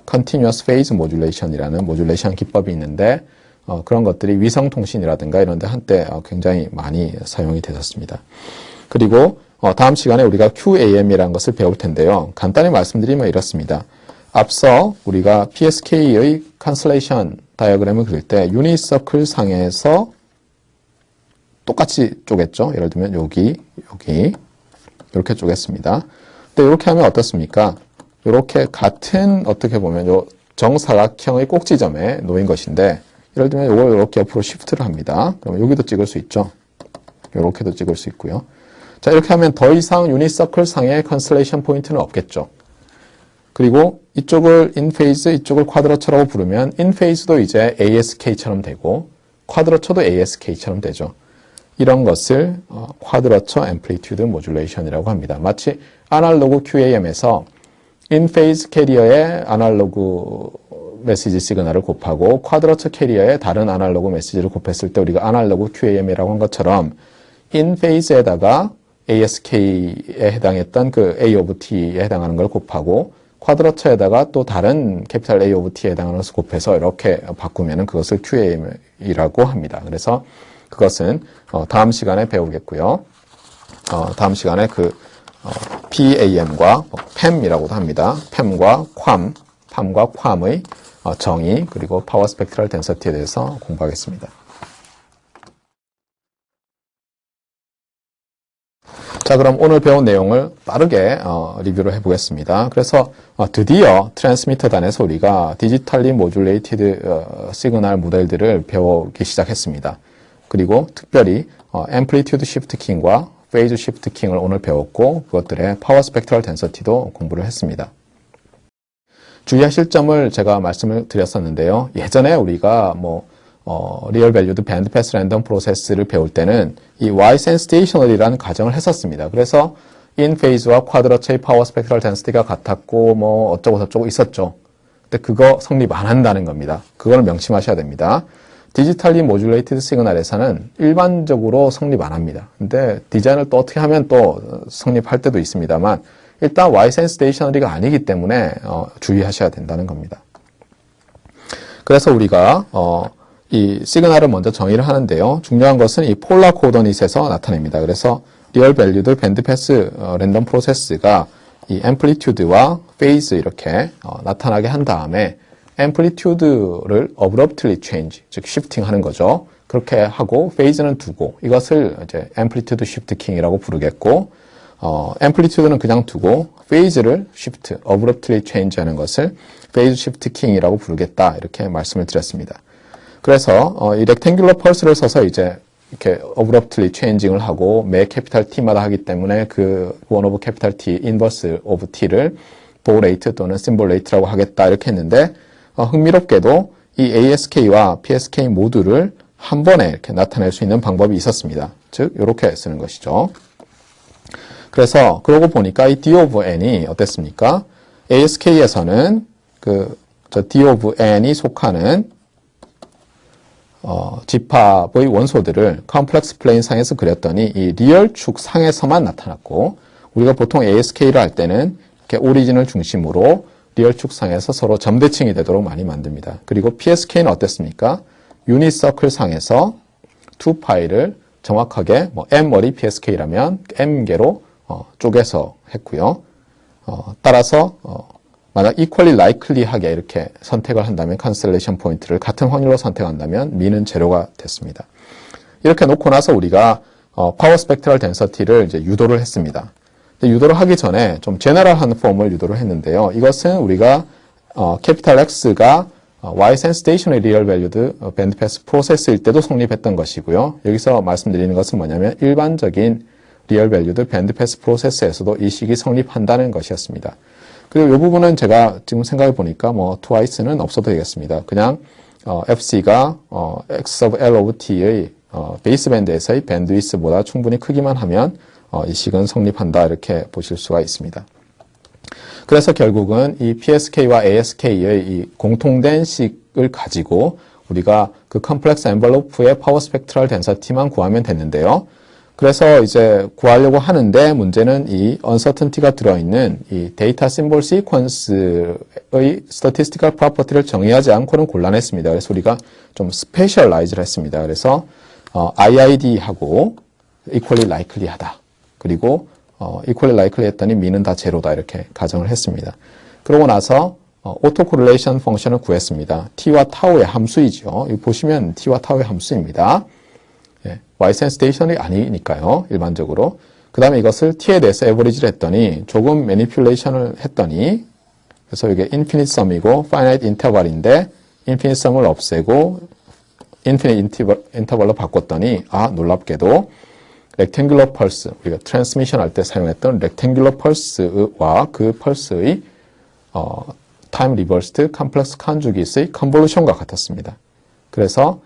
continuous phase modulation이라는 모듈레이션 기법이 있는데 그런 것들이 위성통신이라든가 이런 데 한때 굉장히 많이 사용이 되었습니다. 그리고 다음 시간에 우리가 QAM이라는 것을 배울 텐데요. 간단히 말씀드리면 이렇습니다. 앞서 우리가 PSK의 컨슬레이션 다이어그램을 그릴 때 유닛 서클 상에서 똑같이 쪼갰죠. 예를 들면 여기 이렇게 쪼갰습니다. 근데 이렇게 하면 어떻습니까? 이렇게 같은 어떻게 보면 요 정사각형의 꼭지점에 놓인 것인데 예를 들면 이걸 이렇게 옆으로 시프트를 합니다. 그러면 여기도 찍을 수 있죠. 이렇게도 찍을 수 있고요. 자, 이렇게 하면 더 이상 유닛 서클 상의 컨슬레이션 포인트는 없겠죠. 그리고 이쪽을 인페이즈, 이쪽을 쿼드러처라고 부르면 인페이즈도 이제 ASK처럼 되고 쿼드러처도 ASK처럼 되죠. 이런 것을 쿼드러처 앰플리튜드 모듈레이션이라고 합니다. 마치 아날로그 QAM에서 인페이즈 캐리어의 아날로그 메시지 시그널을 곱하고 쿼드러처 캐리어의 다른 아날로그 메시지를 곱했을 때 우리가 아날로그 QAM이라고 한 것처럼 인페이즈에다가 ASK에 해당했던 그 A of T에 해당하는 걸 곱하고 쿼드러처에다가 또 다른 캐피탈 A of T에 해당하는 것을 곱해서 이렇게 바꾸면 그것을 QAM이라고 합니다. 그래서 그것은 다음 시간에 배우겠고요. 다음 시간에 그 PAM과 PAM이라고도 합니다. PAM과 팜의 정의 그리고 파워 스펙트럴 덴서티에 대해서 공부하겠습니다. 자, 그럼 오늘 배운 내용을 빠르게 리뷰를 해보겠습니다. 그래서 드디어 트랜스미터 단에서 우리가 디지털리 모듈레이티드 시그널 모델들을 배우기 시작했습니다. 그리고 특별히 앰플리튜드 시프트 킹과 페이즈 시프트 킹을 오늘 배웠고 그것들의 파워 스펙트럴 덴서티도 공부를 했습니다. 주의하실 점을 제가 말씀을 드렸었는데요. 예전에 우리가 리얼 밸류드 밴드 패스 랜덤 프로세스를 배울 때는 이 Ysense Stationary라는 가정을 했었습니다. 그래서 인 페이즈와 쿼드러체의 파워 스펙트럴 덴시티가 같았고 어쩌고 저쩌고 있었죠. 근데 그거 성립 안 한다는 겁니다. 그거는 명심하셔야 됩니다. 디지털리 모듈레이티드 시그널에서는 일반적으로 성립 안 합니다. 근데 디자인을 또 어떻게 하면 또 성립할 때도 있습니다만 일단 Ysense Stationary가 아니기 때문에 주의하셔야 된다는 겁니다. 그래서 우리가 이 시그널을 먼저 정의를 하는데요. 중요한 것은 이 폴라 코오더닛에서 나타냅니다. 그래서 리얼 밸류드 밴드 패스 랜덤 프로세스가 이 앰플리튜드와 페이즈 이렇게 나타나게 한 다음에 앰플리튜드를 abruptly change, 즉 shifting 하는 거죠. 그렇게 하고 페이즈는 두고 이것을 이제 앰플리튜드 시프트 킹이라고 부르겠고 앰플리튜드는 그냥 두고 페이즈를 shift, abruptly change 하는 것을 페이즈 시프트 킹이라고 부르겠다 이렇게 말씀을 드렸습니다. 그래서 이 렉탱귤러 펄스를 써서 이제 이렇게 abruptly changing을 하고 매 캐피탈 T마다 하기 때문에 그 one over capital T, inverse of T를 bow rate 또는 symbol rate라고 하겠다 이렇게 했는데 흥미롭게도 이 ASK와 PSK 모두를 한 번에 이렇게 나타낼 수 있는 방법이 있었습니다. 즉 이렇게 쓰는 것이죠. 그래서 그러고 보니까 이 D of N이 어땠습니까? ASK에서는 D of N이 속하는 집합의 원소들을 컴플렉스 플레인 상에서 그렸더니 이 리얼 축 상에서만 나타났고 우리가 보통 ASK를 할 때는 이렇게 오리진을 중심으로 리얼 축 상에서 서로 점대칭이 되도록 많이 만듭니다. 그리고 PSK는 어땠습니까? 유니서클 상에서 2파이를 정확하게 M머리 PSK라면 M개로 쪼개서 했고요. 따라서 만약 equally likely하게 이렇게 선택을 한다면 컨스텔레이션 포인트를 같은 확률로 선택한다면 미는 제로가 됐습니다. 이렇게 놓고 나서 우리가 파워 스펙트럴 덴서티를 이제 유도를 했습니다. 유도를 하기 전에 좀 제너럴한 폼을 유도를 했는데요. 이것은 우리가 캐피탈 X가 Ysense Stationary Real Valued Bandpass 프로세스일 때도 성립했던 것이고요. 여기서 말씀드리는 것은 뭐냐면 일반적인 Real Valued Bandpass 프로세스에서도 이 식이 성립한다는 것이었습니다. 그리고 이 부분은 제가 지금 생각해 보니까 twice는 없어도 되겠습니다. 그냥 FC가 X of L of T의 베이스밴드에서의 밴드위스보다 충분히 크기만 하면 이 식은 성립한다 이렇게 보실 수가 있습니다. 그래서 결국은 이 PSK와 ASK의 이 공통된 식을 가지고 우리가 그 컴플렉스 엔벨로프의 파워 스펙트럴 덴서티만 구하면 됐는데요. 그래서 이제 구하려고 하는데 문제는 이 uncertainty가 들어있는 이 데이터 심볼 시퀀스의 statistical property를 정의하지 않고는 곤란했습니다. 그래서 우리가 좀 specialize를 했습니다. 그래서 IID하고 equally likely 하다. 그리고 equally likely 했더니 미는 다 제로다 이렇게 가정을 했습니다. 그러고 나서 autocorrelation 펑션을 구했습니다. t와 타우의 함수이죠. 여기 보시면 t와 타우의 함수입니다. Ysense Stationary 아니니까요. 일반적으로. 그 다음에 이것을 t에 대해서 average를 했더니 조금 manipulation을 했더니 그래서 이게 infinite sum이고 finite interval인데 infinite sum을 없애고 infinite interval로 바꿨더니 놀랍게도 rectangular pulse, 우리가 transmission 할 때 사용했던 rectangular pulse와 그 pulse의 time reversed complex conjugate의 convolution과 같았습니다. 그래서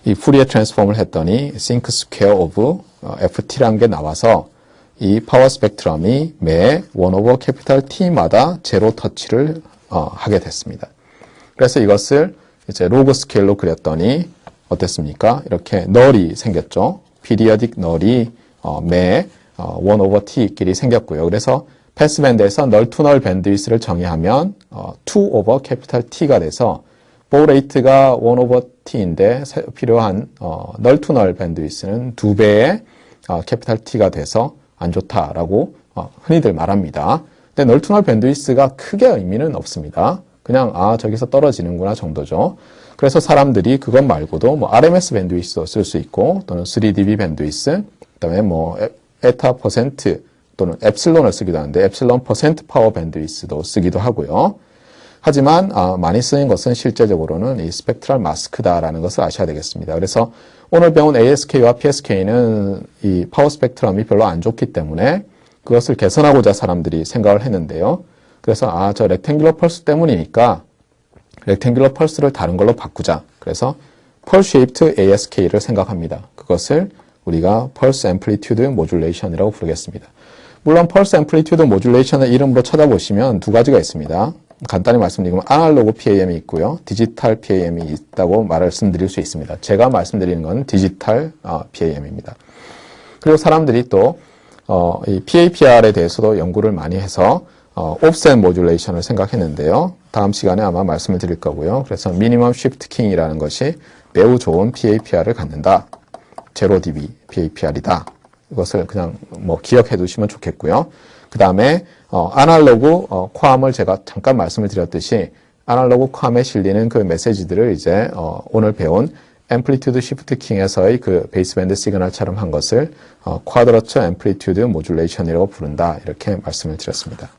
이 푸리에 트랜스폼을 했더니 sinc square of ft라는 게 나와서 이 파워 스펙트럼이 매 1 over 캐피탈 T마다 제로 터치를 하게 됐습니다. 그래서 이것을 이제 로그 스케일로 그렸더니 어땠습니까? 이렇게 널이 생겼죠. periodic 널이 매 1 over T끼리 생겼고요. 그래서 패스밴드에서 널 투 널 밴드위스를 정의하면 2 over 캐피탈 T가 돼서 bow rate가 1 over T인데 필요한 널 투 널 밴드위스는 2배의 캐피탈 T가 돼서 안 좋다라고 흔히들 말합니다. 근데 널 투 널 밴드위스가 크게 의미는 없습니다. 그냥 저기서 떨어지는구나 정도죠. 그래서 사람들이 그것 말고도 RMS 밴드위스도 쓸 수 있고 또는 3dB 밴드위스 그다음에 에타 퍼센트 또는 엡실론을 쓰기도 하는데 엡실론 퍼센트 파워 밴드위스도 쓰기도 하고요. 하지만 많이 쓰인 것은 실제적으로는 이 스펙트럴 마스크다라는 것을 아셔야 되겠습니다. 그래서 오늘 배운 ASK와 PSK는 이 파워 스펙트럼이 별로 안 좋기 때문에 그것을 개선하고자 사람들이 생각을 했는데요. 그래서 저 렉탱귤러 펄스 때문이니까 렉탱귤러 펄스를 다른 걸로 바꾸자. 그래서 펄스 쉐이프드 ASK를 생각합니다. 그것을 우리가 펄스 앰플리튜드 모듈레이션이라고 부르겠습니다. 물론 펄스 앰플리튜드 모듈레이션의 이름으로 찾아보시면 두 가지가 있습니다. 간단히 말씀드리면 아날로그 PAM이 있고요. 디지털 PAM이 있다고 말씀드릴 수 있습니다. 제가 말씀드리는 건 디지털 PAM입니다. 그리고 사람들이 또 이 PAPR에 대해서도 연구를 많이 해서 옵셋 모듈레이션을 생각했는데요. 다음 시간에 아마 말씀을 드릴 거고요. 그래서 미니멈 쉬프트 킹이라는 것이 매우 좋은 PAPR을 갖는다. 제로 dB PAPR이다. 이것을 그냥 기억해 두시면 좋겠고요. 그 다음에 아날로그 쿼암을 제가 잠깐 말씀을 드렸듯이 아날로그 쿼암에 실리는 그 메시지들을 이제 오늘 배운 앰플리튜드 시프트 킹에서의 그 베이스밴드 시그널처럼 한 것을 쿼드러처 앰플리튜드 모듈레이션이라고 부른다. 이렇게 말씀을 드렸습니다.